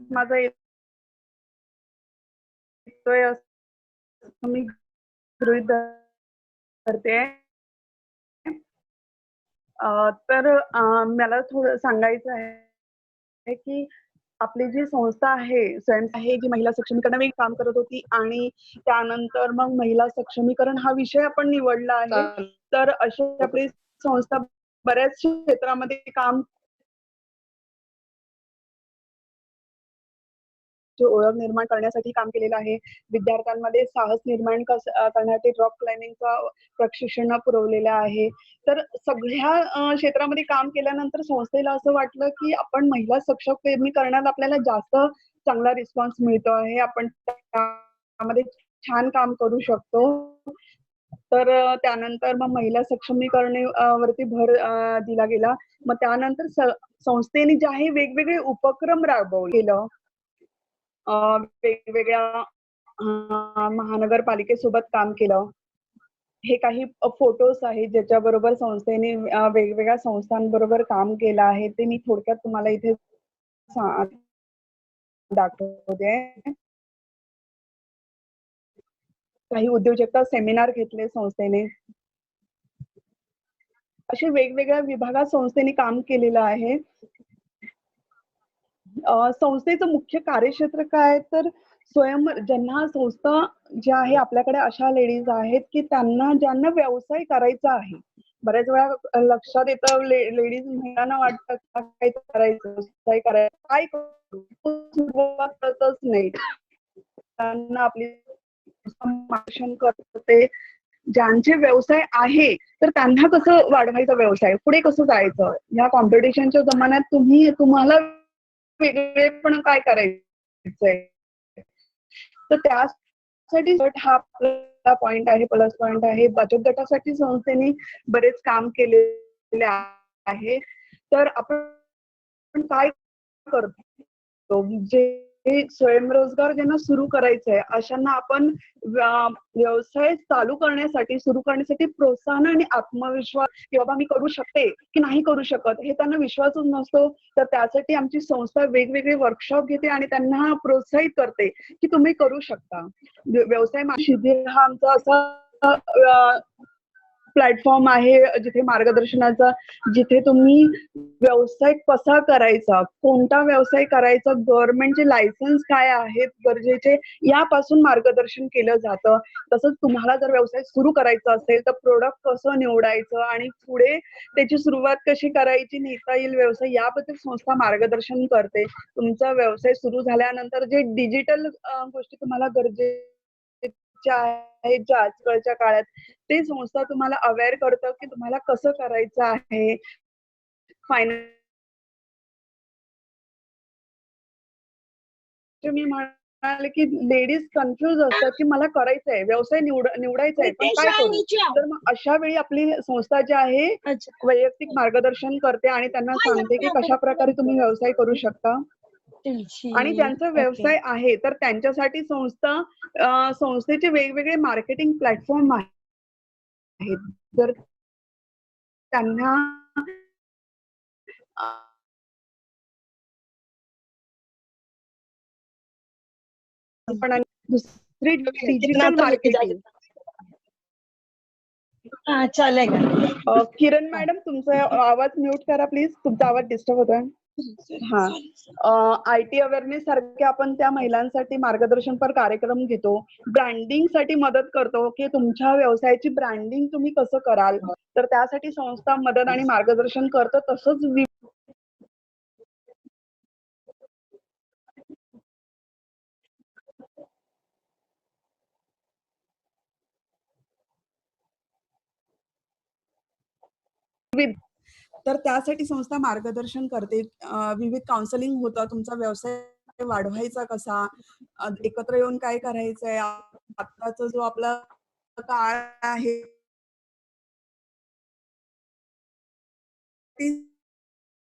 माझा येतोय असं मी गृहीत धरते. तर मला थोडं सांगायचं आहे, की आपली जी संस्था आहे, आहे जी महिला सक्षमीकरणामध्ये काम करत होती आणि त्यानंतर मग महिला सक्षमीकरण हा विषय आपण निवडला आहे. तर अशी आपली संस्था बऱ्याच क्षेत्रामध्ये काम ओळख निर्माण करण्यासाठी काम केलेलं आहे. विद्यार्थ्यांमध्ये साहस निर्माण करण्यासाठी रॉक क्लाइम्बिंगचं प्रशिक्षण पुरवलेलं आहे. तर सगळ्या क्षेत्रामध्ये काम केल्यानंतर संस्थेला असं वाटलं, की आपण महिला सक्षमीकरणात आपल्याला जास्त चांगला रिस्पॉन्स मिळतो आहे. आपण त्यामध्ये छान काम करू शकतो. तर त्यानंतर मग महिला सक्षमीकरण वरती भर दिला गेला. मग त्यानंतर संस्थेने जे आहे वेगवेगळे उपक्रम राबवलेलं. वेगवेगळ्या महानगरपालिकेसोबत काम केलं. हे काही फोटोज आहेत ज्याच्याबरोबर संस्थेने वेगवेगळ्या संस्थांबरोबर काम केलं आहे. ते मी थोडक्यात तुम्हाला इथे सा दाखवते. काही उद्योजकता सेमिनार घेतले संस्थेने. असे वेगवेगळ्या विभागात संस्थेने काम केलेलं आहे. संस्थेचं मुख्य कार्यक्षेत्र काय तर ज्यांना संस्था ज्या आहे आपल्याकडे अशा लेडीज आहेत, की ज्यांना व्यवसाय करायचा आहे. बऱ्याच वेळा लक्षात येतं लेडीज महिलांना वाटतं काय करायचं, व्यवसाय करायचा, काय करू? सुरुवात करतच नाही. त्यांना आपली मार्गदर्शन करते. ज्यांचे व्यवसाय आहे, तर त्यांना कसं वाढवायचा व्यवसाय, पुढे कसं जायचं? ह्या कॉम्पिटिशनच्या जमान्यात तुम्हाला वेगळेपण काय करायचंय? तर त्यासाठी गट हा आपला पॉइंट आहे, प्लस पॉइंट आहे. बचत गटासाठी संस्थेने बरेच काम केलेले आहे. तर आपण काय करतो? जे स्वयंरोजगार ज्यांना सुरू करायचा आहे, अशांना आपण व्यवसाय चालू करण्यासाठी, सुरू करण्यासाठी प्रोत्साहन आणि आत्मविश्वास, की बाबा मी करू शकते, की नाही करू शकत, हे त्यांना विश्वासच नसतो. तर त्यासाठी आमची संस्था वेगवेगळे वर्कशॉप घेते आणि त्यांना प्रोत्साहित करते, की तुम्ही करू शकता. व्यवसाय शिबिर हा आमचा असा प्लॅटफॉर्म आहे जिथे मार्गदर्शनाचा, जिथे तुम्ही व्यवसाय कसा करायचा, कोणता व्यवसाय करायचा, गव्हर्नमेंटचे लायसन्स काय आहेत गरजेचे, यापासून मार्गदर्शन केलं जातं. तसंच तुम्हाला जर व्यवसाय सुरू करायचा असेल तर प्रोडक्ट कसं निवडायचं आणि पुढे त्याची सुरुवात कशी करायची, नेता येईल व्यवसाय, याबद्दल संस्था मार्गदर्शन करते. तुमचा व्यवसाय सुरू झाल्यानंतर जे डिजिटल गोष्टी तुम्हाला गरजेच्या आहेत ज्या आजकालच्या काळात, ते संस्था तुम्हाला अवेअर करतं, की तुम्हाला कसं करायचं आहे. मी म्हणाले, की लेडीज कन्फ्यूज असतात, की मला करायचंय, व्यवसाय निवडायचा आहे, पण काय करू? तर मग अशा वेळी आपली संस्था जी आहे वैयक्तिक मार्गदर्शन करते आणि त्यांना सांगते, की कशाप्रकारे तुम्ही व्यवसाय करू शकता. आणि ज्यांचा व्यवसाय आहे, तर त्यांच्यासाठी संस्थेचे वेगवेगळे मार्केटिंग प्लॅटफॉर्म आहेत. जर त्यांना पण दुसरी डिजिटल मार्केटिंग. किरण मैडम, तुमचा आवाज म्यूट करा प्लीज, तुमचा आवाज डिस्टर्ब होतोय. आयटी अवेअरनेस सारखे आपण त्या महिलांसाठी मार्गदर्शनपर कार्यक्रम घेतो. ब्रँडिंग साठी मदत करतो, की तुमच्या व्यवसायाची ब्रँडिंग तुम्ही कसं कराल, तर त्यासाठी संस्था मदत आणि मार्गदर्शन करतं. तसंच तर त्यासाठी संस्था मार्गदर्शन करते. विविध काउन्सिलिंग होतं. तुमचा व्यवसाय वाढवायचा कसा, एकत्र येऊन काय करायचंय, आत्ताचा जो आपला काळ आहे, ती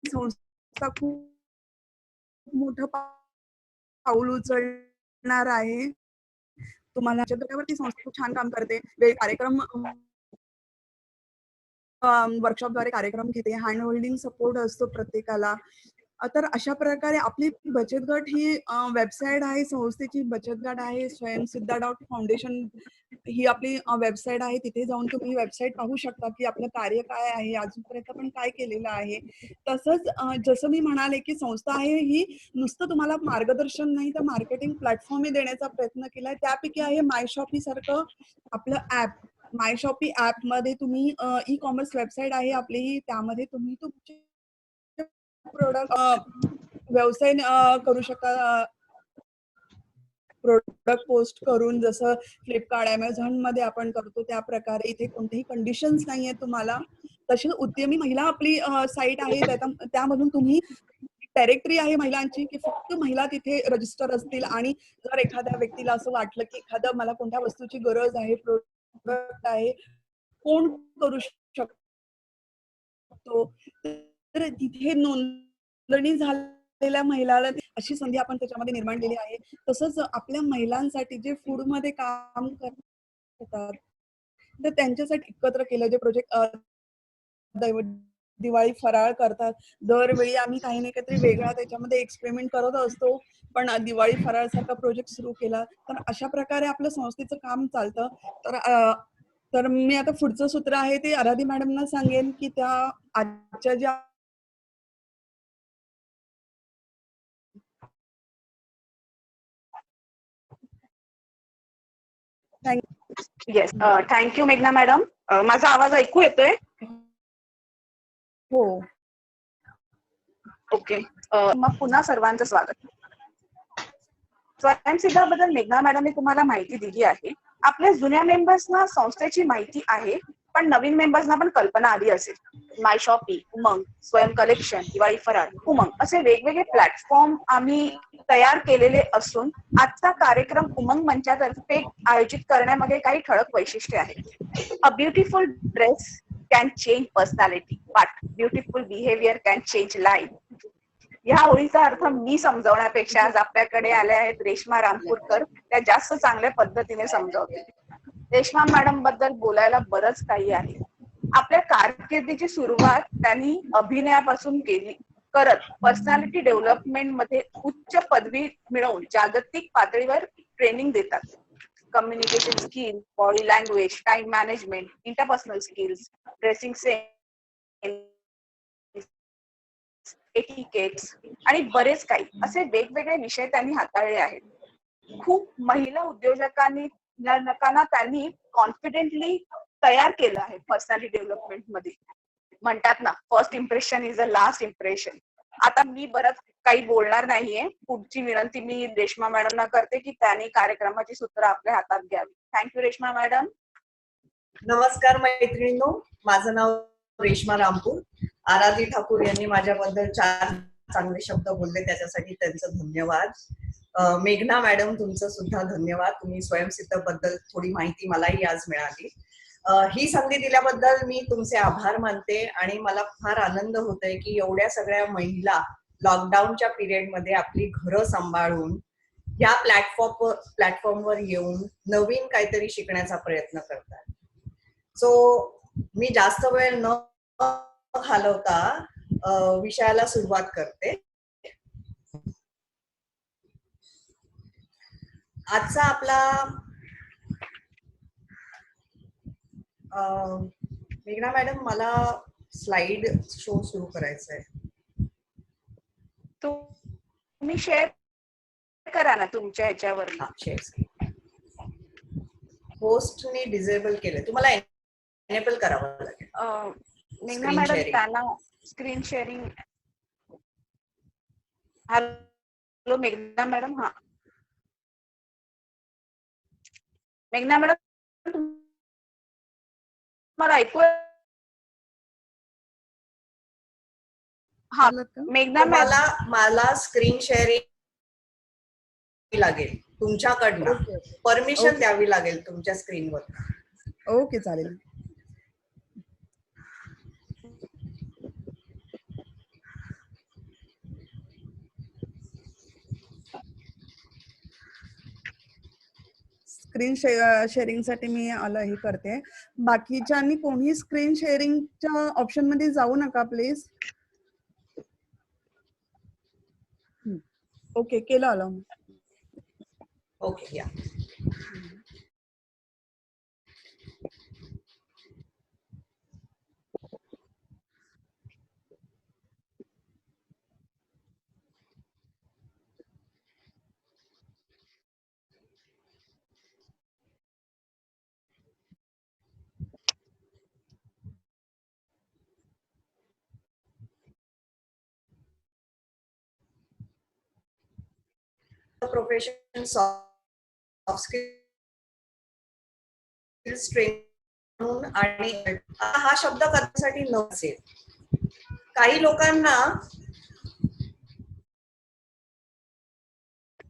संस्था खूप मोठं पाऊल उचलणार आहे. तुम्हाला ती संस्था खूप छान काम करते. कार्यक्रम वर्कशॉपद्वारे कार्यक्रम घेते. हँड होल्डिंग सपोर्ट असतो प्रत्येकाला. तर अशा प्रकारे आपली बचत गट ही वेबसाईट आहे, संस्थेची बचत गट आहे. स्वयंसिद्धा डॉट फाउंडेशन ही आपली वेबसाईट आहे. तिथे जाऊन तुम्ही वेबसाईट पाहू शकता, की आपलं कार्य काय आहे, अजूनपर्यंत आपण काय केलेलं आहे. तसंच जसं मी म्हणाले, की संस्था आहे ही नुसतं तुम्हाला मार्गदर्शन नाही, तर मार्केटिंग प्लॅटफॉर्मही देण्याचा प्रयत्न केलाय. त्यापैकी आहे माय शॉपी सारखं आपलं ॲप. माय शॉपी ॲपमध्ये तुम्ही ई कॉमर्स वेबसाईट आहे आपली ही, त्यामध्ये तुम्ही तुमचे प्रोडक्ट व्यवसाय करू शकता. प्रोडक्ट पोस्ट करून जसं फ्लिपकार्ट, Amazon मध्ये आपण करतो त्या प्रकारे इथे कोणतेही कंडिशन्स नाहीये तुम्हाला. तशी उद्यमी महिला आपली साईट आहे, त्यामधून तुम्ही डायरेक्टरी आहे महिलांची, की फक्त महिला तिथे रजिस्टर असतील आणि जर एखाद्या व्यक्तीला असं वाटलं, की एखादं मला कोणत्या वस्तूची गरज आहे, प्रोडक्ट आहे, कोण करू शकतो, तर तिथे नोंदणी झालेल्या महिलाला अशी संधी आपण त्याच्यामध्ये निर्माण केली आहे. तसंच आपल्या महिलांसाठी जे फूडमध्ये काम करतात, तर त्यांच्यासाठी एकत्र केलं जे प्रोजेक्ट दिवाळी फराळ करतात. दरवेळी आम्ही काही ना काहीतरी वेगळा त्याच्यामध्ये एक्सपेरिमेंट करत असतो. पण दिवाळी फराळसारखा प्रोजेक्ट सुरू केला. तर अशा प्रकारे आपलं संस्थेचं काम चालतं. तर मी आता पुढचं सूत्र आहे ते आराधी मॅडमना सांगेन, की त्या आजच्या ज्या येस, थँक्यू मेघना मॅडम. माझा आवाज ऐकू येतोय? हो. ओके. मग पुन्हा सर्वांचं स्वागत. स्वयंसिद्धाबद्दल मेघना मॅडमने तुम्हाला माहिती दिली आहे. आपल्या जुन्या मेंबर्सना संस्थेची माहिती आहे, पण नवीन मेंबर्सना पण कल्पना आली असेल. माय शॉपी, उमंग, स्वयं कलेक्शन, दिवाळी फराळ, उमंग असे वेगवेगळे प्लॅटफॉर्म आम्ही तयार केलेले असून आजचा कार्यक्रम उमंग मंचातर्फे आयोजित करण्यामध्ये काही ठळक वैशिष्ट्ये आहेत. A beautiful dress can change personality, but beautiful behaviour can change life. या ओळीचा अर्थ मी समजवण्यापेक्षा आज आपल्याकडे आल्या आहेत रेश्मा रामपूरकर. त्या जास्त चांगल्या पद्धतीने समजावतील. रेश्मा मॅडम बद्दल बोलायला बरंच काही आहे. आपल्या कारकिर्दीची सुरुवात त्यांनी अभिनयापासून केली करत पर्सनॅलिटी डेव्हलपमेंट मध्ये उच्च पदवी मिळवून जागतिक पातळीवर ट्रेनिंग देतात. Communication skill, body language, time management, interpersonal skills, dressing sense, etiquettes आणि बरेच काही असे वेगवेगळे विषय त्यांनी हाताळले आहेत. खूप महिला उद्योजकांना त्यांनी कॉन्फिडेंटली तयार केलं आहे पर्सनॅलिटी डेव्हलपमेंट मध्ये. म्हणतात ना, first impression is a last impression. आता मी बरंच काही बोलणार नाहीये. पुढची विनंती मी रेश्मा मॅडमना करते की त्यांनी कार्यक्रमाची सूत्र आपल्या हातात घ्यावी. Thank you Reshma madam. नमस्कार मैत्रिणींनो, माझं नाव रेश्मा रामपूर. आराधी ठाकूर यांनी माझ्याबद्दल 4 चांगले शब्द बोलले, त्याच्यासाठी त्यांचं धन्यवाद. मेघना मॅडम, तुमचं सुद्धा धन्यवाद. तुम्ही स्वयंसिद्ध बद्दल थोडी माहिती मलाही आज मिळाली. ही संधी दिल्याबद्दल मी तुमचे आभार मानते आणि मला फार आनंद होतोय की एवढ्या सगळ्या महिला लॉकडाऊनच्या पिरियडमध्ये आपली घरं सांभाळून या प्लॅटफॉर्मवर येऊन नवीन काहीतरी शिकण्याचा प्रयत्न करतात. सो मी जास्त वेळ न घालवता विषयाला सुरुवात करते. आजचा आपला मेघना मॅडम, मला स्लाइड शो सुरू करायचा आहे. तुम्ही शेअर करा ना तुमच्या ह्याच्यावर. होस्टने डिसेबल केले, तुम्हाला एनेबल करावं लागेल. मेघना मॅडम, त्यांना स्क्रीन शेअरिंग. हॅलो मेघना मॅडम. हा मेघना मॅडम, मला ऐकू? हा मेघना मॅडम, मला स्क्रीन शेअरिंग लागेल तुमच्याकडनं. परमिशन द्यावी लागेल तुमच्या स्क्रीनवर. ओके, चालेल. स्क्रीन शेअरिंगसाठी मी हे करते. बाकीच्यांनी कोणी स्क्रीन शेअरिंगच्या ऑप्शन मध्ये जाऊ नका प्लीज. ओके, केलं अलाउ. ओके, या. प्रोफेशन सॉफ्ट स्किल्स ट्रेनिंग आणि हा शब्द कधीसाठी नसेल. काही लोकांना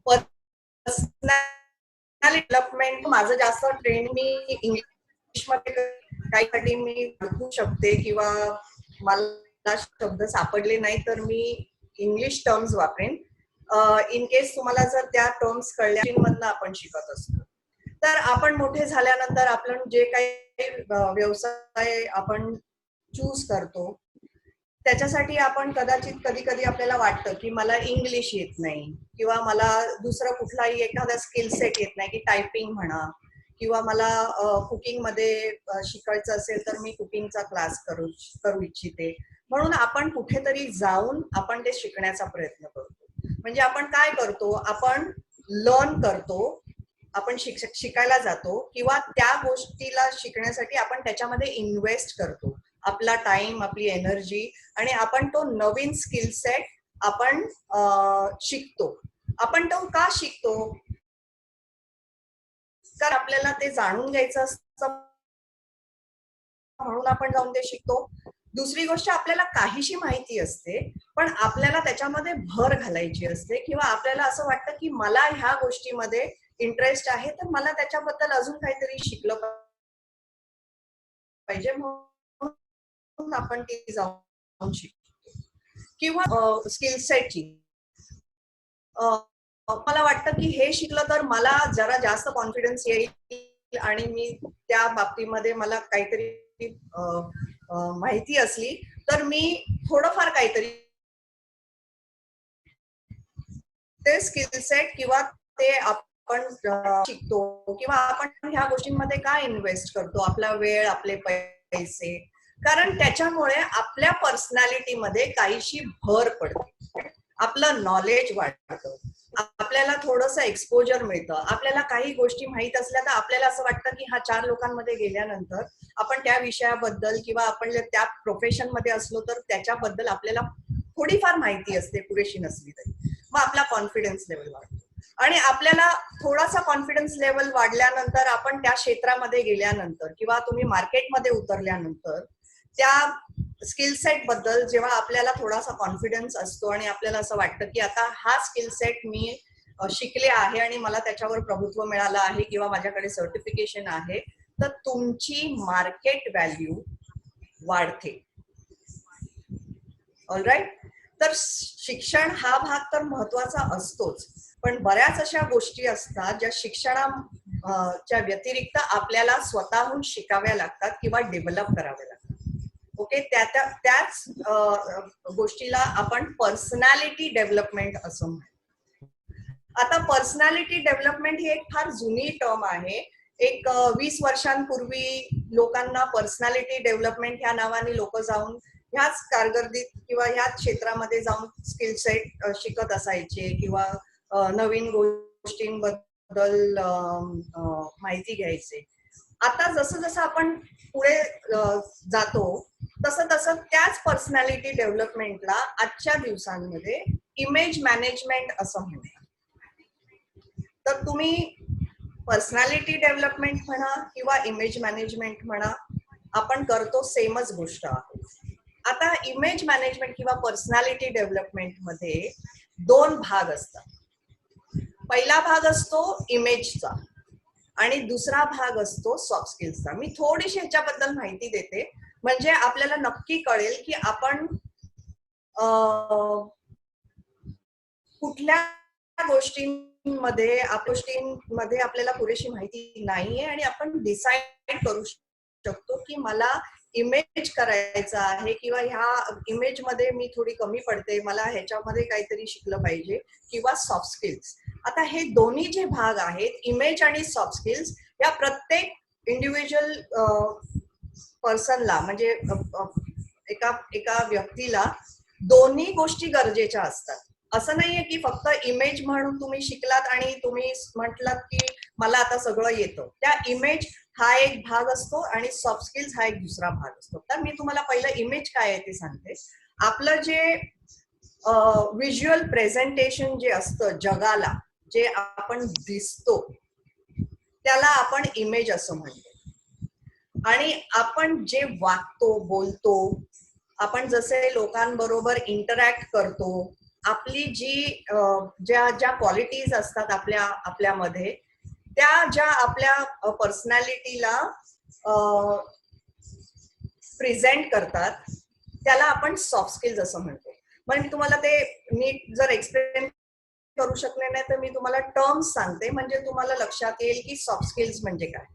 पर्सनॅलिटी डेव्हलपमेंट, माझं जास्त ट्रेनिंग मी इंग्लिशमध्ये काहीसाठी मी ओळखू शकते किंवा मला शब्द सापडले नाही तर मी इंग्लिश टर्म्स वापरेन. इन केस तुम्हाला जर त्या टर्म्स कळल्या मधनं आपण शिकत असतो. तर आपण मोठे झाल्यानंतर आपण जे काही व्यवसाय आपण चूज करतो त्याच्यासाठी आपण कदाचित कधी कधी आपल्याला वाटतं की मला इंग्लिश येत नाही किंवा मला दुसरं कुठलाही एखादा स्किल सेट येत नाही, की टायपिंग म्हणा किंवा मला कुकिंग मध्ये शिकायचं असेल तर मी कुकिंगचा क्लास करू इच्छिते. म्हणून आपण कुठेतरी जाऊन आपण ते शिकण्याचा प्रयत्न करतो. म्हणजे आपण काय करतो, आपण लर्न करतो, आपण शिकायला जातो किंवा त्या गोष्टीला शिकण्यासाठी आपण त्याच्यामध्ये इन्व्हेस्ट करतो आपला टाइम, आपली एनर्जी, आणि आपण तो नवीन स्किल सेट आपण शिकतो. आपण तो का शिकतो? कारण आपल्याला ते जाणून घ्यायचं असतं म्हणून आपण जाऊन ते शिकतो. दुसरी गोष्ट, आपल्याला काहीशी माहिती असते पण आपल्याला त्याच्यामध्ये भर घालायची असते किंवा आपल्याला असं वाटतं की मला ह्या गोष्टीमध्ये इंटरेस्ट आहे तर मला त्याच्याबद्दल अजून काहीतरी शिकलं पाहिजे म्हणून आपण ती जाऊन शिकतो. किंवा स्किल सेटची मला वाटतं की हे शिकलं तर मला जरा जास्त कॉन्फिडन्स येईल आणि मी त्या बाबतीमध्ये मला काहीतरी माहिती असली तर मी थोडंफार काहीतरी ते स्किल सेट किंवा ते आपण शिकतो किंवा आपण ह्या गोष्टींमध्ये काय इन्व्हेस्ट करतो, आपला वेळ, आपले पैसे, कारण त्याच्यामुळे आपल्या पर्सनॅलिटीमध्ये काहीशी भर पडते, आपलं नॉलेज वाढतं, आपल्याला थोडंसं एक्सपोजर मिळतं. आपल्याला काही गोष्टी माहित असल्या तर आपल्याला असं वाटतं की हा 4 लोकांमध्ये गेल्यानंतर आपण त्या विषयाबद्दल किंवा आपण त्या प्रोफेशन मध्ये असलो तर त्याच्याबद्दल आपल्याला थोडीफार माहिती असते, पुरेशी नसली तरी. मग आपला कॉन्फिडन्स लेवल वाढतो आणि आपल्याला थोडासा कॉन्फिडन्स लेवल वाढल्यानंतर आपण त्या क्षेत्रामध्ये गेल्यानंतर किंवा तुम्ही मार्केटमध्ये उतरल्यानंतर त्या स्किल सेट बद्दल जेव्हा आपल्याला थोडासा कॉन्फिडन्स असतो आणि आपल्याला असं वाटतं की आता हा स्किल सेट मी शिकले आहे आणि मला त्याच्यावर प्रभुत्व मिळालं आहे किंवा माझ्याकडे सर्टिफिकेशन आहे, तर तुमची मार्केट व्हॅल्यू वाढते. ऑलराईट. तर शिक्षण हा भाग तर महत्वाचा असतोच, पण बऱ्याच अशा गोष्टी असतात ज्या शिक्षणाच्या व्यतिरिक्त आपल्याला स्वतःहून शिकाव्या लागतात किंवा डेव्हलप कराव्या लागतात. ओके, त्याच गोष्टीला आपण पर्सनॅलिटी डेव्हलपमेंट असं म्हणतो. आता पर्सनॅलिटी डेव्हलपमेंट ही एक फार जुनी टर्म आहे. एक 20 वर्षांपूर्वी लोकांना पर्सनॅलिटी डेव्हलपमेंट ह्या नावाने लोक जाऊन ह्याच कारकिर्दीत किंवा ह्याच क्षेत्रामध्ये जाऊन स्किल सेट शिकत असायचे किंवा नवीन गोष्टींबद्दल माहिती घ्यायचे. आता जसं जसं आपण पुढे जातो तसं तसं त्याच पर्सनॅलिटी डेव्हलपमेंटला आजच्या दिवसांमध्ये इमेज मॅनेजमेंट असं म्हणतात. तर तुम्ही पर्सनॅलिटी डेव्हलपमेंट म्हणा किंवा इमेज मॅनेजमेंट म्हणा, आपण करतो सेमच गोष्ट आहे. आता इमेज मॅनेजमेंट किंवा पर्सनॅलिटी डेव्हलपमेंट मध्ये 2 भाग असतात. पहिला भाग असतो इमेजचा आणि दुसरा भाग असतो सॉफ्ट स्किल्सचा. मी थोडीशी ह्याच्याबद्दल माहिती देते म्हणजे आपल्याला नक्की कळेल की आपण कुठल्या गोष्टींमध्ये आपल्याला पुरेशी माहिती नाहीये आणि आपण डिसाईड करू शकतो की मला इमेज करायचा आहे किंवा ह्या इमेज मध्ये मी थोडी कमी पडते, मला ह्याच्यामध्ये काहीतरी शिकलं पाहिजे, किंवा सॉफ्ट स्किल्स. आता हे दोन्ही जे भाग आहेत, इमेज आणि सॉफ्ट स्किल्स, या प्रत्येक इंडिव्हिज्युअल पर्सनला म्हणजे एका व्यक्तीला दोन्ही गोष्टी गरजेच्या असतात. असं नाहीये की फक्त इमेज म्हणून तुम्ही शिकलात आणि तुम्ही म्हटलात की मला आता सगळं येतं. त्या इमेज हा एक भाग असतो आणि सॉफ्ट स्किल्स हा एक दुसरा भाग असतो. तर मी तुम्हाला पहिलं इमेज काय आहे ते सांगते. आपलं जे व्हिज्युअल प्रेझेंटेशन जे असतं जगाला, जे आपण दिसतो त्याला आपण इमेज असं म्हणतो. आणि आपण जे वागतो, बोलतो, आपण जसे लोकांबरोबर इंटरॅक्ट करतो, आपली जी ज्या क्वालिटीज असतात आपल्यामध्ये, त्या ज्या आपल्या पर्सनॅलिटीला प्रेझेंट करतात, त्याला आपण सॉफ्ट स्किल्स असं म्हणतो. मग मी तुम्हाला ते नीट जर एक्सप्लेन करू शकले नाही तर मी तुम्हाला टर्म्स सांगते, म्हणजे तुम्हाला लक्षात येईल की सॉफ्ट स्किल्स म्हणजे काय.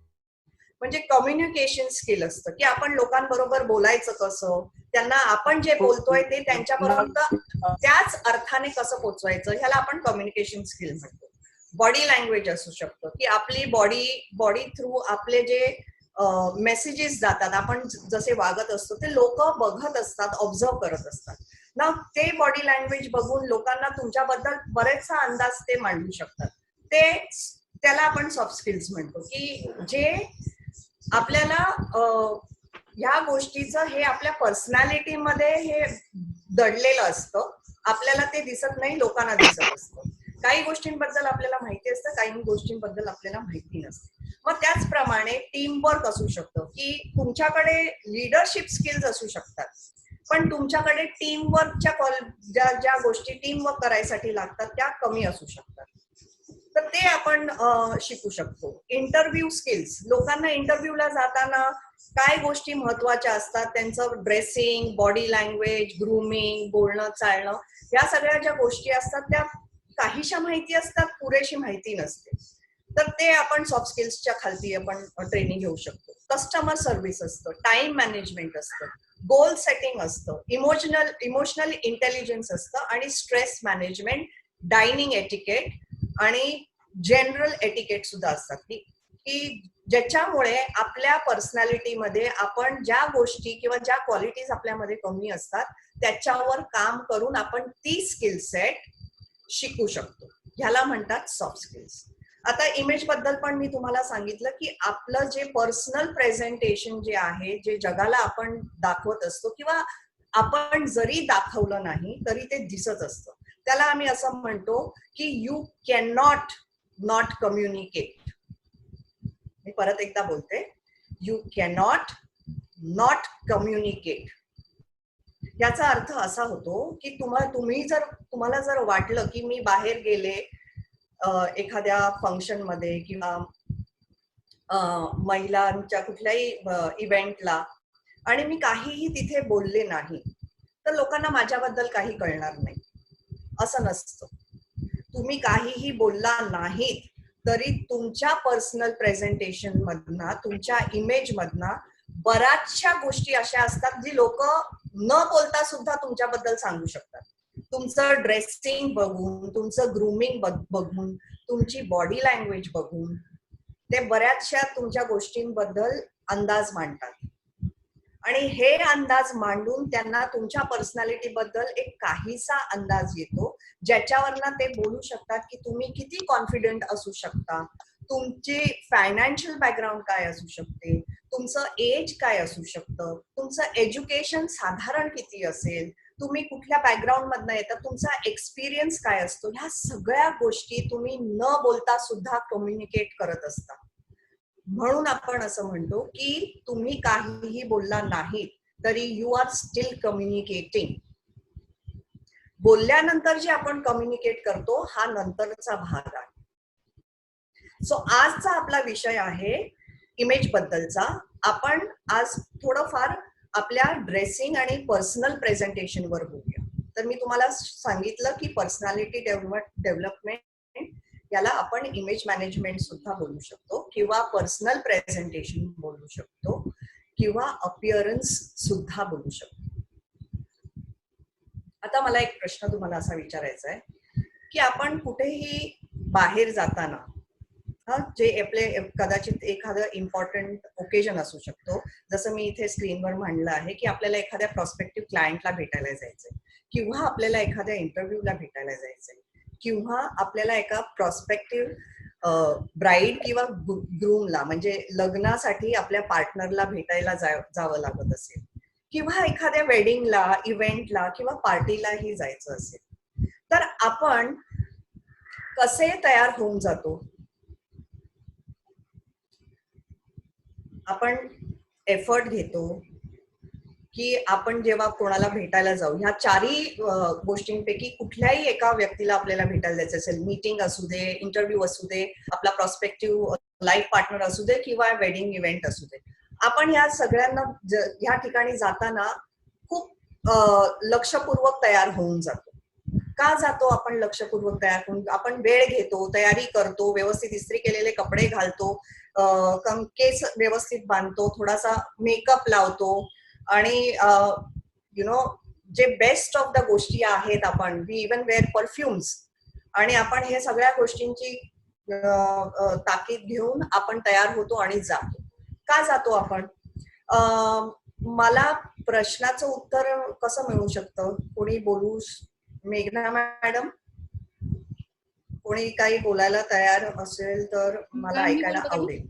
म्हणजे कम्युनिकेशन स्किल असतं की आपण लोकांबरोबर बोलायचं कसं, त्यांना आपण जे बोलतोय ते त्यांच्यापर्यंत त्याच अर्थाने कसं पोचवायचं, ह्याला आपण कम्युनिकेशन स्किल म्हणतो. बॉडी लँग्वेज असू शकतं की आपली बॉडी थ्रू आपले जे मेसेजेस जातात, आपण जसे वागत असतो ते लोक बघत असतात, ऑब्झर्व करत असतात ना. ते बॉडी लँग्वेज बघून लोकांना तुमच्याबद्दल बरेचसा अंदाज ते मांडू शकतात. त्याला आपण सॉफ्ट स्किल्स म्हणतो की जे आपल्याला ह्या गोष्टीचं हे आपल्या पर्सनॅलिटीमध्ये हे दडलेलं असतं. आपल्याला ते दिसत नाही, लोकांना दिसत असतं. काही गोष्टींबद्दल आपल्याला माहिती असतं, काही गोष्टींबद्दल आपल्याला माहिती नसते. मग त्याचप्रमाणे टीमवर्क असू शकतं की तुमच्याकडे लिडरशिप स्किल्स असू शकतात, पण तुमच्याकडे टीमवर्कच्या ज्या गोष्टी टीमवर्क करायसाठी लागतात त्या कमी असू शकतात. तर ते आपण शिकू शकतो. इंटरव्ह्यू स्किल्स, लोकांना इंटरव्ह्यूला जाताना काय गोष्टी महत्वाच्या असतात, त्यांचं ड्रेसिंग, बॉडी लँग्वेज, ग्रूमिंग, बोलणं चालणं, या सगळ्या ज्या गोष्टी असतात त्या काहीशा माहिती असतात, पुरेशी माहिती नसते. तर ते आपण सॉफ्ट स्किल्सच्या खालती आपण ट्रेनिंग घेऊ शकतो. कस्टमर सर्व्हिस असतं, टाइम मॅनेजमेंट असतं, गोल सेटिंग असतं, इमोशनल इंटेलिजन्स असतं, आणि स्ट्रेस मॅनेजमेंट, डायनिंग एटिकेट आणि जनरल एटिकेट सुद्धा असतात की ज्याच्यामुळे आपल्या पर्सनॅलिटीमध्ये आपण ज्या गोष्टी किंवा ज्या क्वालिटीज आपल्यामध्ये कमी असतात त्याच्यावर काम करून आपण ती स्किल सेट शिकू शकतो. ह्याला म्हणतात सॉफ्ट स्किल्स. आता इमेज बद्दल पण मी तुम्हाला सांगितलं की आपलं जे पर्सनल प्रेझेंटेशन जे आहे, जे जगाला आपण दाखवत असतो किंवा आपण जरी दाखवलं नाही तरी ते दिसत असतं, त्याला आम्ही असं म्हणतो की यू कॅन नॉट कम्युनिकेट. मी परत एकदा बोलते, यू कॅनॉट नॉट कम्युनिकेट. याचा अर्थ असा होतो की तुम्हाला जर वाटलं की मी बाहेर गेले एखाद्या फंक्शन मध्ये किंवा महिलांच्या कुठल्याही इव्हेंटला आणि मी काहीही तिथे बोलले नाही तर लोकांना माझ्याबद्दल काही कळणार नाही. असं नसतं. तुम्ही काहीही बोलला नाहीत तरी तुमच्या पर्सनल प्रेझेंटेशन मधना, तुमच्या इमेज मधना बऱ्याचशा गोष्टी अशा असतात जी लोक न बोलता सुद्धा तुमच्याबद्दल सांगू शकतात. तुमचं ड्रेसिंग बघून, तुमचं ग्रूमिंग बघून, तुमची बॉडी लँग्वेज बघून ते बऱ्याचशा तुमच्या गोष्टींबद्दल अंदाज मांडतात. आणि हे अंदाज मांडून त्यांना तुमच्या पर्सनॅलिटी बद्दल एक काहीसा अंदाज येतो, ज्याच्यावरनं ते बोलू शकतात की तुम्ही किती कॉन्फिडंट असू शकता, तुमची फायनान्शियल बॅकग्राऊंड काय असू शकते, तुमचं एज काय असू शकतं, तुमचं एज्युकेशन साधारण किती असेल, तुम्ही कुठल्या बॅकग्राऊंड मधनं येतात, तुमचा एक्सपिरियन्स काय असतो. ह्या सगळ्या गोष्टी तुम्ही न बोलता सुद्धा कम्युनिकेट करत असता. म्हणून आपण असं म्हणतो की तुम्ही काहीही बोलला नाही तरी यू आर स्टील कम्युनिकेटिंग. बोलल्यानंतर जे आपण कम्युनिकेट करतो हा नंतरचा भाग आहे. सो आजचा आपला विषय आहे इमेज बद्दलचा. आपण आज थोडंफार आपल्या ड्रेसिंग आणि पर्सनल प्रेझेंटेशन वर बोलूया. तर मी तुम्हाला सांगितलं की पर्सनॅलिटी डेव्हलपमेंट याला आपण इमेज मॅनेजमेंट सुद्धा बोलू शकतो किंवा पर्सनल प्रेझेंटेशन बोलू शकतो किंवा अपिअरन्स सुद्धा बोलू शकतो. आता मला एक प्रश्न तुम्हाला असा विचारायचा आहे की आपण कुठेही बाहेर जाताना जे आपले कदाचित एखादं इम्पॉर्टंट ओकेजन असू शकतो, जसं मी इथे स्क्रीनवर म्हणलं आहे की आपल्याला एखाद्या प्रॉस्पेक्टिव्ह क्लायंटला भेटायला जायचंय, किंवा आपल्याला एखाद्या इंटरव्ह्यूला भेटायला जायचंय, किंवा आपल्याला एका प्रॉस्पेक्टिव्ह ब्राईड किंवा ग्रूमला म्हणजे लग्नासाठी आपल्या पार्टनरला भेटायला जावं लागत असेल, किंवा एखाद्या वेडिंगला, इव्हेंटला किंवा पार्टीलाही जायचं असेल, तर आपण कसे तयार होऊन जातो? आपण एफर्ट घेतो की आपण जेव्हा कोणाला भेटायला जाऊ, ह्या चारही गोष्टींपैकी कुठल्याही एका व्यक्तीला आपल्याला भेटायला जायचं असेल, मीटिंग असू दे, इंटरव्ह्यू असू दे, आपला प्रॉस्पेक्टिव्ह लाईफ पार्टनर असू दे किंवा वेडिंग इव्हेंट असू दे, आपण ह्या सगळ्यांना ह्या ठिकाणी जाताना खूप लक्षपूर्वक तयार होऊन जातो. का जातो आपण लक्षपूर्वक तयार होऊन? आपण वेळ घेतो, तयारी करतो, व्यवस्थित इस्त्री केलेले कपडे घालतो, केस व्यवस्थित बांधतो, थोडासा मेकअप लावतो आणि जे बेस्ट ऑफ द गोष्टी आहेत, आपण वी इवन वेअर परफ्युम्स, आणि आपण हे सगळ्या गोष्टींची ताकीद घेऊन आपण तयार होतो आणि जातो. का जातो आपण? मला प्रश्नाचं उत्तर कसं मिळू शकतं? कोणी बोलू? मेघना मॅडम, कोणी काही बोलायला तयार असेल तर मला ऐकायला आवडेल.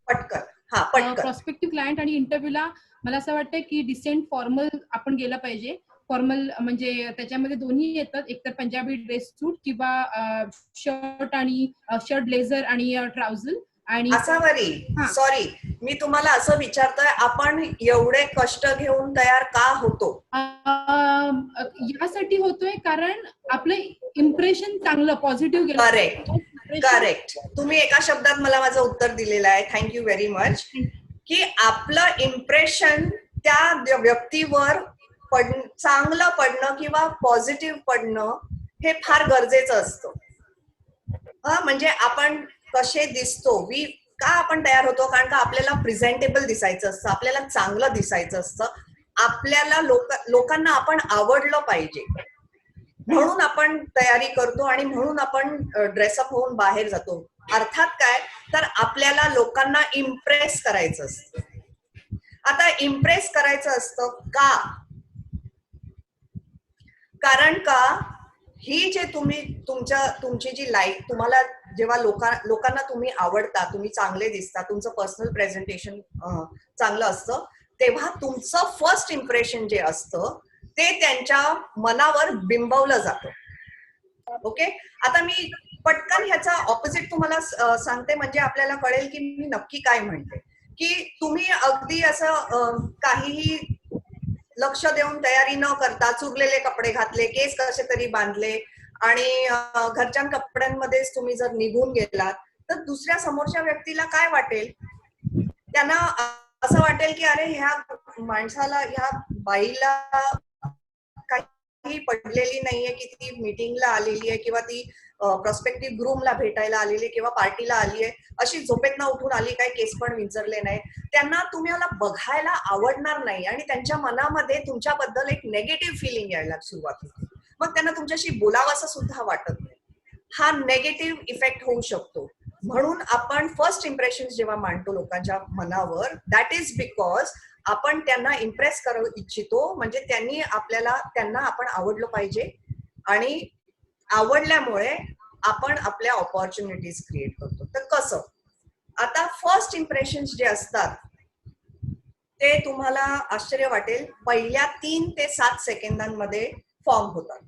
पटकन. हा, पटकन. प्रॉस्पेक्टिव्ह क्लायंट आणि इंटरव्ह्यूला मला असं वाटतं की डिसेंट फॉर्मल आपण गेलं पाहिजे. फॉर्मल म्हणजे त्याच्यामध्ये दोन्ही येतात, एकतर पंजाबी ड्रेस सूट किंवा शर्ट ब्लेझर आणि ट्राउझर. आणि असावरी, सॉरी, मी तुम्हाला असं विचारतोय, आपण एवढे कष्ट घेऊन तयार का होतो? यासाठी होतोय कारण आपलं इम्प्रेशन चांगलं पॉझिटिव्ह गेलं. Correct, correct. तुम्ही एका शब्दात मला माझं उत्तर दिलेलं आहे. Thank you very much. की आपलं इम्प्रेशन त्या व्यक्तीवर चांगलं पडणं किंवा पॉझिटिव्ह पडणं हे फार गरजेचं असतं. म्हणजे आपण कसे दिसतो, का आपण तयार होतो? कारण का आपल्याला प्रेझेंटेबल दिसायचं असतं, आपल्याला चांगलं दिसायचं असतं, आपल्याला लोकांना आपण आवडलं पाहिजे, म्हणून आपण तयारी करतो आणि म्हणून आपण ड्रेसअप होऊन बाहेर जातो. अर्थात काय, तर आपल्याला लोकांना इम्प्रेस करायचं असतं. आता इम्प्रेस करायचं असतं का? कारण का ही जे तुमची जी लाईफ, तुम्हाला जेव्हा लोकांना तुम्ही आवडता, तुम्ही चांगले दिसता, तुमचं पर्सनल प्रेझेंटेशन चांगलं असतं, तेव्हा तुमचं फर्स्ट इम्प्रेशन जे असतं ते त्यांच्या मनावर बिंबवलं जातं. ओके, आता मी पटकन ह्याचा ऑपोजिट तुम्हाला सांगते, म्हणजे आपल्याला कळेल की मी नक्की काय म्हणते. की तुम्ही अगदी असं काहीही लक्ष देऊन तयारी न करता चुरलेले कपडे घातले, केस कसे तरी बांधले आणि घरच्या कपड्यांमध्येच तुम्ही जर निघून गेलात, तर दुसऱ्या समोरच्या व्यक्तीला काय वाटेल? त्यांना असं वाटेल की अरे ह्या माणसाला, ह्या बाईला काही पडलेली नाहीये की ती मीटिंगला आलेली आहे किंवा ती प्रॉस्पेक्टिव्ह ग्रूमला भेटायला आलेली किंवा पार्टीला आली आहे, अशी झोपेतनं उठून आली, काय केस पण विंचरले नाही. त्यांना तुम्हाला बघायला आवडणार नाही आणि त्यांच्या मनामध्ये तुमच्याबद्दल एक नेगेटिव्ह फिलिंग यायला सुरुवात होते. मग त्यांना तुमच्याशी बोलावंसं सुद्धा वाटत नाही. हा नेगेटिव्ह इफेक्ट होऊ शकतो. म्हणून आपण फर्स्ट इम्प्रेशन जेव्हा मांडतो लोकांच्या मनावर, दॅट इज बिकॉज आपण त्यांना इम्प्रेस करू इच्छितो, म्हणजे त्यांना आपण आवडलं पाहिजे आणि आवडल्यामुळे आपण आपल्या ऑपॉर्च्युनिटीज क्रिएट करतो. तर कसं? आता फर्स्ट इम्प्रेशन्स जे असतात ते तुम्हाला आश्चर्य वाटेल, पहिल्या 3 ते 7 सेकंदांमध्ये फॉर्म होतात.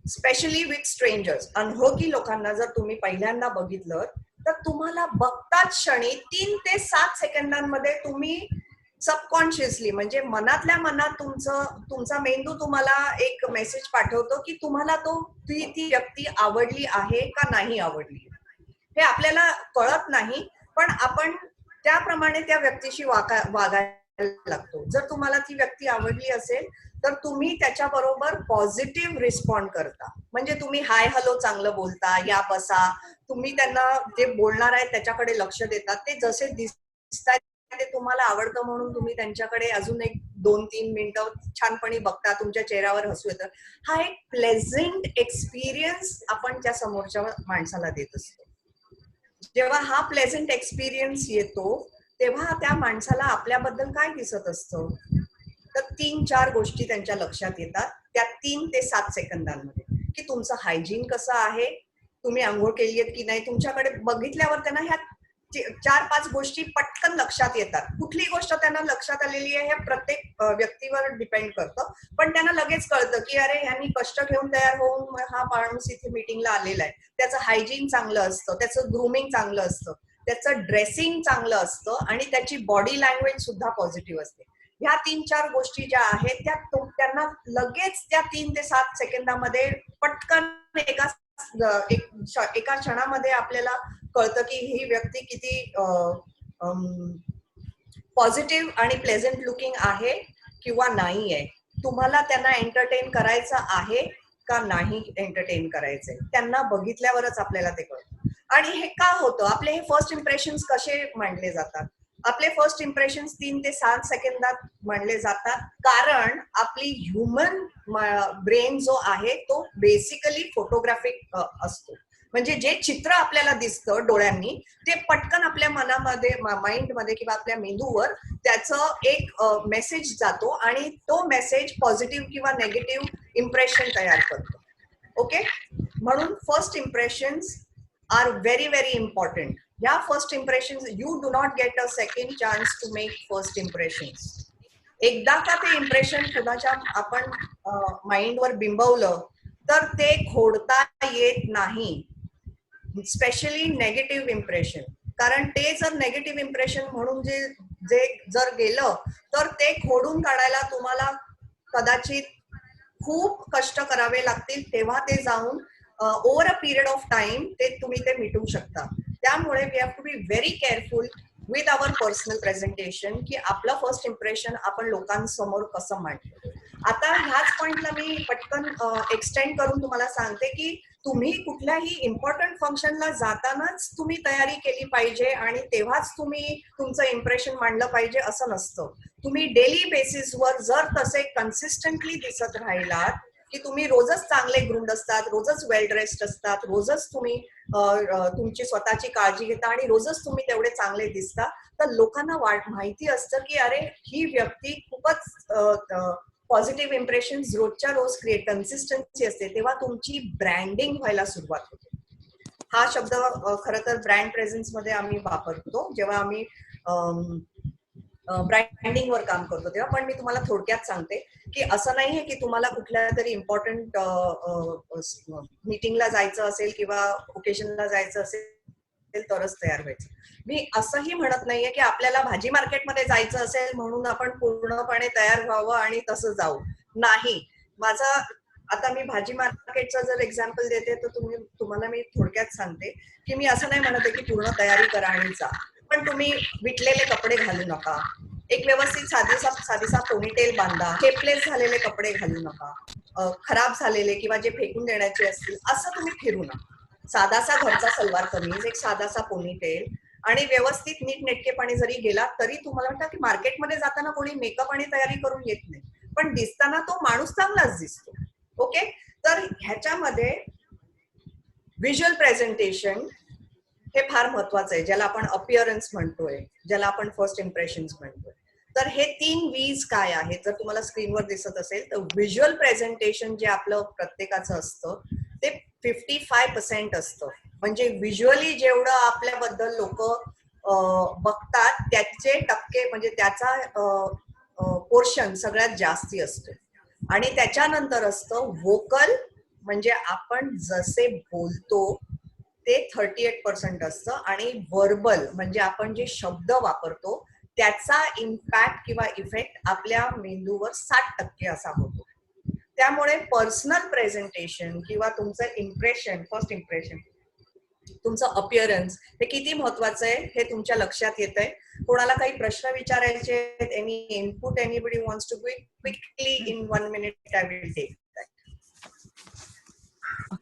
स्पेशली विथ स्ट्रेंजर्स, अनोळखी लोकांना जर तुम्ही पहिल्यांदा बघितलं तर तुम्हाला बघताच क्षणी 3 ते 7 सेकंदांमध्ये तुम्ही सबकॉन्शियसली, म्हणजे मनातल्या मनात तुमचा मेंदू तुम्हाला एक मेसेज पाठवतो की तुम्हाला ती व्यक्ती आवडली आहे का नाही आवडली. हे आपल्याला कळत नाही, पण आपण त्याप्रमाणे त्या व्यक्तीशी वागायला लागतो. जर तुम्हाला ती व्यक्ती आवडली असेल तर तुम्ही त्याच्याबरोबर पॉझिटिव्ह रिस्पॉन्ड करता, म्हणजे तुम्ही हाय हॅलो चांगलं बोलता, या बसा, तुम्ही त्यांना जे बोलणार आहे त्याच्याकडे लक्ष देतात, ते जसे दिसतात ते तुम्हाला आवडतं म्हणून तुम्ही त्यांच्याकडे अजून एक 2-3 मिनिटं छानपणे बघता, तुमच्या चेहऱ्यावर हसू येतं. हा एक प्लेझंट एक्सपिरियन्स आपण त्या समोरच्या माणसाला देत असतो. जेव्हा हा प्लेझंट एक्सपिरियन्स येतो तेव्हा त्या माणसाला आपल्याबद्दल काय दिसत असतं, तर 3-4 गोष्टी त्यांच्या लक्षात येतात त्या 3 ते 7 सेकंदांमध्ये, की तुमचं हायजीन कसं आहे, तुम्ही आंघोळ केली आहे की नाही. तुमच्याकडे बघितल्यावर त्यांना ह्या 4-5 गोष्टी पटकन लक्षात येतात. कुठली गोष्ट त्यांना लक्षात आलेली आहे हे प्रत्येक व्यक्तीवर डिपेंड करतं, पण त्यांना लगेच कळतं की अरे ह्यांनी कष्ट घेऊन तयार होऊन हा माणूस इथे मीटिंगला आलेला आहे. त्याचं हायजीन चांगलं असतं, त्याचं ग्रूमिंग चांगलं असतं, त्याचं ड्रेसिंग चांगलं असतं आणि त्याची बॉडी लँग्वेज सुद्धा पॉझिटिव्ह असते. ह्या 3-4 गोष्टी ज्या आहेत त्या त्यांना लगेच त्या 3 ते 7 सेकंदामध्ये पटकन एका क्षणामध्ये आपल्याला कळतं की ही व्यक्ती किती पॉझिटिव्ह आणि प्लेझंट लुकिंग आहे किंवा नाही आहे. तुम्हाला त्यांना एंटरटेन करायचं आहे का नाही एंटरटेन करायचंय, त्यांना बघितल्यावरच आपल्याला ते कळतं. आणि हे का होतं, आपले हे फर्स्ट इम्प्रेशन्स कसे मांडले जातात, आपले फर्स्ट इम्प्रेशन्स 3 ते 7 सेकंदात मांडले जातात, कारण आपली ह्युमन ब्रेन जो आहे तो बेसिकली फोटोग्राफिक असतो. म्हणजे जे चित्र आपल्याला दिसतं डोळ्यांनी ते पटकन आपल्या मनामध्ये, माइंडमध्ये किंवा आपल्या मेंदूवर त्याचं एक मेसेज जातो आणि तो मेसेज पॉझिटिव्ह किंवा नेगेटिव्ह इम्प्रेशन तयार करतो. ओके, म्हणून first impressions are very very important. या first impressions, you do not get a second chance to make first impressions. एकदा का ते इम्प्रेशन कुणाच्या आपण माइंडवर बिंबवलं तर ते खोडता येत नाही, स्पेशली नेगेटिव्ह इम्प्रेशन. कारण ते जर नेगेटिव्ह इम्प्रेशन म्हणून जे जर गेलं तर ते खोडून काढायला तुम्हाला कदाचित खूप कष्ट करावे लागतील, तेव्हा ते जाऊन over a period of time तुम्ही ते मिटवू शकता. त्यामुळे we have to be very careful with our personal presentation, की आपलं फर्स्ट इम्प्रेशन आपण लोकांसमोर कसं मांडतो. आता ह्याच पॉइंटला मी पटकन एक्सटेंड करून तुम्हाला सांगते की तुम्ही कुठल्याही इम्पॉर्टंट फंक्शनला जातानाच तुम्ही तयारी केली पाहिजे आणि तेव्हाच तुम्ही तुमचं इम्प्रेशन मांडलं पाहिजे असं नसतं. तुम्ही डेली बेसिसवर जर तसे कन्सिस्टंटली दिसत राहिलात की तुम्ही रोजच चांगले ग्रूम्ड असतात, रोजच वेल ड्रेस्ड असतात, रोजच तुम्ही तुमची स्वतःची काळजी घेता आणि रोजच तुम्ही तेवढे चांगले दिसता, तर लोकांना माहिती असतं की अरे ही व्यक्ती खूपच पॉझिटिव्ह इम्प्रेशन रोजच्या रोज क्रिएट, कन्सिस्टन्सी असते, तेव्हा तुमची ब्रँडिंग व्हायला सुरुवात होते. हा शब्द खरं तर ब्रँड प्रेझेन्स मध्ये आम्ही वापरतो जेव्हा आम्ही ब्रँडिंगवर काम करतो तेव्हा. पण मी तुम्हाला थोडक्यात सांगते की असं नाहीये की तुम्हाला कुठल्या तरी इम्पॉर्टंट मीटिंगला जायचं असेल किंवा ओकेजनला जायचं असेल तरच तयार व्हायचं. मी असंही म्हणत नाहीये की आपल्याला भाजी मार्केटमध्ये जायचं असेल म्हणून आपण पूर्णपणे तयार व्हावं आणि तसं जाऊ. नाही, माझा आता मी भाजी मार्केटचा जर एक्झाम्पल देते तर तुम्हाला मी थोडक्यात सांगते की मी असं नाही म्हणते की पूर्ण तयारी करा आणि जा, पण तुम्ही विटलेले कपडे घालू नका, एक व्यवस्थित साधीसा पोनीटेल बांधा, शेपलेस झालेले कपडे घालू नका, खराब झालेले किंवा जे फेकून देण्याचे असतील असं तुम्ही फिरू नका. साधासा घरचा सलवार कमीज, एक साधासा पोनीटेल आणि व्यवस्थित नीटनेटकेपणे जरी गेला तरी तुम्हाला वाटतं की मार्केटमध्ये जाताना कोणी मेकअप आणि तयारी करून येत नाही, पण दिसताना तो माणूस चांगलाच दिसतो. ओके, तर ह्याच्यामध्ये व्हिज्युअल प्रेझेंटेशन हे फार महत्वाचं आहे, ज्याला आपण अपिअरन्स म्हणतोय, ज्याला आपण फर्स्ट इम्प्रेशन्स म्हणतोय. तर हे 3 V's काय आहेत जर तुम्हाला स्क्रीनवर दिसत असेल तर व्हिज्युअल प्रेझेंटेशन जे आपलं प्रत्येकाचं असतं ते 55% असतं. म्हणजे व्हिज्युअली जेवढं आपल्याबद्दल लोक बघतात त्याचे टक्के म्हणजे त्याचा पोर्शन सगळ्यात जास्ती असतो. आणि त्याच्यानंतर असतं व्होकल, म्हणजे आपण जसे बोलतो ते 38% असतं आणि व्हर्बल म्हणजे आपण जे शब्द वापरतो त्याचा इम्पॅक्ट किंवा इफेक्ट आपल्या मेंदूवर 60% असा होतो. त्यामुळे पर्सनल प्रेझेंटेशन किंवा तुमचं इम्प्रेशन, फर्स्ट इम्प्रेशन, तुमचं अपिअरन्स हे किती महत्वाचं आहे हे तुमच्या लक्षात येत आहे. कोणाला काही प्रश्न विचारायचे आहेत, any input, anybody wants to quickly in 1 minute I will take that.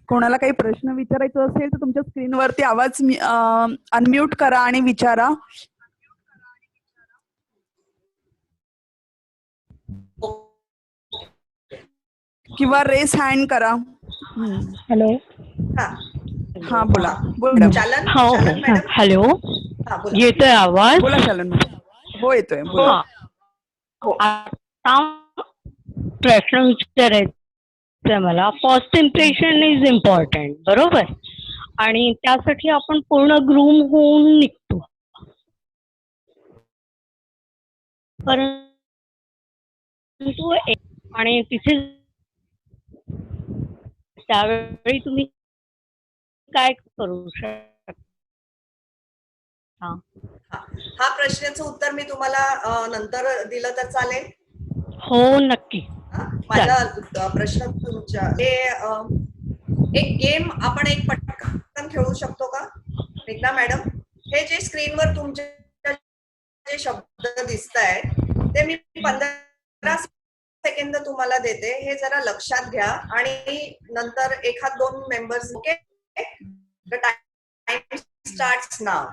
कोणाला काही प्रश्न विचारायचा असेल तर तुमच्या स्क्रीनवरती आवाज अनम्यूट करा आणि विचारा. किंवा रेस हँड करा. हॅलो. हा हा बोला बोला चालन हो चालन मॅडम. हॅलो. हा बोला. येतोय आवाज? बोला शालन मॅडम. हो येतोय बोला. हा. आता प्रश्न विचारायचा आहे मला. फर्स्ट इम्प्रेशन इज इम्पॉर्टंट, बरोबर? आणि त्यासाठी आपण पूर्ण ग्रूम होऊन निघतो, परंतु आणि तिथे त्यावेळी तुम्ही काय करू शकता? हा प्रश्नाचं उत्तर मी तुम्हाला नंतर दिलं तर चालेल? हो नक्की. माझा प्रश्न तुमच्या एक गेम आपण एक पटकन खेळू शकतो का मेघना मॅडम? हे जे स्क्रीनवर तुमचे जे शब्द दिसत आहेत ते मी 15 सेकंद तुम्हाला देते, हे जरा लक्षात घ्या आणि नंतर एखाद 2 members. Okay, the time starts now.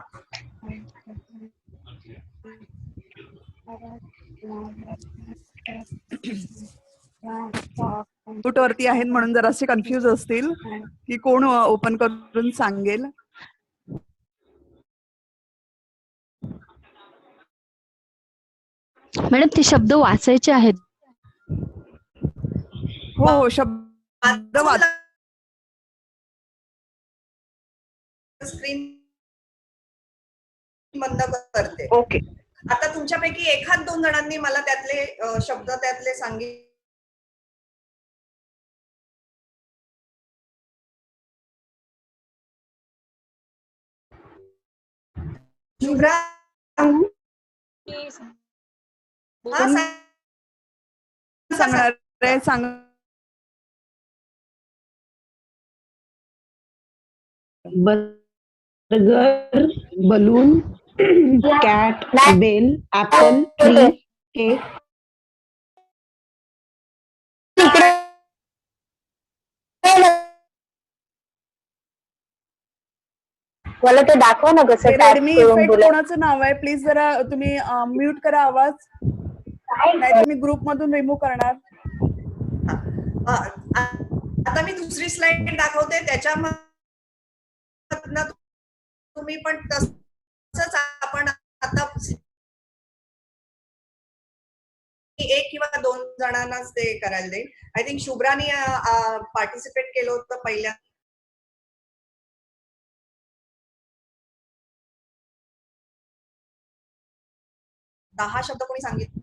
Mute वरती आहेत म्हणून जरासे कन्फ्युज असतील की कोण ओपन करून सांगेल. मॅडम ते शब्द वाचायचे आहेत. हो हो शब्द वाच. स्क्रीन बंद करते. ओके. आता तुमच्यापैकी एखाद 2 जणांनी मला त्यातले शब्द त्यातले सांगितले. शुभ्रा सांगणार आहे सांग. Burger, balloon, cat, bell, apple, tree, cake. मला ते दाखव ना कसं टाईप रेडमी करून इफेक्ट बोला. कोणाचं नाव आहे प्लीज जरा तुम्ही म्यूट करा आवाज, नाही तर मी ग्रुप मधून रिमूव्ह करणार. आता मी दुसरी स्लाइड दाखवते, त्याच्यामधनं तुम्ही पण तसंच आपण आता 1 किंवा 2 जणांनाच ते करायला देईल. आय थिंक शुभ्रानी पार्टिसिपेट केलं होतं पहिल्या. दहा शब्द कोणी सांगितले?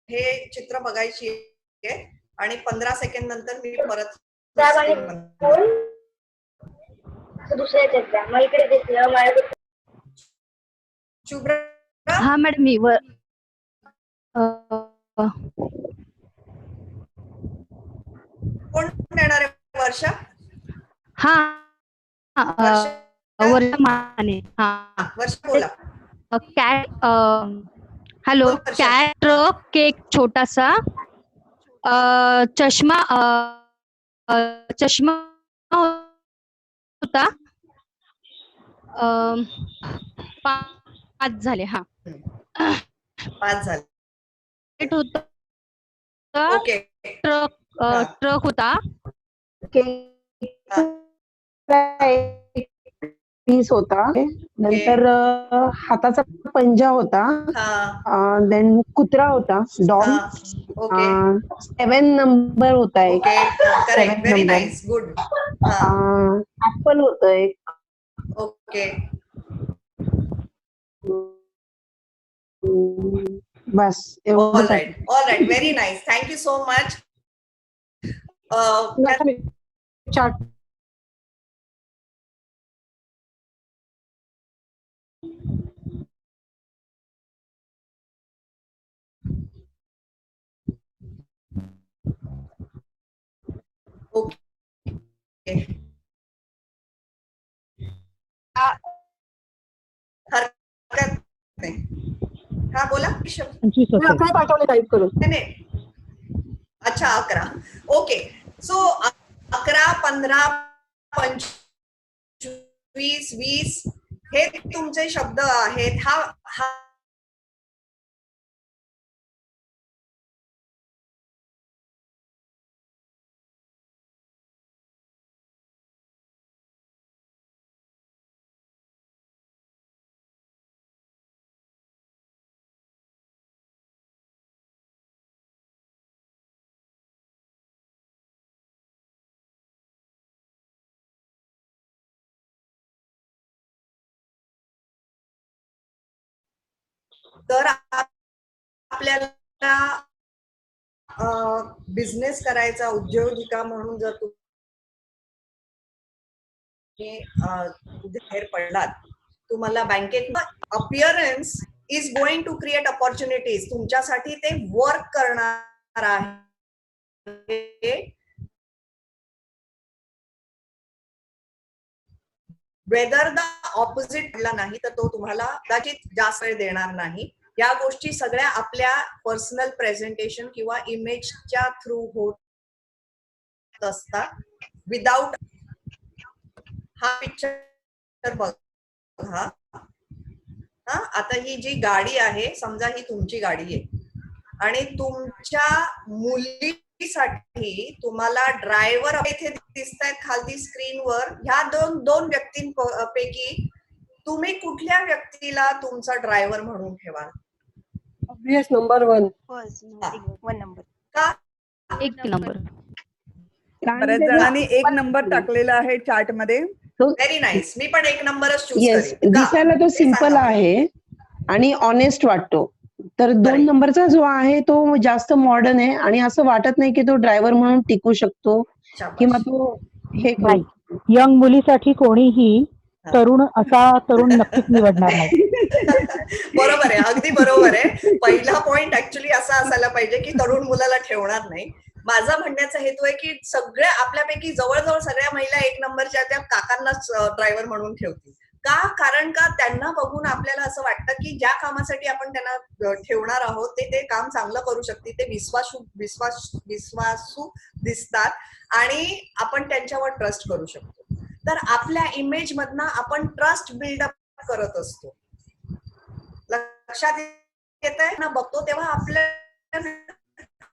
हे चित्र बघायची आहे आणि 15 सेकंड नंतर मी परत दुसऱ्या मग इकडे दिसलं. शुभ्रा. हा मॅडम मी कोण देणार आहे? वर्षा. हा वर्षा वर्षा माने. हा वर्षा बोला. Cat. Hello. Cat, truck, cake छोटासा, चष्मा चष्मा होता. 5 झाले. हा 5 झाले. होता. ओके. ट्रक होता. पीस होता. नंतर हाताचा पंजा होता. देन कुत्रा होता. डॉग. ओके. 7 नंबर होता एक. Correct. Very nice. Good. Apple होतं एक. ओके. बस all right. Very nice. Thank you so much. Chart. Okay. हरकत नाही. हा बोला. 11 पाठवले टाईप करून. नाही. अच्छा 11. ओके. सो 11, 15, 25, 20, हे तुमचे शब्द आहेत. हा तर आपल्याला बिझनेस करायचा, उद्योजिका म्हणून जर तुम्ही बाहेर पडलात, तुम्हाला बँकेत appearance is going to create opportunities. तुमच्यासाठी ते वर्क करणार आहे. वेदर द ऑपोजिट नाही तर तो तुम्हाला कदाचित जास्त वेळ देणार नाही. या गोष्टी सगळ्या आपल्या पर्सनल प्रेझेंटेशन किंवा इमेजच्या थ्रू होत असतात. विदाउट हा पिक्चर बघा. आता ही जी गाडी आहे, समजा ही तुमची गाडी आहे आणि तुमच्या मुलीसाठी तुम्हाला ड्रायव्हर इथे दिसत आहेत खालती स्क्रीनवर. ह्या दोन व्यक्तींपैकी तुम्ही कुठल्या व्यक्तीला तुमचा ड्रायव्हर म्हणून ठेवाल? Obvious number 1. का? 1 नंबर. बऱ्याच जणांनी 1 नंबर टाकलेला आहे चार्ट मध्ये. Very nice. मी पण 1 नंबरच चूज येस, करेन. दिसायला तो सिंपल आहे आणि ऑनेस्ट वाटतो. तर 2 नंबरचा जो आहे तो जास्त मॉडर्न आहे आणि असं वाटत नाही की तो ड्रायव्हर म्हणून टिकू शकतो किंवा तो हे नाही. यंग मुलीसाठी कोणीही तरुण नक्कीच निवडणार नाही. बरोबर आहे, अगदी बरोबर आहे. पहिला पॉइंट ऍक्च्युली असा असायला पाहिजे की तरुण मुलाला ठेवणार नाही. माझा म्हणण्याचा हेतू आहे की सगळ्या आपल्यापैकी जवळजवळ सगळ्या महिला 1 नंबरच्या त्या काकांनाच ड्रायव्हर म्हणून ठेवतील. का? कारण का त्यांना बघून आपल्याला असं वाटतं की ज्या कामासाठी आपण त्यांना ठेवणार आहोत ते काम चांगलं करू शकतील. ते विश्वासू दिसतात आणि आपण त्यांच्यावर ट्रस्ट करू शकतो. तर आपल्या इमेज मधनं आपण ट्रस्ट बिल्डअप करत असतो. लक्षात येतंय ना? बघतो तेव्हा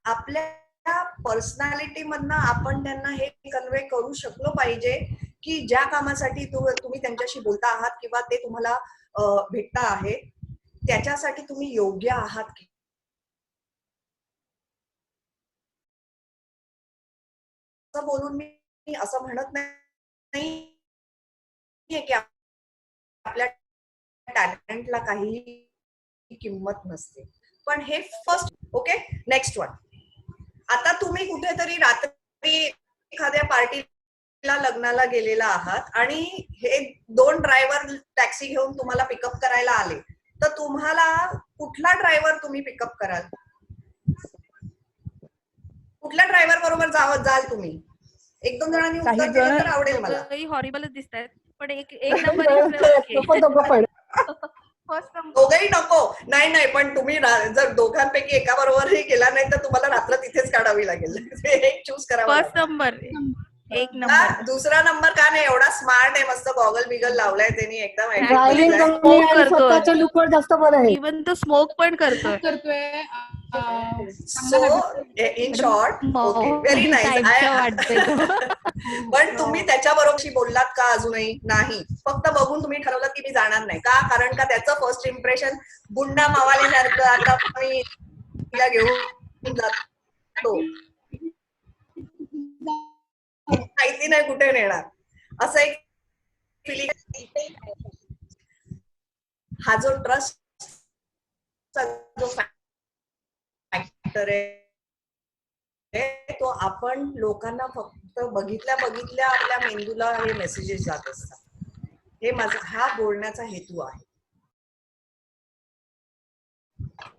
आपल्या पर्सनॅलिटी मधनं आपण त्यांना हे कन्वे करू शकलो पाहिजे की ज्या कामासाठी तुम्ही त्यांच्याशी बोलता आहात किंवा ते तुम्हाला भेटता आहेत त्याच्यासाठी तुम्ही योग्य आहात की. असं बोलून मी असं म्हणत नाही की आपल्या टॅलेंटला काही किंमत नसते, पण हे फर्स्ट. Okay, next one. आता तुम्ही कुठेतरी रात्री एखाद्या पार्टीला लग्नाला गेलेला आहात आणि हे 2 ड्रायव्हर टॅक्सी घेऊन तुम्हाला पिकअप करायला आले, तर तुम्हाला कुठला ड्रायव्हर तुम्ही पिकअप कराल? कुठल्या ड्रायव्हर बरोबर जाल तुम्ही? 1-2 जणांनी उत्तर दिलं तर आवडेल मला. हॉरिबलच दिसतायत पण एक नंबर दोघंही नको. नाही, पण तुम्ही जर दोघांपैकी एका बरोबरही गेला नाही तर तुम्हाला रात्र तिथेच काढावी लागेल. एक चूज करावा. First number. 1 का? नंबर. दुसरा नंबर का नाही? एवढा स्मार्ट आहे, मस्त गॉगल बिगल लावलाय त्यांनी एकदम. स्वतःच्या लुकवर जास्त बरं आहे. इवन तो स्मोक पण करतोय. So in short, okay, very nice. पण तुम्ही त्याच्या बरोबरशी बोललात का? अजूनही नाही. फक्त बघून तुम्ही ठरवलं की मी जाणार नाही. का? कारण का त्याचं फर्स्ट इम्प्रेशन गुंडा मावालीसारखं. आता मी तिला घेऊन जातो, माहिती नाही कुठे नेणार, असं एक फिलिंग. हा जो ट्रस्ट जो फॅक्टर आहे तो आपण लोकांना फक्त बघितल्या आपल्या मेंदूला हे मेसेजेस जात असतात. हे माझा हा बोलण्याचा हेतू आहे.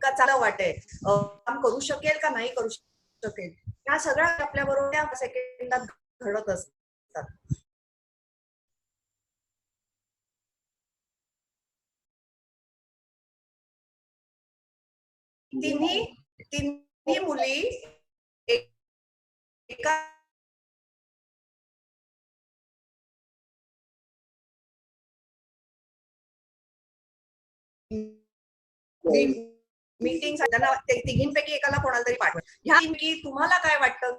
का चांगलं वाटेल, काम करू शकेल का नाही करू शकेल, या सगळ्या आपल्या बरोबर त्या सेकंदात घडत असतात. तिन्ही मुली एका मीटिंग त्यांना तिघींपैकी एकाला कोणाला तरी पाठवा. ह्या की तुम्हाला काय वाटतं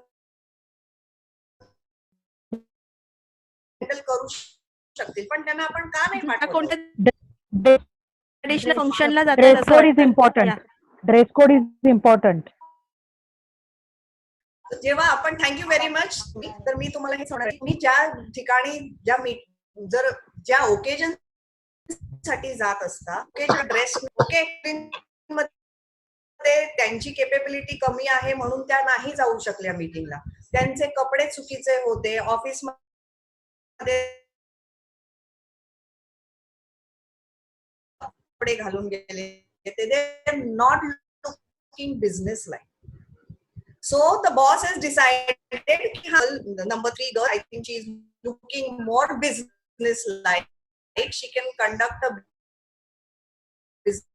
करू शकतील, पण त्यांना आपण का नाही पाठवतो? कोणत्या ट्रेडिशनल फंक्शनला जातात ड्रेस असं कोड इज वाटतं. Important. Dress code is important. जेव्हा आपण थँक्यू व्हेरी मच. तर मी तुम्हाला हे सांगणार मी ज्या ठिकाणी ज्या ओकेजन साठी जात असता, ओकेजन ड्रेस ओके त्यांची केपेबिलिटी कमी आहे म्हणून त्या नाही जाऊ शकल्या मीटिंगला. त्यांचे कपडे चुकीचे होते, ऑफिस मध्ये कपडे घालून गेले, ते not looking business like. So the boss has decided number 3 girl, I think she is looking more business like she can conduct a business.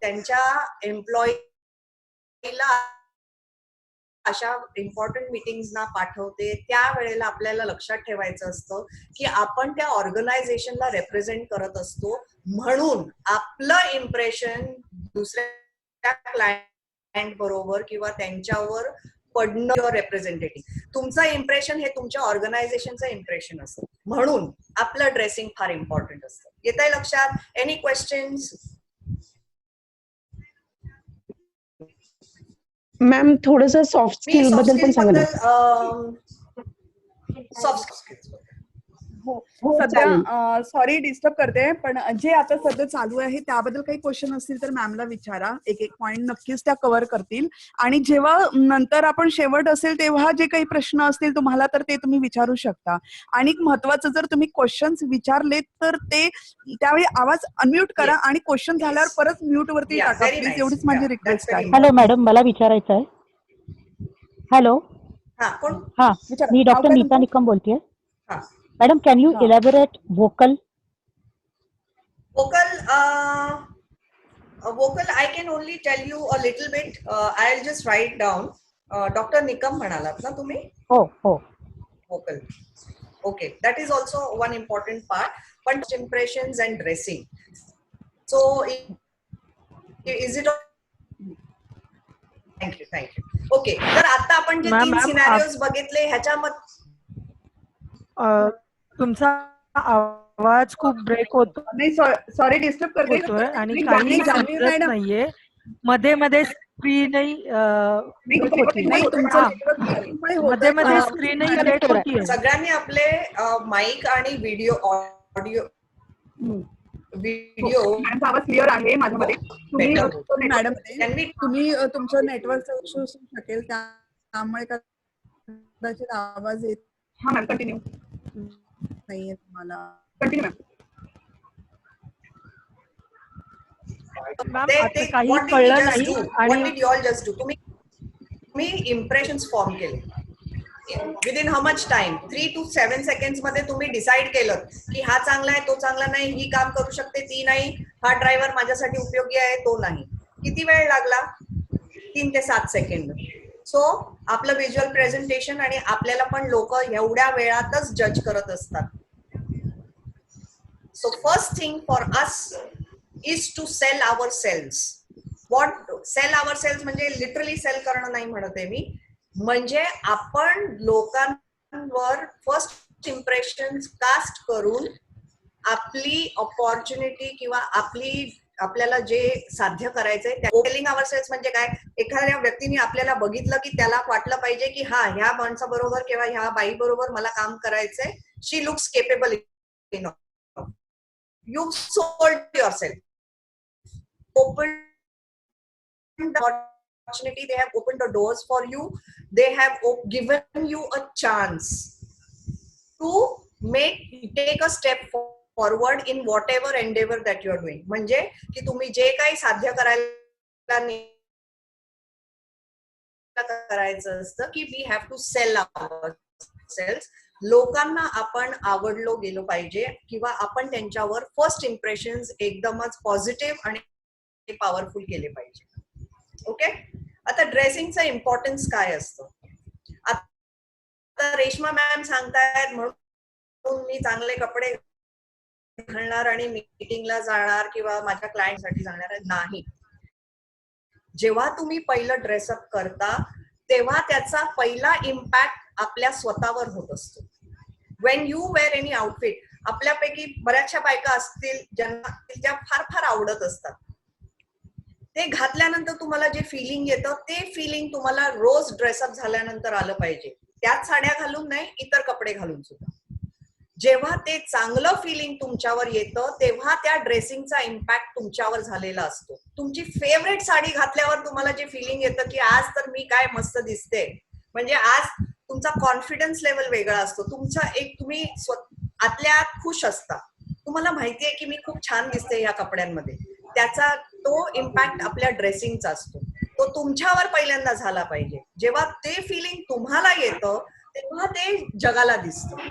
त्यांच्या एम्प्लॉईला अशा इम्पॉर्टंट मीटिंग्सना पाठवते. त्यावेळेला आपल्याला लक्षात ठेवायचं असतं की आपण त्या ऑर्गनायझेशनला रिप्रेझेंट करत असतो, म्हणून आपलं इम्प्रेशन दुसऱ्या क्लायंट बरोबर किंवा त्यांच्यावर पडणं रिप्रेझेंटेटिव्ह. तुमचं इम्प्रेशन हे तुमच्या ऑर्गनायझेशनचं इम्प्रेशन असतं, म्हणून आपलं ड्रेसिंग फार इम्पॉर्टंट असतं. येत आहे लक्षात? Any questions? मॅम थोडंसं सॉफ्ट स्किल बद्दल पण सांगा ना. सॉफ्ट स्किल्स सध्या सॉरी डिस्टर्ब करते, पण जे आता सध्या चालू आहे त्याबद्दल काही क्वेश्चन असतील तर मॅमला विचारा. एक एक पॉइंट नक्कीच त्या कव्हर करतील. आणि जेव्हा नंतर आपण शेवट असेल तेव्हा जे काही प्रश्न असतील तुम्हाला तर ते तुम्ही विचारू शकता. आणि महत्वाचं जर तुम्ही क्वेश्चन्स विचारलेत तर ते त्यावेळी आवाज अनम्यूट करा आणि क्वेश्चन झाल्यावर परत म्यूट वरती टाका प्लीज. एवढीच माझी रिक्वेस्ट आहे. हॅलो मॅडम, मला विचारायचं आहे. हॅलो, हा, मी डॉक्टर नीता निकम बोलतेय. Madam, can you elaborate vocal? Vocal I can only tell you a little bit. I'll just write down. Dr. Nikam म्हणालात ना तुम्ही? हो. Vocal. Okay, that is also one important part. But impressions and dressing. So is it? Thank you. Okay. तर आता आपण जे 3 scenarios बघितले ह्याच्यामध्ये तुमचा आवाज खूप ब्रेक होतो. नाही, सॉरी डिस्टर्ब करते आणि काही समजत नाहीये. मध्ये स्क्रीनही मध्ये स्क्रीनही लेट होतीये. सगळ्यांनी आपले माईक आणि ऑडिओ आवाज क्लिअर आहे माझ्यामध्ये. मॅडम तुम्ही तुमचं नेटवर्कचा इश्यू असू शकेल, त्यामुळे कदाचित आवाज येत. हा मॅम कंटिन्यू. नाहीये तुम्हाला. Continue ma'am. काही कळलं नाही. आणि तुम्ही इम्प्रेशन्स फॉर्म केले within how much time? 3 to 7 seconds मध्ये तुम्ही डिसाईड केलं की हा चांगला आहे, तो चांगला नाही, ही काम करू शकते, ती नाही, हा ड्रायव्हर माझ्यासाठी उपयोगी आहे, तो नाही. किती वेळ लागला? 3 ते 7 सेकंड. सो आपलं व्हिज्युअल प्रेझेंटेशन आणि आपल्याला पण लोक एवढ्या वेळातच जज करत असतात. So first thing for us is to sell our selves. What sell our selves म्हणजे लिटरली सेल करणं नाही म्हणते मी, म्हणजे आपण लोकांवर फर्स्ट इम्प्रेशन कास्ट करून आपली अपॉर्च्युनिटी किंवा आपल्याला जे साध्य करायचंय. सेलिंग आवर सेल्स म्हणजे काय? एखाद्या व्यक्तीने आपल्याला बघितलं की त्याला वाटलं पाहिजे की हा ह्या माणसाबरोबर किंवा ह्या बाई बरोबर मला काम करायचंय. She looks capable enough. You sold yourself. Open opportunity, they have opened the doors for you, they have given you a chance to take a step forward in whatever endeavor that you are doing. म्हणजे की तुम्ही जे काही साध्य करायचं असतं की we have to sell ourselves. लोकांना आपण आवडलो गेलो पाहिजे किंवा आपण त्यांच्यावर फर्स्ट इम्प्रेशन्स एकदमच पॉझिटिव्ह आणि पॉवरफुल केले पाहिजे. ओके. आता ड्रेसिंगचं इम्पॉर्टन्स काय असतं? आता रेश्मा मॅम सांगतायत म्हणून मी चांगले कपडे घालणार आणि मीटिंगला जाणार किंवा माझ्या क्लायंटसाठी जाणार नाही. जेव्हा तुम्ही पहिलं ड्रेसअप करता तेव्हा त्याचा पहिला इम्पॅक्ट आपल्या स्वतःवर होत असतो. When you wear any outfit, आपल्यापैकी बऱ्याचशा बायका असतील ज्यांना त्या फार फार आवडत असतात, ते घातल्यानंतर तुम्हाला जे फिलिंग येतं ते फिलिंग तुम्हाला रोज ड्रेसअप झाल्यानंतर आलं पाहिजे. त्याच साड्या घालून नाही, इतर कपडे घालून सुद्धा. जेव्हा ते चांगलं फिलिंग तुमच्यावर येतं तेव्हा त्या ड्रेसिंगचा इम्पॅक्ट तुमच्यावर झालेला असतो. तुमची फेवरेट साडी घातल्यावर तुम्हाला जे फिलिंग येतं की आज तर मी काय मस्त दिसते, म्हणजे आज तुमचा कॉन्फिडन्स लेवल वेगळा असतो. तुमचा एक तुम्ही आतल्या आत खुश असता, तुम्हाला माहितीये की मी खूप छान दिसते या कपड्यांमध्ये. त्याचा तो इम्पॅक्ट आपल्या ड्रेसिंगचा असतो, तो तुमच्यावर पहिल्यांदा झाला पाहिजे. जेव्हा ते फिलिंग तुम्हाला येतं तेव्हा ते जगाला दिसतं.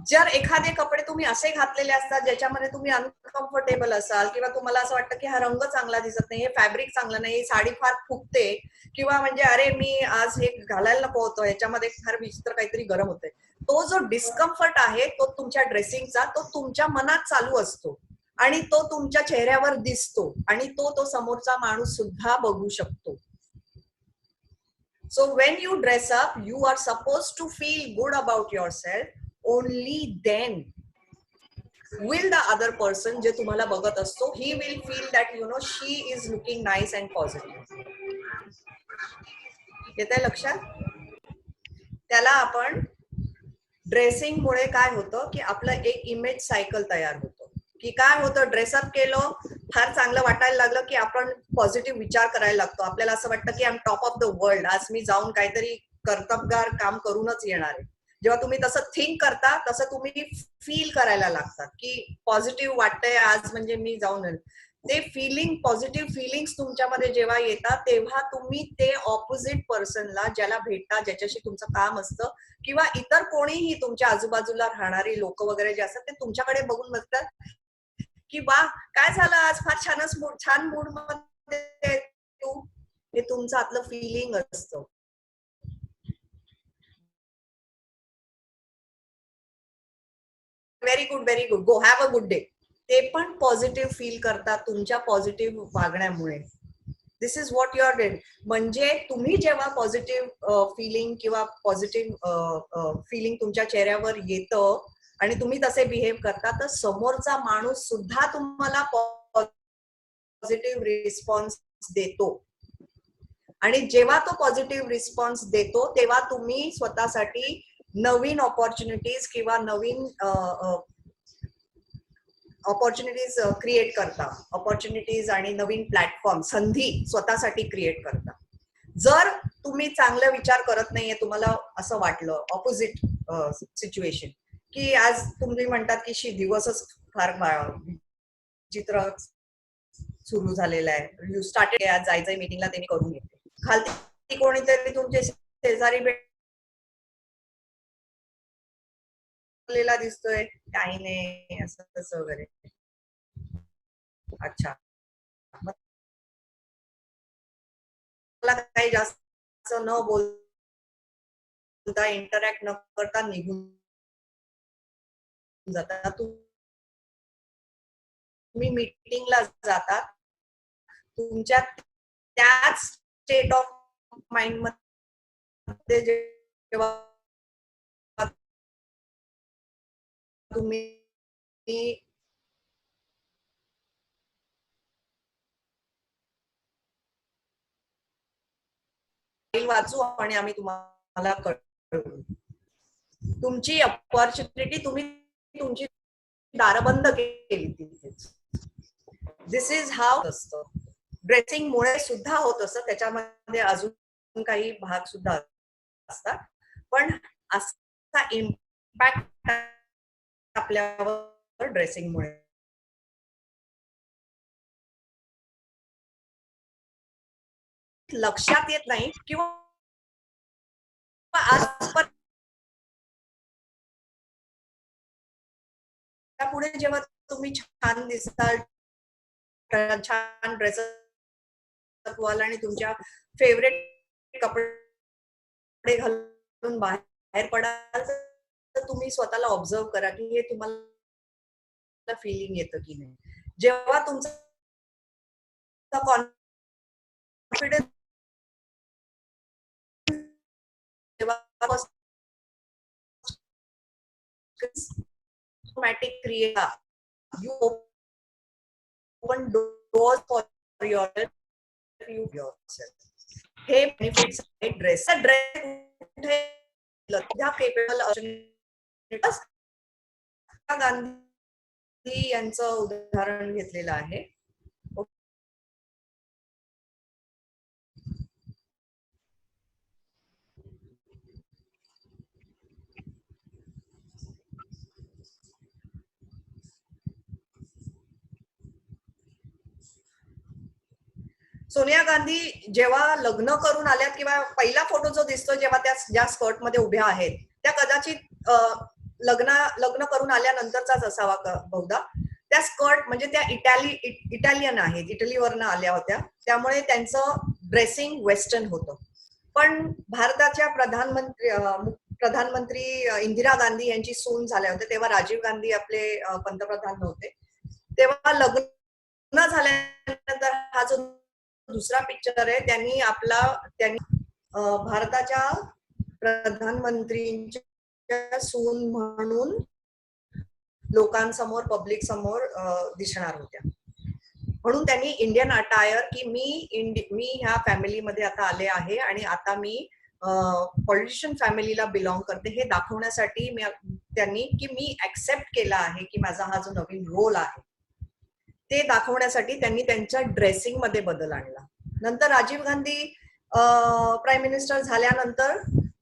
जर एखादे कपडे तुम्ही असे घातलेले असतात ज्याच्यामध्ये तुम्ही अनकम्फर्टेबल असाल किंवा तुम्हाला असं वाटतं की हा रंग चांगला दिसत नाही, हे फॅब्रिक चांगलं नाही, साडी फार फुगते, किंवा म्हणजे अरे मी आज हे घालायला नको होतं, याच्यामध्ये फार विचित्र काहीतरी गरम होतंय, तो जो डिस्कम्फर्ट आहे तो तुमच्या ड्रेसिंगचा तो तुमच्या मनात चालू असतो आणि तो तुमच्या चेहऱ्यावर दिसतो आणि तो समोरचा माणूस सुद्धा बघू शकतो. So when you dress up, you are supposed to feel good about yourself. Only then will the other person, जे तुम्हाला बघत असतो, he will feel that she is looking nice and positive. येतंय लक्षात? त्याला आपण ड्रेसिंग मुळे काय होतं की आपलं एक इमेज सायकल तयार होतं. की काय होतं, ड्रेसअप केलं, फार चांगलं वाटायला लागलं की आपण पॉझिटिव्ह विचार करायला लागतो. आपल्याला असं वाटतं की I am top of the world, आज मी जाऊन काहीतरी कर्तबगार काम करूनच येणार आहे. जेव्हा तुम्ही तसं थिंक करता तसं तुम्ही फील करायला लागतात की पॉझिटिव्ह वाटतंय आज, म्हणजे मी जाऊन. ते फिलिंग, पॉझिटिव्ह फिलिंग्स तुमच्यामध्ये जेव्हा येतात तेव्हा तुम्ही ते ऑपोजिट पर्सनला ज्याला भेटता, ज्याच्याशी तुमचं काम असतं किंवा इतर कोणीही तुमच्या आजूबाजूला राहणारी लोक वगैरे जे असतात ते तुमच्याकडे बघून बघतात की वा काय झालं आज, फार छान मूड मध्ये तू. हे तुमचं आतलं फिलिंग असतं. Very good, go have a good day. ते पण पॉझिटिव्ह फील करतात तुमच्या पॉझिटिव्ह वागण्यामुळे. This is what you are doing. म्हणजे तुम्ही जेव्हा पॉझिटिव्ह फिलिंग किंवा पॉझिटिव्ह फिलिंग तुमच्या चेहऱ्यावर येतं आणि तुम्ही तसे बिहेव करता तर समोरचा माणूस सुद्धा तुम्हाला पॉझिटिव्ह रिस्पॉन्स देतो. आणि जेव्हा तो पॉझिटिव्ह रिस्पॉन्स देतो तेव्हा तुम्ही स्वतःसाठी नवीन ऑपॉर्च्युनिटीज किंवा नवीन ऑपॉर्च्युनिटीज क्रिएट करता. ऑपॉर्च्युनिटीज आणि नवीन प्लॅटफॉर्म, संधी स्वतःसाठी क्रिएट करता. जर तुम्ही चांगला विचार करत नाहीये, तुम्हाला असं वाटलं ऑपोजिट सिच्युएशन की आज तुम्ही म्हणतात की दिवसच फार चित्र सुरू झालेलं आहे, यू स्टार्टेड, आज जायचंय मीटिंगला, त्यांनी करून येते. खालती कोणीतरी तुमचे शेजारी भेटलेला दिसतोय, काही नाही असं तसं वगैरे. अच्छा, मला काही जास्त न बोलता, इंटरॅक्ट न करता निघून जाता. तुम्ही मीटिंगला जाता, तुमच्या त्याच स्टेट ऑफ माइंड मध्ये जेव्हा तुम्ही वाचू आणि आम्ही तुम्हाला कळवू. तुमची अपॉर्च्युनिटी तुम्ही तुमची दारं बंद केली तिथेच. दिस इज हाव असतं. ड्रेसिंग मुळे सुद्धा होत असतं, त्याच्यामध्ये अजून काही भाग सुद्धा असतात, पण असा इम्पॅक्ट आपल्यावर ड्रेसिंग मुळे लक्षात येत नाही किंवा आजपर्यंत पुढे जेव्हा तुम्ही छान दिसाल, छान ड्रेस व्हाल आणि तुमच्या फेवरेट कपडे घालून बाहेर पडाल तर तुम्ही स्वतःला ऑब्झर्व करा की हे तुम्हाला फिलिंग येतं की नाही. जेव्हा तुमचा confidence automatic create you open doors for yourself. हे बेनिफिट्स आहेत ड्रेस ह्या केपेबल गांधी यांचं उदाहरण घेतलेलं आहे. सोनिया गांधी जेव्हा लग्न करून आल्यात किंवा पहिला फोटो जो दिसतो जेव्हा त्या ज्या स्कर्ट मध्ये उभ्या आहेत त्या कदाचित लग्न करून आल्यानंतरचाच असावा बहुधा. त्या स्कर्ट म्हणजे त्या इटालियन आहेत, इटलीवरनं आल्या होत्या, त्यामुळे त्यांचं ड्रेसिंग वेस्टर्न होतं. पण भारताच्या प्रधानमंत्री इंदिरा गांधी यांची सून झाल्या होत्या तेव्हा राजीव गांधी आपले पंतप्रधान नव्हते. तेव्हा लग्न झाल्यानंतर हा जो दुसरा पिक्चर आहे त्यांनी भारताच्या प्रधानमंत्रींच्या सून म्हणून लोकांसमोर पब्लिक समोर दिसणार होत्या. म्हणून त्यांनी इंडियन अटायर की मी ह्या फॅमिलीमध्ये आता आले आहे आणि आता मी पॉलिटिशियन फॅमिलीला बिलॉंग करते हे दाखवण्यासाठी त्यांनी की मी ऍक्सेप्ट केला आहे की माझा हा जो नवीन रोल आहे ते दाखवण्यासाठी त्यांनी त्यांच्या ड्रेसिंग मध्ये बदल आणला. नंतर राजीव गांधी प्राईम मिनिस्टर झाल्यानंतर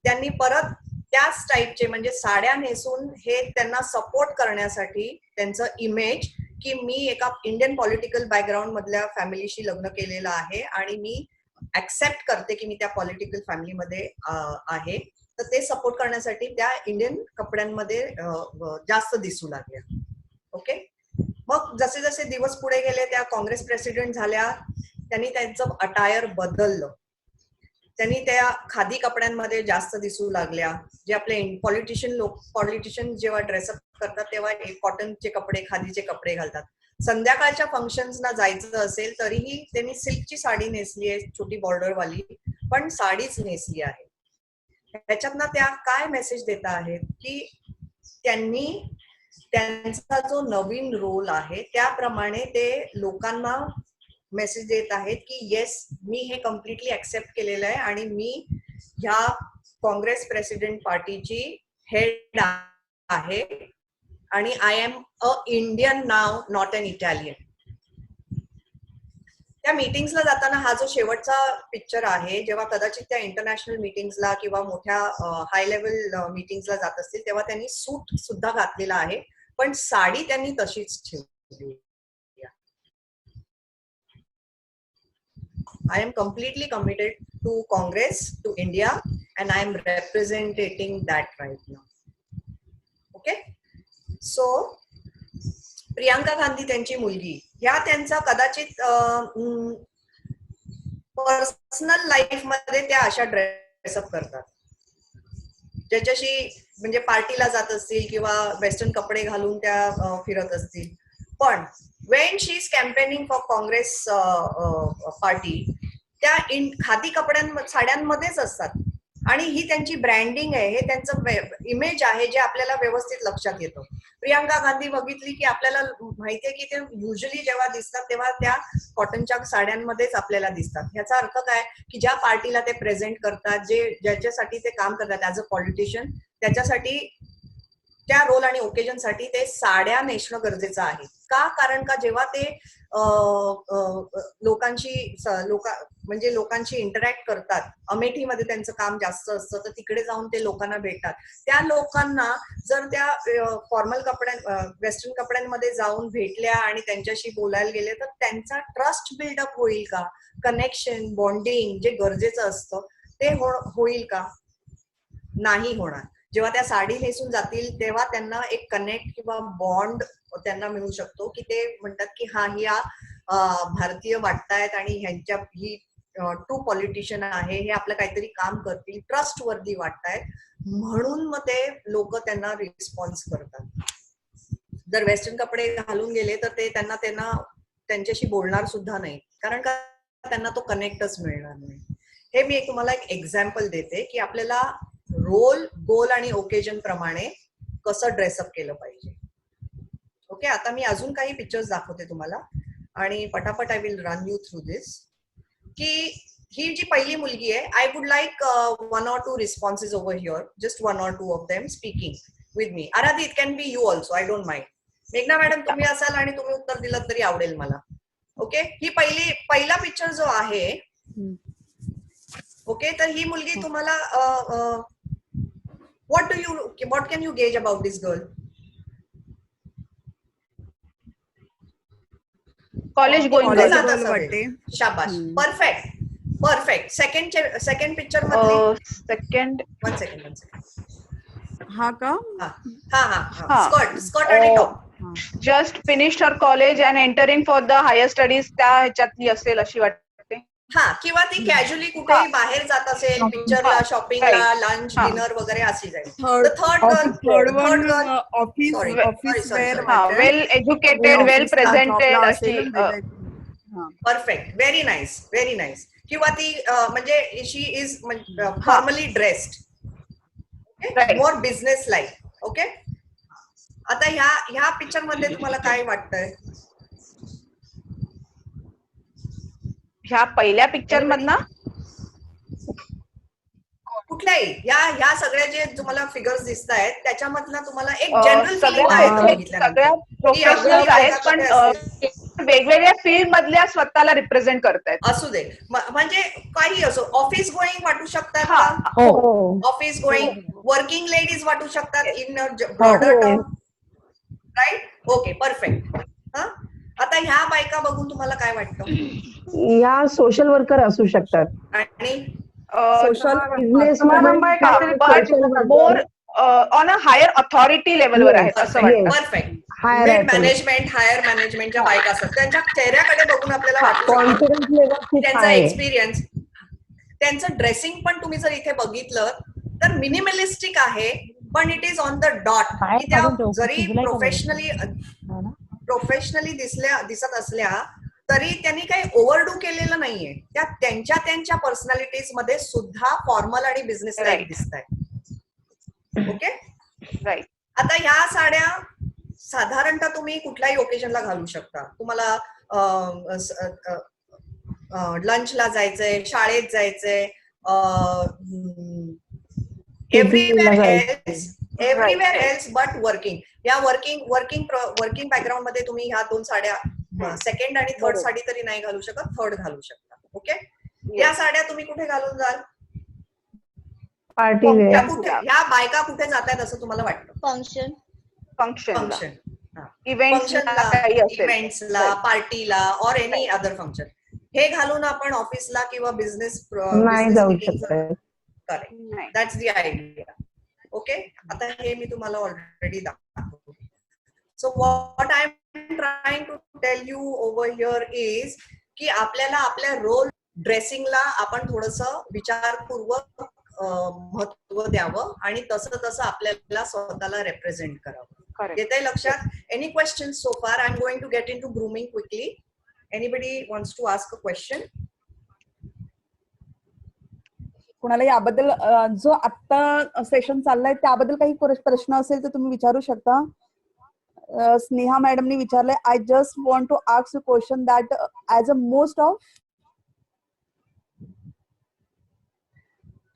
त्यांनी परत त्याच टाईपचे म्हणजे साड्या नेसून हे त्यांना सपोर्ट करण्यासाठी त्यांचं इमेज की मी एका इंडियन पॉलिटिकल बॅकग्राऊंड मधल्या फॅमिलीशी लग्न केलेलं आहे आणि मी ऍक्सेप्ट करते की मी त्या पॉलिटिकल फॅमिलीमध्ये आहे, तर ते सपोर्ट करण्यासाठी त्या इंडियन कपड्यांमध्ये जास्त दिसू लागल्या. ओके. मग जसे जसे दिवस पुढे गेले त्या काँग्रेस प्रेसिडेंट झाल्या, त्यांनी त्यांचं अटायर बदललं. त्यांनी त्या खादी कपड्यांमध्ये जास्त दिसू लागल्या. जे आपले पॉलिटिशियन जेव्हा ड्रेसअप करतात तेव्हा कॉटनचे कपडे, खादीचे कपडे घालतात. संध्याकाळच्या फंक्शन्सना जायचं असेल तरीही त्यांनी सिल्कची साडी नेसली आहे, छोटी बॉर्डरवाली, पण साडीच नेसली आहे. त्याच्यातनं त्या काय मेसेज देत आहेत की त्यांनी त्यांचा जो नवीन रोल आहे त्याप्रमाणे ते लोकांना मेसेज देत आहेत की येस मी हे कम्प्लिटली ऍक्सेप्ट केलेलं आहे आणि मी ह्या काँग्रेस प्रेसिडेंट पार्टीची हेड आहे आणि आय एम अ इंडियन नाव, नॉट अन इटालियन. त्या मीटिंग्सला जाताना हा जो शेवटचा पिक्चर आहे, जेव्हा कदाचित त्या इंटरनॅशनल मीटिंग्सला किंवा मोठ्या हाय लेवल मीटिंग्सला जात असतील तेव्हा त्यांनी सूट सुद्धा घातलेला आहे, पण साडी त्यांनी तशीच ठेवली. I am completely committed to Congress, to India, and I am representing that right now. Okay? So, Priyanka Gandhi त्यांची मुलगी, ह्या त्यांचा कदाचित पर्सनल लाईफ मध्ये त्या अशा ड्रेसअप करतात, ज्याच्याशी म्हणजे पार्टीला जात असतील किंवा वेस्टर्न कपडे घालून त्या फिरत असतील. पण when she is campaigning for Congress party, त्या खादी साड्यांमध्येच असतात आणि ही त्यांची ब्रँडिंग आहे, हे त्यांचं इमेज आहे जे आपल्याला व्यवस्थित लक्षात येतं. प्रियांका गांधी बघितली की आपल्याला माहितीये की ते युजली जेव्हा दिसतात तेव्हा त्या कॉटनच्या साड्यांमध्येच आपल्याला दिसतात. ह्याचा अर्थ काय की ज्या पार्टीला ते प्रेझेंट करतात, ज्याच्यासाठी ते काम करतात ऍज अ पॉलिटिशियन, त्याच्यासाठी त्या रोल आणि ओकेजनसाठी ते साड्या नेसणं गरजेचं आहे. का? कारण का जेव्हा ते लोकांशी इंटरॅक्ट करतात, अमेठीमध्ये त्यांचं काम जास्त असतं, तर तिकडे जाऊन ते लोकांना भेटतात. त्या लोकांना जर त्या फॉर्मल वेस्टर्न कपड्यांमध्ये जाऊन भेटल्या आणि त्यांच्याशी बोलायला गेले तर त्यांचा ट्रस्ट बिल्डअप होईल का? कनेक्शन, बॉन्डिंग जे गरजेचं असतं ते होईल का? नाही होणार. जेव्हा त्या साडी नेसून जातील तेव्हा त्यांना एक कनेक्ट किंवा बॉन्ड त्यांना मिळू शकतो की ते म्हणतात की हा ह्या भारतीय वाटतायत आणि ही ट्रू पॉलिटिशियन आहे, हे आपलं काहीतरी काम करतील, ट्रस्ट वर्दी वाटतायत, म्हणून मग ते लोक त्यांना रिस्पॉन्स करतात. जर वेस्टर्न कपडे घालून गेले तर ते त्यांना त्यांच्याशी बोलणार सुद्धा नाही, कारण का त्यांना तो कनेक्टच मिळणार नाही. हे मी तुम्हाला एक एक्झाम्पल देते की आपल्याला रोल, गोल आणि ओकेजन प्रमाणे कसं ड्रेसअप केलं पाहिजे. ओके, आता मी अजून काही पिक्चर्स दाखवते तुम्हाला आणि पटापट I will run you through this. की ही जी पहिली मुलगी आहे, I would like 1 or 2 responses over here, just 1 or 2 of them speaking with me. Aradhi, it can be you also, I don't mind. मेघना मॅडम तुम्ही असाल आणि तुम्ही उत्तर दिलं तरी आवडेल मला. ओके, ही पहिला पिक्चर जो आहे, ओके, तर ही मुलगी तुम्हाला what can you gauge about this girl? College going वाटते. शाबाश, परफेक्ट. सेकंड पिक्चर मधली सेकंड, वन सेकंड. हा का? स्कर्ट आणि top. Just finished her college and entering for the higher studies, त्या ह्याच्यातली असेल अशी वाटते. हा, किंवा ती कॅज्युअली कुठेही बाहेर जात असेल, पिक्चरला, शॉपिंगला, लंच, डिनर वगैरे अशी जाईल. Third one office wear, well educated, well presented अशी. Perfect, very nice. किंवा ती म्हणजे she is formally dressed, more business like. Okay, आता ह्या पिक्चर मध्ये तुम्हाला काय वाटतंय? ह्या पहिल्या पिक्चर मधनं कुठल्याही ह्या सगळ्या जे तुम्हाला फिगर्स दिसत आहेत त्याच्यामधला तुम्हाला एक जनरल फिलिंग आहे सगळ्या प्रोफेशनल आहेत, पण वेगवेगळ्या फील्ड मधल्या स्वतःला रिप्रेझेंट करतायत. असू दे, म्हणजे काही असो. ऑफिस गोईंग वाटू शकतात, ऑफिस गोईंग वर्किंग लेडीज वाटू शकतात in broader term, right? Okay, perfect. आता ह्या बायका बघून तुम्हाला काय वाटतं? या सोशल वर्कर असू शकतात आणि social business more on a higher authority लेवलवर आहेत असं वाटतं. परफेक्ट. हायर मॅनेजमेंटच्या बायका असतात, त्यांच्या चेहऱ्याकडे बघून आपल्याला वाटतं त्यांचा एक्सपिरियन्स, त्यांचं ड्रेसिंग पण तुम्ही जर इथे बघितलं तर मिनिमलिस्टिक आहे, पण it is on the dot. की त्या जरी प्रोफेशनली दिसत असल्या तरी त्यांनी काही ओव्हरडू केलेलं नाहीये. त्या त्यांच्या पर्सनॅलिटीज मध्ये सुद्धा फॉर्मल आणि बिझनेस लाईक दिसत आहे. Okay, right. आता ह्या साड्या साधारणतः तुम्ही कुठल्याही ओकेजनला घालू शकता. तुम्हाला लंचला जायचंय, शाळेत जायचंय, एव्हरीवेअर एल्स बट वर्किंग. या वर्किंग बॅकग्राऊंड मध्ये तुम्ही ह्या 2 साड्या, सेकंड आणि थर्ड साडी तरी नाही घालू शकत, थर्ड घालू शकता. ओके, या साड्या तुम्ही कुठे घालून जाल? Party wear. ह्या बायका कुठे जात आहेत असं तुम्हाला वाटतं? फंक्शन, इव्हेंट्सला, पार्टीला और एनी अदर फंक्शन. हे घालून आपण ऑफिसला किंवा बिझनेस नाही जाऊ शकत. Correct, that's the idea. Okay, आता हे मी तुम्हाला ऑलरेडी दाखवतो. So what I am trying to tell you over here is की आपल्याला आपल्या रोल ड्रेसिंगला आपण थोडंसं विचारपूर्वक महत्व द्यावं आणि तसं आपल्याला स्वतःला रिप्रेझेंट करावं. येतंय लक्षात? Any question so far? I am going to get into grooming quickly. Anybody wants to ask a question? कुणाला याबद्दल जो आता सेशन चाललाय त्याबद्दल काही प्रश्न असेल तर तुम्ही विचारू शकता. स्नेहा मॅडमनी विचारलंय, I just want to ask a question that as a most of.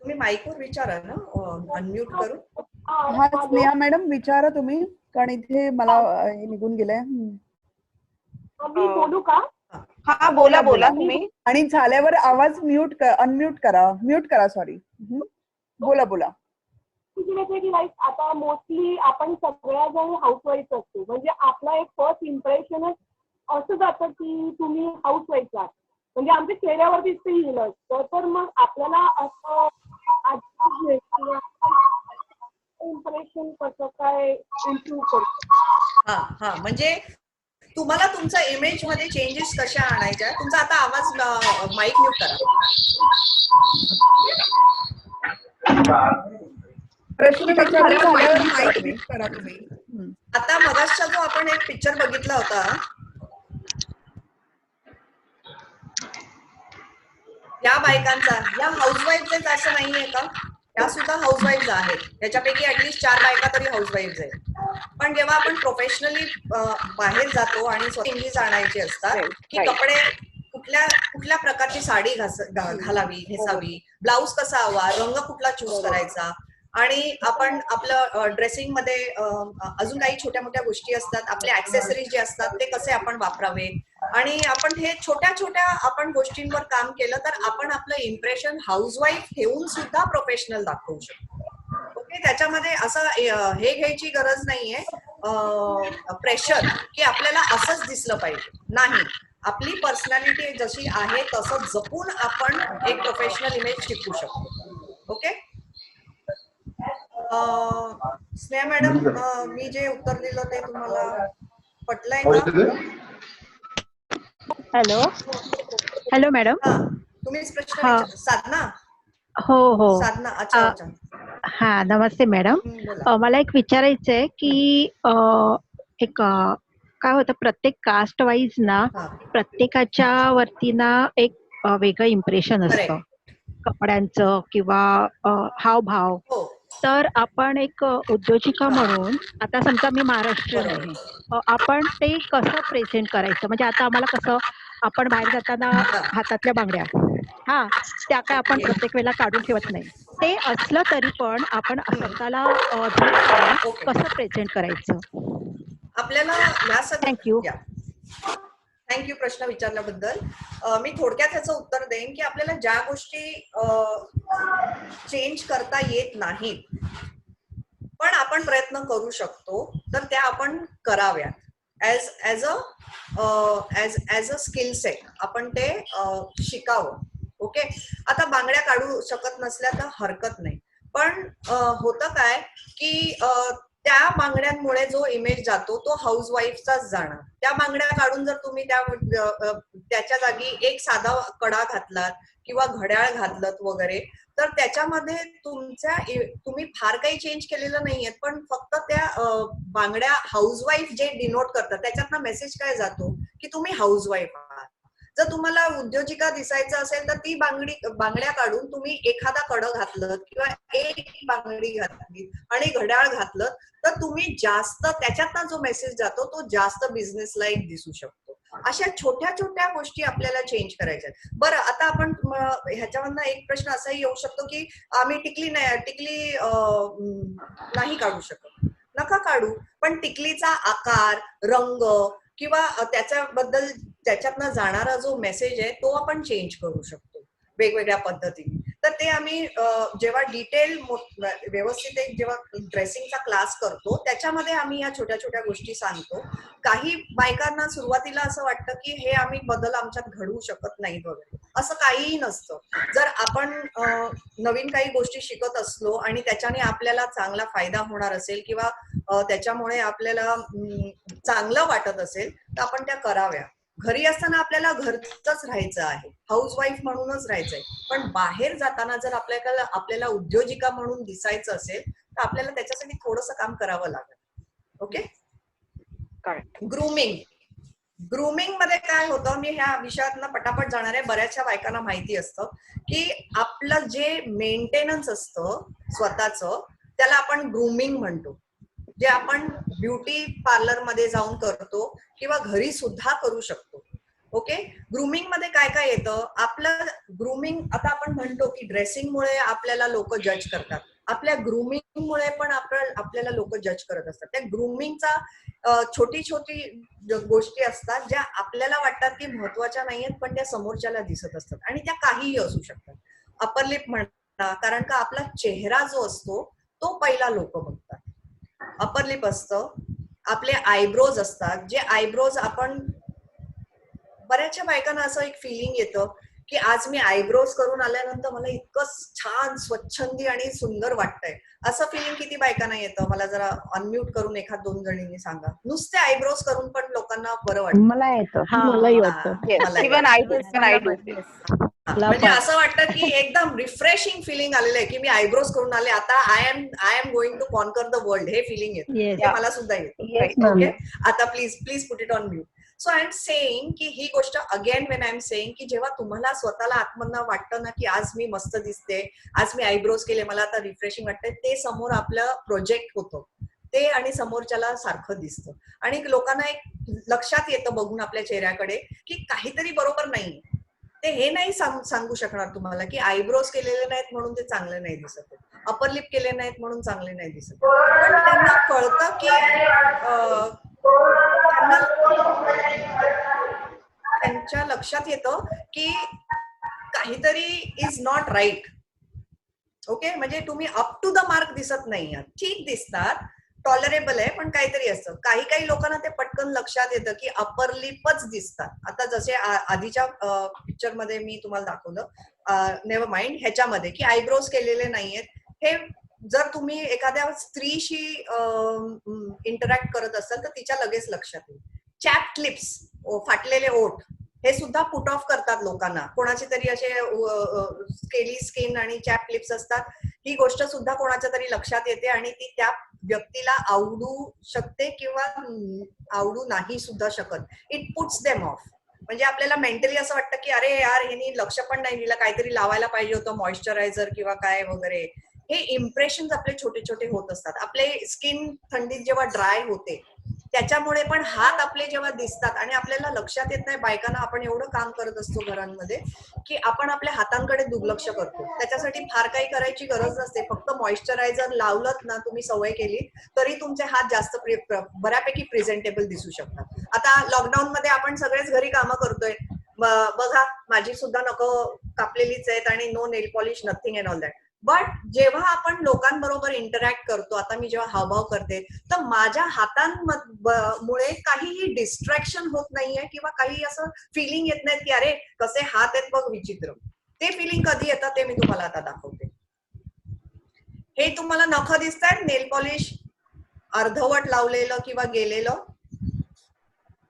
तुम्ही माईकवर विचारा ना, अनम्यूट करून. हा, स्नेहा मॅडम विचारा तुम्ही, कारण इथे मला निघून गेलंय. मी बोलू का? हा, बोला तुम्ही. आणि झाल्यावर आवाज अनम्यूट करा. सॉरी, बोला. आता मोस्टली आपण सगळ्या जण हाऊसवाईफ असतो, म्हणजे आपला एक फर्स्ट इम्प्रेशनच असं जातं की तुम्ही हाऊसवाईफ आहात, म्हणजे आमच्या चेहऱ्यावर दिसतं येईल असतं. तर मग आपल्याला असं इम्प्रेशन कसं काय इम्प्रूव्ह करतो? हा, म्हणजे तुम्हाला तुमचा इमेज मध्ये चेंजेस कशा आणायच्या? तुमचा आता आवाज, माईक म्यूट करा. प्रश्न विचारून झाल्यावर माईक म्यूट करा तुम्ही. आता मगाशचा जो आपण एक पिक्चर बघितला होता, या बायकांचा, या हाऊसवाईफच असं नाहीये का? त्या सुद्धा हाऊसवाईफ आहेत. त्याच्यापैकी ऍटलीस्ट 4 बायका तरी हाऊसवाईफ आहेत. पण जेव्हा आपण प्रोफेशनली बाहेर जातो आणि स्वतः आणायचे असतात की कपडे कुठल्या प्रकारची साडी घालावी, नेसावी, ब्लाऊज कसा हवा, रंग कुठला चूज करायचा, आणि आपण आपलं ड्रेसिंग मध्ये अजून काही छोट्या मोठ्या गोष्टी असतात, आपले ऍक्सेसरीज जे असतात ते कसे आपण वापरावे, आणि आपण हे छोट्या छोट्या आपण गोष्टींवर काम केलं तर आपण आपलं इम्प्रेशन हाऊसवाईफ ठेवून सुद्धा प्रोफेशनल दाखवू शकतो. ओके, त्याच्यामध्ये असं हे घ्यायची गरज नाहीये प्रेशर की आपल्याला असंच दिसलं पाहिजे. नाही, आपली पर्सनॅलिटी जशी आहे तसं जपून आपण एक प्रोफेशनल इमेज टिकवू शकतो. ओके, स्नेहा मॅडम, मी जे उत्तर दिलं ते तुम्हाला पटलंय का? Hello madam. तुम्हीच प्रश्न साधना. हो. साधना, अच्छा. हा, नमस्ते मॅडम. मला एक विचारायचं आहे की एक काय होतं, प्रत्येक कास्ट वाईज ना प्रत्येकाच्या वरती ना एक वेगळं इम्प्रेशन असतं कपड्यांचं किंवा हावभाव. तर आपण एक उद्योजिका म्हणून, आता समजा मी महाराष्ट्रीयन आहे, आपण ते कसं प्रेझेंट करायचं? म्हणजे आता आम्हाला कसं, आपण बाहेर जाताना हातातल्या बांगड्या त्या काय आपण प्रत्येक वेळेला काढून ठेवत नाही, ते असलं तरी पण आपण स्वतःला कसं प्रेझेंट करायचं आपल्याला? थँक्यू प्रश्न विचारल्याबद्दल. मी थोडक्यात ह्याचं उत्तर देईन की आपल्याला ज्या गोष्टी चेंज करता येत नाहीत पण आपण प्रयत्न करू शकतो तर त्या आपण कराव्या ऍज अ स्किल सेट. आपण ते शिकावं. ओके, आता बांगड्या काढू शकत नसल्या तर हरकत नाही, पण होतं काय की त्या बांगड्यांमुळे जो इमेज जातो तो हाऊसवाईफचाच जाणार. त्या बांगड्या काढून जर तुम्ही त्याच्या जागी एक साधा कडा घातलात किंवा घड्याळ घातलं वगैरे तर त्याच्यामध्ये तुम्ही फार काही चेंज केलेलं नाहीये, पण फक्त त्या बांगड्या हाऊसवाईफ जे डिनोट करतात त्याच्यातनं मेसेज काय जातो की तुम्ही हाऊसवाईफ आहात. जर तुम्हाला उद्योजिका दिसायचं असेल तर ती बांगड्या काढून तुम्ही एखादा कडं घातलं किंवा एक बांगडी घातली आणि घड्याळ घातलं तर तुम्ही जास्त, त्याच्यातनं जो मेसेज जातो तो जास्त बिझनेस लाईक दिसू शकतो. अशा छोट्या छोट्या गोष्टी आपल्याला चेंज करायच्या. बरं, आता आपण ह्याच्यामधनं एक प्रश्न असाही येऊ शकतो की आम्ही टिकली नाही काढू शकत. नका काढू, पण टिकलीचा आकार, रंग किंवा त्याच्यातनं जाणारा जो मेसेज आहे तो आपण चेंज करू शकतो वेगवेगळ्या पद्धतीने. तर ते आम्ही जेव्हा डिटेल व्यवस्थित एक जेव्हा ड्रेसिंगचा क्लास करतो त्याच्यामध्ये आम्ही या छोट्या छोट्या गोष्टी सांगतो. काही बायकांना सुरुवातीला असं वाटतं की हे आम्ही बदल आमच्यात घडवू शकत नाहीत वगैरे. असं काहीही नसतं. जर आपण नवीन काही गोष्टी शिकत असलो आणि त्याच्याने आपल्याला चांगला फायदा होणार असेल किंवा त्याच्यामुळे आपल्याला चांगलं वाटत असेल तर आपण त्या कराव्या. घरी असताना आपल्याला घरचंच राहायचं आहे, हाऊसवाईफ म्हणूनच राहायचंय, पण बाहेर जाताना जर आपल्याला उद्योजिका म्हणून दिसायचं असेल तर आपल्याला त्याच्यासाठी थोडंसं काम करावं लागेल. ओके, ग्रूमिंग मध्ये काय होतं, मी ह्या विषयातनं पटापट जाणार आहे. बऱ्याचशा बायकांना माहिती असतं की आपलं जे मेंटेनन्स असतं स्वतःचं त्याला आपण ग्रूमिंग म्हणतो, जे आपण ब्युटी पार्लर मध्ये जाऊन करतो किंवा घरी सुद्धा करू शकतो. ओके, ग्रूमिंग मध्ये काय काय येतं आपलं ग्रूमिंग. आता आपण म्हणतो की ड्रेसिंगमुळे आपल्याला लोक जज करतात, आपल्या ग्रूमिंगमुळे पण आपल्याला लोक जज करत असतात. त्या ग्रूमिंगचा छोटी छोटी गोष्टी असतात ज्या आपल्याला वाटतात की महत्वाच्या नाहीयेत पण त्या समोरच्याला दिसत असतात आणि त्या काहीही असू शकतात. अपर लिप म्हणा, कारण का आपला चेहरा जो असतो तो पहिला लोक बघतात. अपर लिप असतं, आपले आयब्रोज असतात, जे आयब्रोज आपण बऱ्याचशा बायकांना असं एक फिलिंग येतं की आज मी आयब्रोज करून आल्यानंतर मला इतकं छान स्वच्छंदी आणि सुंदर वाटतंय, असं फिलिंग किती बायकांना येतं? मला जरा अनम्यूट करून एखाद 2 जणींनी सांगा. नुसते आयब्रोज करून पण लोकांना बरं वाटतं. मला येतं. मला इवन आय डू. म्हणजे असं वाटतं की एकदम रिफ्रेशिंग फिलिंग आलेलं आहे की मी आयब्रोज करून आले, आता I am going to conquer the world, हे फिलिंग येतं. हे मला सुद्धा येतं. ओके, आता please put it on mute. So I am saying की ही गोष्ट again when I am saying की जेव्हा तुम्हाला स्वतःला आत्मना वाटतं ना की आज मी मस्त दिसते, आज मी आयब्रोज केले, मला आता रिफ्रेशिंग वाटतंय, ते समोर आपलं प्रोजेक्ट होतं ते आणि समोरच्याला सारखं दिसतं आणि लोकांना एक लक्षात येतं बघून आपल्या चेहऱ्याकडे की काहीतरी बरोबर नाही. ते हे नाही सांगू शकणार तुम्हाला की आयब्रोज केलेले नाहीत म्हणून ते चांगले नाही दिसत, अपर लिप केले नाहीत म्हणून चांगले नाही दिसत, पण त्यांना कळतं की त्यांच्या लक्षात येतं की काहीतरी इज नॉट राईट. ओके, म्हणजे तुम्ही अप टू द मार्क दिसत नाही, ठीक दिसतात, टॉलरेबल आहे, पण काहीतरी असतं. काही लोकांना ते पटकन लक्षात येतं की अपर लिपच दिसतात. आता जसे आधीच्या पिक्चर मध्ये मी तुम्हाला दाखवलं, नेव्हर माइंड, ह्याच्यामध्ये की आयब्रोज केलेले नाहीयेत. हे जर तुम्ही एखाद्या स्त्रीशी इंटरॅक्ट करत असाल तर तिच्या लगेच लक्षात येईल. चॅप्ड लिप्स, फाटलेले ओठ, हे सुद्धा पुट ऑफ करतात लोकांना. कोणाचे तरी असे स्केली स्किन आणि चॅप लिप्स असतात, ही गोष्ट सुद्धा कोणाच्या तरी लक्षात येते आणि ती त्या व्यक्तीला आवडू शकते किंवा आवडू नाही सुद्धा शकत. It puts them of. म्हणजे आपल्याला मेंटली असं वाटतं की अरे यार, ह्यांनी लक्ष पण नाही दिलं, काहीतरी लावायला पाहिजे होतं, मॉइश्चरायझर किंवा काय वगैरे. हे इम्प्रेशन आपले छोटे छोटे होत असतात. आपले स्किन थंडीत जेव्हा ड्राय होते त्याच्यामुळे पण हात आपले जेव्हा दिसतात आणि आपल्याला लक्षात येत नाही, बायकांना आपण एवढं काम करत असतो घरांमध्ये की आपण आपल्या हातांकडे दुर्लक्ष करतो. त्याच्यासाठी फार काही करायची गरज नसते, फक्त मॉइश्चरायझर लावलत ना, तुम्ही सवय केली तरी तुमचे हात जास्त बऱ्यापैकी प्रेझेंटेबल दिसू शकतात. आता लॉकडाऊन मध्ये आपण सगळेच घरी कामं करतोय, बघा माझी सुद्धा नखं कापलेलीच आहेत आणि no nail polish, nothing and all that. But जेव्हा आपण लोकांबरोबर इंटरॅक्ट करतो, आता मी जेव्हा हावभाव करते तर माझ्या हातांमुळे काहीही डिस्ट्रॅक्शन होत नाहीये किंवा काही असं फिलिंग येत नाही की अरे कसे हात आहेत बघ विचित्र. ते फिलिंग कधी येतं ते मी तुम्हाला आता दाखवते. हे तुम्हाला नखं दिसतात, नेल पॉलिश अर्धवट लावलेलं किंवा गेलेलं.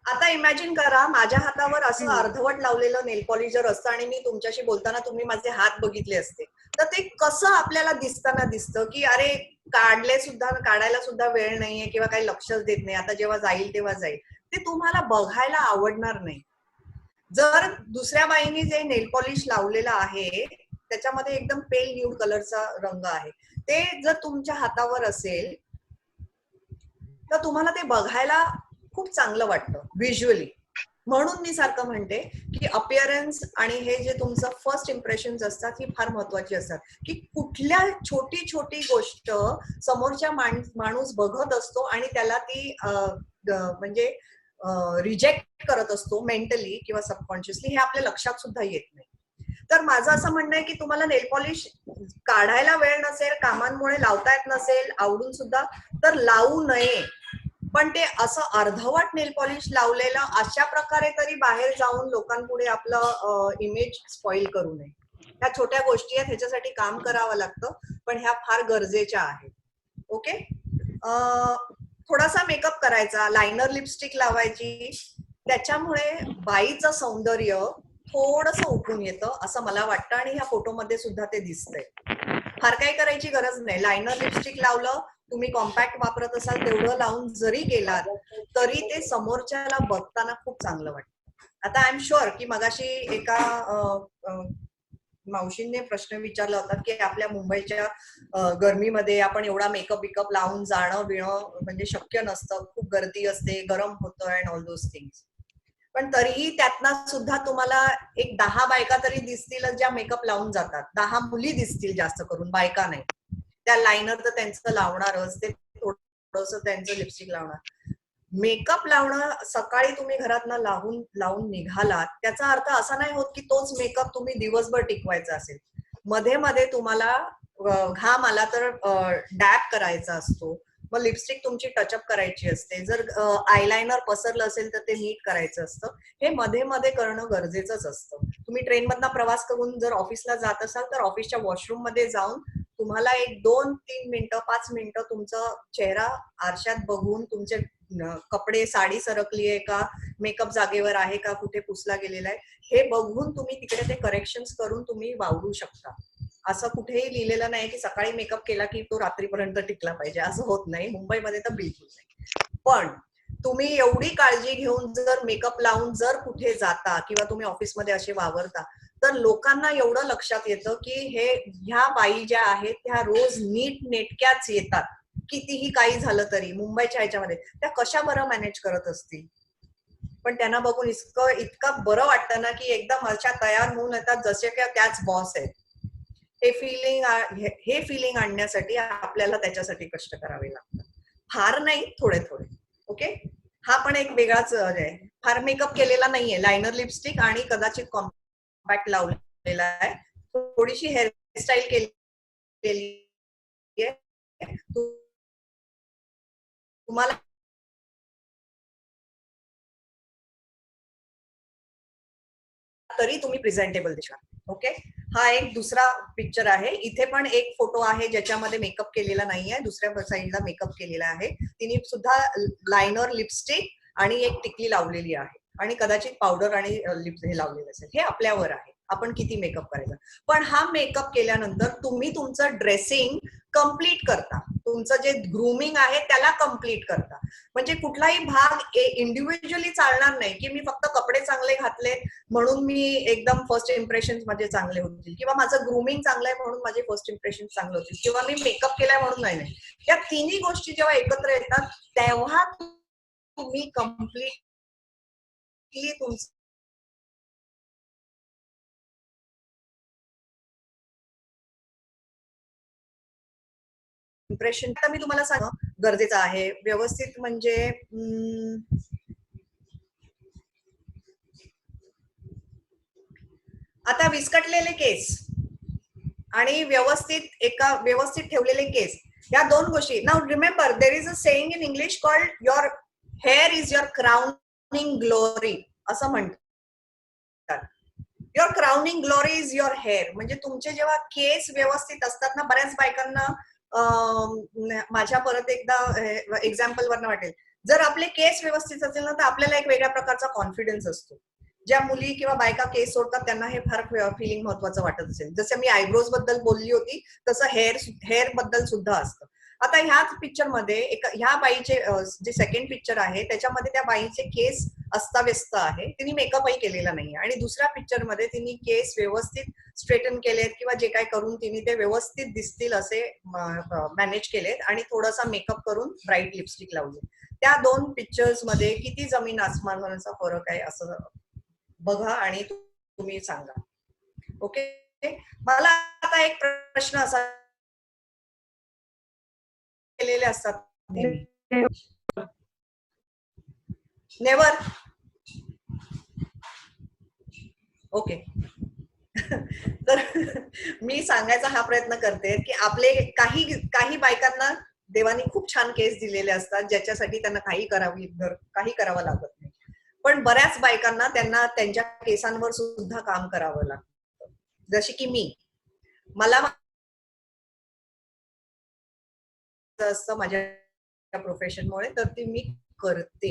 आता इमॅजिन करा माझ्या हातावर असं अर्धवट लावलेलं नेल पॉलिश जर असतं आणि मी तुमच्याशी बोलताना तुम्ही माझे हात बघितले असते तर ते कसं आपल्याला दिसताना दिसतं की अरे काढायला सुद्धा वेळ नाहीये किंवा काही लक्षच देत नाही, आता जेव्हा जाईल तेव्हा जाईल. ते तुम्हाला बघायला आवडणार नाही. जर दुसऱ्या बाईने जे नेल पॉलिश लावलेलं आहे त्याच्यामध्ये एकदम पेल न्यूड कलरचा रंग आहे, ते जर तुमच्या हातावर असेल तर तुम्हाला ते बघायला खूप चांगलं वाटतं व्हिज्युअली. म्हणून मी सारखं म्हणते की अपिअरन्स आणि हे जे तुमचं फर्स्ट इम्प्रेशन असतात ही फार महत्वाची असतात. की कुठल्या छोटी छोटी गोष्ट समोरच्या माणूस बघत असतो आणि त्याला ती म्हणजे रिजेक्ट करत असतो मेंटली किंवा सबकॉन्शियसली, हे आपल्या लक्षात सुद्धा येत नाही. तर माझं असं म्हणणं आहे की तुम्हाला नेल पॉलिश काढायला वेळ नसेल, कामांमुळे लावता येत नसेल, आवडून सुद्धा, तर लावू नये. पण ते असं अर्धवट नेल पॉलिश लावलेलं अशा प्रकारे तरी बाहेर जाऊन लोकांपुढे आपलं इमेज स्पॉइल करू नये. ह्या छोट्या गोष्टी आहेत, ह्याच्यासाठी काम करावं लागतं, पण ह्या फार गरजेच्या आहेत. ओके, थोडासा मेकअप करायचा, लायनर लिपस्टिक लावायची, त्याच्यामुळे बाईचं सौंदर्य थोडंसं उठून येतं असं मला वाटतं आणि ह्या फोटोमध्ये सुद्धा ते दिसतंय. फार काही करायची गरज नाही. लायनर लिपस्टिक लावलं, तुम्ही कॉम्पॅक्ट वापरत असाल तेवढं लावून जरी गेलात तरी ते समोरच्याला बघताना खूप चांगलं वाटतं. आता आय एम शुअर की मगाशी एका मावशींनी प्रश्न विचारला होता की आपल्या मुंबईच्या गरमीमध्ये आपण एवढा मेकअप लावून जाणं बिणं म्हणजे शक्य नसतं, खूप गर्दी असते, गरम होतं अँड ऑल दोज थिंग्स. पण तरीही त्यातनं सुद्धा तुम्हाला एक 10 बायका तरी दिसतील ज्या मेकअप लावून जातात. 10 मुली दिसतील जास्त करून, बायका नाही. त्या लायनर तर त्यांचं लावणारच, ते थोडंसं त्यांचं लिपस्टिक लावणार. मेकअप लावणं सकाळी तुम्ही घरातनं लावून निघालात त्याचा अर्थ असा नाही होत की तोच मेकअप तुम्ही दिवसभर टिकवायचा असेल. मध्ये मध्ये तुम्हाला घाम आला तर डॅप करायचा असतो, मग लिपस्टिक तुमची टचअप करायची असते, जर आयलायनर पसरलं असेल तर ते नीट करायचं असतं. हे मध्ये मध्ये करणं गरजेचंच असतं. तुम्ही ट्रेनमधनं प्रवास करून जर ऑफिसला जात असाल तर ऑफिसच्या वॉशरूम मध्ये जाऊन तुम्हाला एक 2-3 मिनिटं 5 मिनिटं तुमचा चेहरा आरशात बघून, तुमचे कपडे, साडी सरकली आहे का, मेकअप जागेवर आहे का, कुठे पुसला गेलेला आहे, हे बघून तुम्ही तिकडे ते करेक्शन्स करून तुम्ही वावरू शकता. असं कुठेही लिहिलेलं नाही की सकाळी मेकअप केला की तो रात्रीपर्यंत टिकला पाहिजे, असं होत नाही. मुंबईमध्ये तर बिलकुल नाही. पण तुम्ही एवढी काळजी घेऊन जर मेकअप लावून जर कुठे जाता किंवा तुम्ही ऑफिसमध्ये असे वावरता तर लोकांना एवढं लक्षात येतं की ह्या बाई ज्या आहेत त्या रोज नीट नेटक्याच येतात, कितीही काही झालं तरी. मुंबईच्या ह्याच्यामध्ये त्या कशा बरं मॅनेज करत असतील, पण त्यांना बघून इतकं बरं वाटतं ना की एकदम अशा तयार होऊन येतात जसे की त्याच बॉस आहेत. हे फिलिंग आणण्यासाठी आपल्याला त्याच्यासाठी कष्ट करावे लागतात. फार नाही, थोडे थोडे. ओके, हा पण एक वेगळाच आहे. फार मेकअप केलेला नाहीये, लायनर, लिपस्टिक आणि कदाचित कॉम्पॅक्ट लावलेला आहे, थोडीशी हेअरस्टाईल केलेली आहे. तुम्हाला तरी तुम्ही प्रेझेंटेबल दिसणार. ओके, हा एक दुसरा पिक्चर आहे. इथे पण एक फोटो आहे ज्याच्यामध्ये मेकअप केलेला नाहीये, दुसऱ्या साईडला मेकअप केलेला आहे. तिने सुद्धा लायनर, लिपस्टिक आणि एक टिकली लावलेली आहे आणि कदाचित पावडर आणि लिप्स हे लावलेलं असेल. हे आपल्यावर आहे, आपण किती मेकअप करायचा. पण हा मेकअप केल्यानंतर तुम्ही तुमचं ड्रेसिंग कम्प्लीट करता, तुमचं जे ग्रूमिंग आहे त्याला कम्प्लीट करता. म्हणजे कुठलाही भाग इंडिव्हिज्युअली चालणार नाही की मी फक्त कपडे चांगले घातले म्हणून मी एकदम फर्स्ट इम्प्रेशन माझे चांगले होतील, किंवा माझं ग्रूमिंग चांगलं आहे म्हणून माझे फर्स्ट इम्प्रेशन चांगले होतील, किंवा मी मेकअप केलाय म्हणून नाही. या तिन्ही गोष्टी जेव्हा एकत्र येतात तेव्हा तुम्ही कम्प्लिटली तुमचं इम्प्रेशन. आता मी तुम्हाला सांग गरजेचं आहे व्यवस्थित. म्हणजे आता विस्कटलेले केस आणि व्यवस्थित ठेवलेले केस, या दोन गोष्टी. Now remember, there is a saying in English called your hair is your crowning glory, असं म्हणतात. Your crowning glory is your hair. म्हणजे तुमचे जेव्हा केस व्यवस्थित असतात ना, बऱ्याच बायकांना माझ्या परत एकदा एक्झाम्पल वरनं वाटेल, जर आपले केस व्यवस्थित असेल ना तर आपल्याला एक वेगळ्या प्रकारचा कॉन्फिडन्स असतो. ज्या मुली किंवा बायका केस सोडतात त्यांना हे फार फिलिंग महत्वाचं वाटत असेल. जसं मी आयब्रोज बद्दल बोलली होती तसं हेअर बद्दल सुद्धा असतं. आता ह्याच पिक्चर मध्ये ह्या बाईचे जे सेकंड पिक्चर आहे त्याच्यामध्ये त्या बाईचे केस अस्ताव्यस्त आहे, तिने मेकअपही केलेला नाही. आणि दुसऱ्या पिक्चर मध्ये तिने केस व्यवस्थित स्ट्रेटन केलेत किंवा जे काय करून तिने ते व्यवस्थित दिसतील असे मॅनेज केलेत आणि थोडासा मेकअप करून ब्राईट लिपस्टिक लावली. त्या दोन पिक्चर्स मध्ये किती जमीन आसमानाचा फरक आहे असं बघा आणि तुम्ही सांगा. ओके, मला आता एक प्रश्न असा केलेले असतात नेवर. ओके, तर मी सांगायचा हा प्रयत्न करते की आपले काही बायकांना देवानी खूप छान केस दिलेले असतात ज्याच्यासाठी त्यांना काही करावं लागत नाही. पण बऱ्याच बायकांना त्यांना त्यांच्या केसांवर सुद्धा काम करावं लागतं. जशी की मला असतं माझ्या प्रोफेशनमुळे, तर ती मी करते.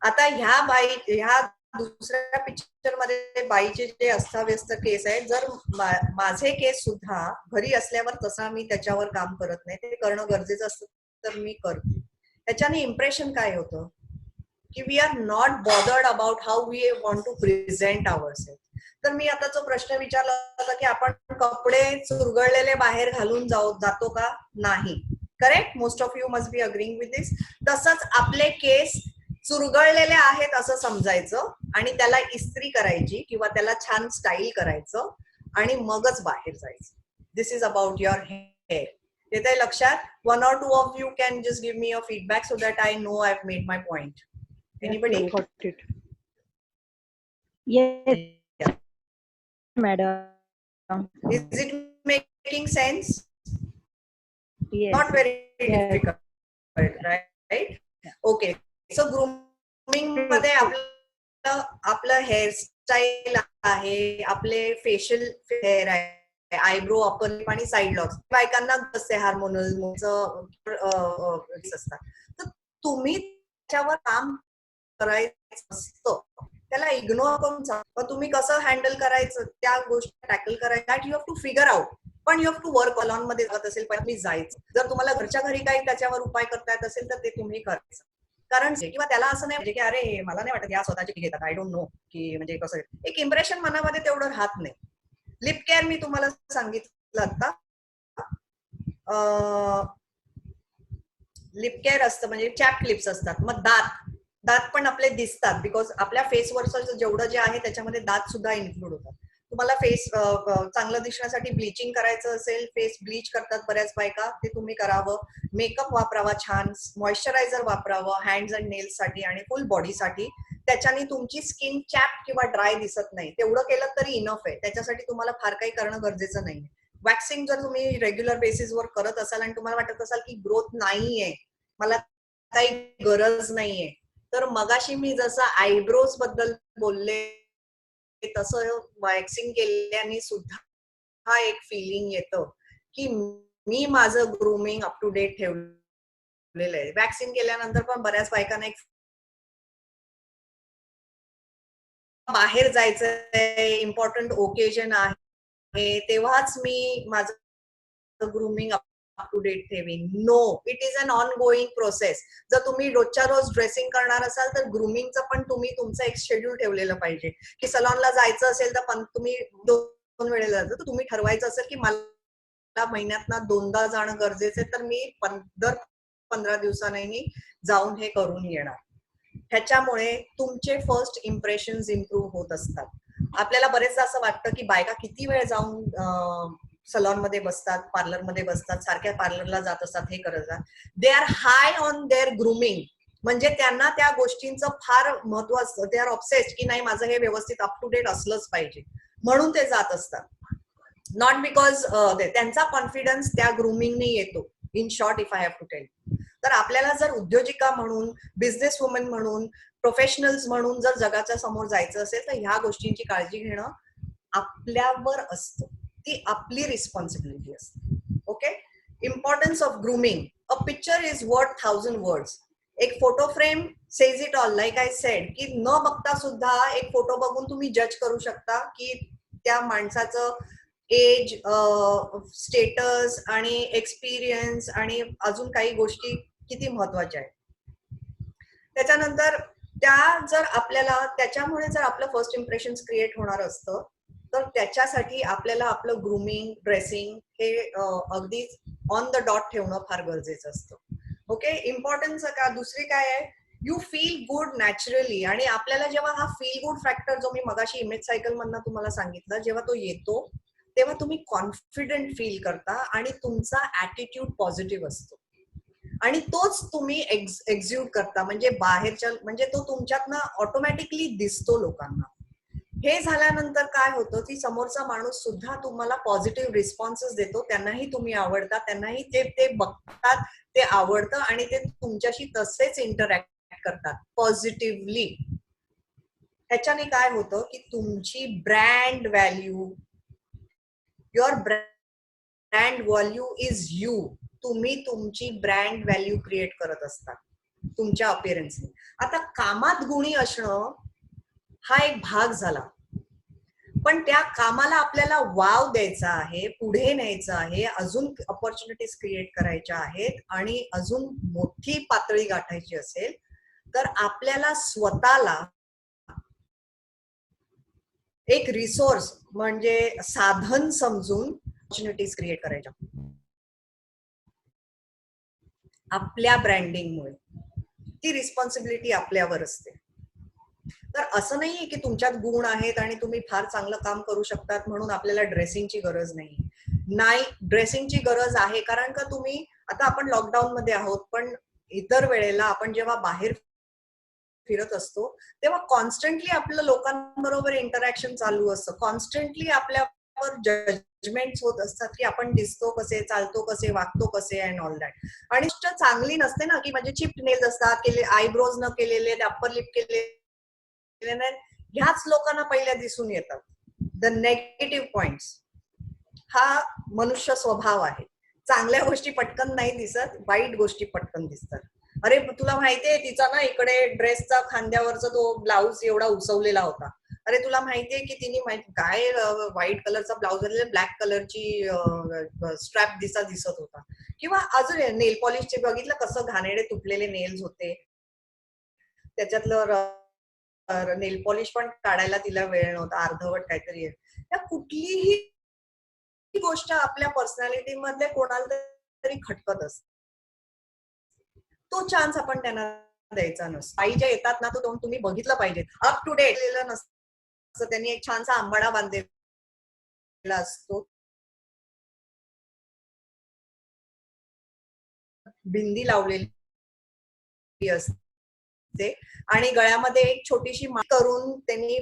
आता ह्या दुसऱ्या पिक्चर मध्ये बाईचे जे अस्ताव्यस्त केस आहेत, जर माझे केस सुद्धा घरी असल्यावर तसा मी त्याच्यावर काम करत नाही, ते करणं गरजेचं असतं तर मी करते. त्याच्याने इम्प्रेशन काय होतं की we are not bothered about how we want to present ourselves. तर मी आता जो प्रश्न विचारला होता की आपण कपडे चुरगळलेले बाहेर घालून जातो का? नाही. Correct, most of you must be agreeing with this. तसंच आपले केस चुरगळलेले आहेत असं समजायचं आणि त्याला इस्त्री करायची किंवा त्याला छान स्टाईल करायचं आणि मगच बाहेर जायचं. दिस इज अबाउट युअर हेअर. येते लक्षात? 1 or 2 of you can just give me a feedback so that I know I've made my point. Anybody? Got it. Yes, madam. Is it making sense? Yes. Not very difficult. Right. Okay, so grooming मध्ये आपलं hairstyle आहे, आपले facial hair आहे, eyebrow, upper lip आणि side locks. बायकांना कसे hormonal असतात, तर तुम्ही त्याच्यावर काम करायचं असतं, त्याला इग्नोर करून तुम्ही कसं हँडल करायचं, त्या गोष्टी टॅकल करायचं, that you have to figure out. पण you have to work alone मध्ये जात असेल पण मी जायचं. जर तुम्हाला घरच्या घरी काही त्याच्यावर उपाय करता येत असेल तर ते तुम्ही करायचं. कारण किंवा त्याला असं नाही म्हणजे की अरे मला नाही वाटत या स्वतःची घेतात, आय डोंट नो की म्हणजे कसं एक इम्प्रेशन मनामध्ये तेवढं राहत नाही. लिप केअर मी तुम्हाला सांगितलं आता, लिप केअर असतं म्हणजे चॅप्ड लिप्स असतात. मग दात पण आपले दिसतात बिकॉज आपल्या फेसवरचं जेवढं जे आहे त्याच्यामध्ये दात सुद्धा इन्क्लूड होतात. तुम्हाला फेस चांगलं दिसण्यासाठी ब्लिचिंग करायचं असेल, फेस ब्लीच करतात बऱ्याच बायका, ते तुम्ही करावं. मेकअप वापरावा छान, मॉइश्चरायझर वापरावं हँड्स अँड नेल्स साठी आणि फुल बॉडीसाठी. त्याच्याने तुमची स्किन चॅप किंवा ड्राय दिसत नाही. तेवढं केलं तरी इनफ आहे, त्याच्यासाठी तुम्हाला फार काही करणं गरजेचं नाही. वॅक्सिंग जर तुम्ही रेग्युलर बेसिसवर करत असाल आणि तुम्हाला वाटत असाल की ग्रोथ नाहीये, मला काही गरज नाहीये, तर मगाशी मी जसं आयब्रोज बद्दल बोलले तसं वॅक्सिंग केल्याने सुद्धा एक फिलिंग येतं की मी माझं ग्रूमिंग अप टू डेट ठेवलेलं आहे. वॅक्सिंग केल्यानंतर पण बऱ्याच बायकांना एक बाहेर जायचंय, इम्पॉर्टंट ओकेजन आहे, तेव्हाच मी माझं ग्रूमिंग अप टू डेट ठेवीन. No, it is an ongoing process. जर तुम्ही रोजच्या रोज ड्रेसिंग करणार असाल तर ग्रूमिंगचं पण तुम्ही तुमचं एक शेड्यूल ठेवलेलं पाहिजे. की सलॉनला जायचं असेल तर तुम्ही 2 वेळेला जातो, तर तुम्ही ठरवायचं असेल की मला महिन्यातनं 2दा जाणं गरजेचं आहे, तर मी दर 15 दिवसांनी जाऊन हे करून येणार. ह्याच्यामुळे तुमचे फर्स्ट इम्प्रेशन्स इम्प्रूव्ह होत असतात. आपल्याला बरेचदा असं वाटतं की बायका किती वेळ जाऊन सलॉन मध्ये बसतात, पार्लर मध्ये बसतात, सारख्या पार्लरला जात असतात, हे करतात. They are high on their grooming, म्हणजे त्यांना त्या गोष्टींचं फार महत्व असतं. दे आर ऑब्सेस्ड की नाही माझं हे व्यवस्थित अप टू डेट असलंच पाहिजे, म्हणून ते जात असतात. नॉट बिकॉज त्यांचा कॉन्फिडन्स त्या ग्रूमिंगने येतो. In short, if I have to tell, तर आपल्याला जर उद्योजिका म्हणून, बिझनेस वुमन म्हणून, प्रोफेशनल्स म्हणून जर जगाच्या समोर जायचं असेल तर ह्या गोष्टींची काळजी घेणं आपल्यावर असतं, ती आपली रिस्पॉन्सिबिलिटी असते. Okay, importance of grooming. A picture is worth 1000 words. एक photo frame says it all. Like I said की न बघता सुद्धा एक फोटो बघून तुम्ही जज करू शकता की त्या माणसाचं एज, स्टेटस आणि एक्सपिरियन्स आणि अजून काही गोष्टी किती महत्वाच्या आहेत. त्याच्यानंतर त्याच्यामुळे जर आपलं फर्स्ट इम्प्रेशन क्रिएट होणार असतं तर त्याच्यासाठी आपल्याला आपलं ग्रूमिंग, ड्रेसिंग हे अगदीच ऑन द डॉट ठेवणं फार गरजेचं असतं. ओके, इम्पॉर्टन्स दुसरी काय आहे, यू फील गुड नॅचरली. आणि आपल्याला जेव्हा हा फील गुड फॅक्टर जो मी मगाशी इमेज सायकल मधनं तुम्हाला सांगितलं, जेव्हा तो येतो तेव्हा तुम्ही कॉन्फिडंट फील करता आणि तुमचा ऍटिट्यूड पॉझिटिव्ह असतो आणि तोच तुम्ही एक्झ्युट करता, म्हणजे बाहेरच्या, म्हणजे तो तुमच्यातनं ऑटोमॅटिकली दिसतो लोकांना. हे झाल्यानंतर काय होतं की समोरचा माणूस सुद्धा तुम्हाला पॉझिटिव्ह रिस्पॉन्सेस देतो, त्यांनाही तुम्ही आवडता, त्यांनाही ते बघतात, ते आवडतं आणि ते तुमच्याशी तसेच इंटरॅक्ट करतात पॉझिटिव्हली. ह्याच्याने काय होतं की तुमची brand value, your brand value is you. तुम्ही तुमची ब्रँड व्हॅल्यू क्रिएट करत असतात तुमच्या अपिअरन्सने. आता कामात गुणी असणं हा एक भाग झाला, पण त्या कामाला आपल्याला वाव द्यायचा आहे, पुढे न्यायचं आहे, अजून ऑपॉर्च्युनिटीज क्रिएट करायच्या आहेत आणि अजून मोठी पातळी गाठायची असेल तर आपल्याला स्वतःला एक रिसोर्स म्हणजे साधन समजून ऑपॉर्च्युनिटीज क्रिएट करायच्या आपल्या ब्रँडिंगमुळे. ती रिस्पॉन्सिबिलिटी आपल्यावर असते. तर असं नाहीये की तुमच्यात गुण आहेत आणि तुम्ही फार चांगलं काम करू शकतात म्हणून आपल्याला ड्रेसिंगची गरज नाही, ड्रेसिंगची गरज आहे. कारण का तुम्ही आता आपण लॉकडाऊन मध्ये आहोत, पण इतर वेळेला आपण जेव्हा बाहेर फिरत असतो तेव्हा कॉन्स्टंटली आपलं लोकांबरोबर इंटरॅक्शन चालू असतं, कॉन्स्टंटली आपल्या आपल्यावर जजमेंट होत असतात की आपण दिसतो कसे, चालतो कसे, वागतो कसे अँड ऑल दॅट. आणि गोष्ट चांगली नसते ना, की म्हणजे चिप्ड नेल्स असतात, आयब्रोज न केलेले, अप्पर लिप केलेले नाही, ह्याच लोकांना पहिल्या दिसून येतात. The negative points. हा मनुष्य स्वभाव आहे. चांगल्या गोष्टी पटकन नाही दिसत, वाईट गोष्टी पटकन दिसतात. अरे तुला माहितीये तिचा ना इकडे ड्रेसचा खांद्यावरचा तो ब्लाऊज एवढा उसवलेला होता. अरे तुला माहितीये की तिने काय व्हाईट कलरचा ब्लाऊज ब्लॅक कलरची स्ट्रॅप दिसत होता. किंवा अजून नेल पॉलिशचे बघितलं कसं घाणेरडे तुटलेले नेल्स होते, त्याच्यातलं नेल पॉलिश पण काढायला तिला वेळ नव्हता, अर्धवट काहीतरी. त्या कुठलीही गोष्ट आपल्या पर्सनॅलिटी मधले कोणाला तरी खटकत असते. तो चान्स आपण त्यांना द्यायचा नसतो. आई ज्या येतात ना, तो तुम्ही बघितलं पाहिजे. अप टू डेट नसतं, त्यांनी एक छानसा आंबाडा बांधलेला असतो, बिंदी लावलेली असते आणि गळ्यामध्ये एक छोटीशी माळ करून त्यांनी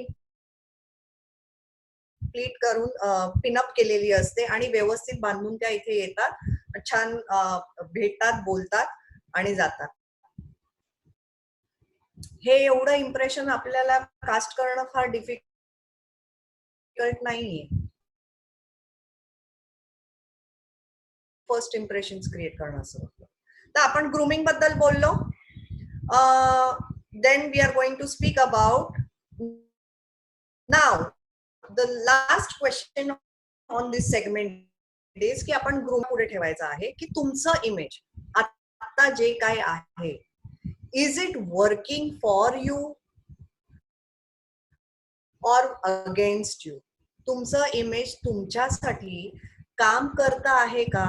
प्लीट करून पिनअप केलेली असते आणि व्यवस्थित बांधून त्या इथे येतात, छान भेटतात, बोलतात आणि जातात. हे एवढं इम्प्रेशन आपल्याला कास्ट करणं फार डिफिकल्ट नाहीये. फर्स्ट इम्प्रेशन क्रिएट करणं असं होतं. तर आपण ग्रूमिंग बद्दल बोललो. Then we are going to speak about now the last question on this segment is की आपण ग्रूम पुढे ठेवायचं आहे की तुमचं इमेज आता जे काय आहे, is it working for you or against you? तुमचं इमेज तुमच्यासाठी काम करत आहे का,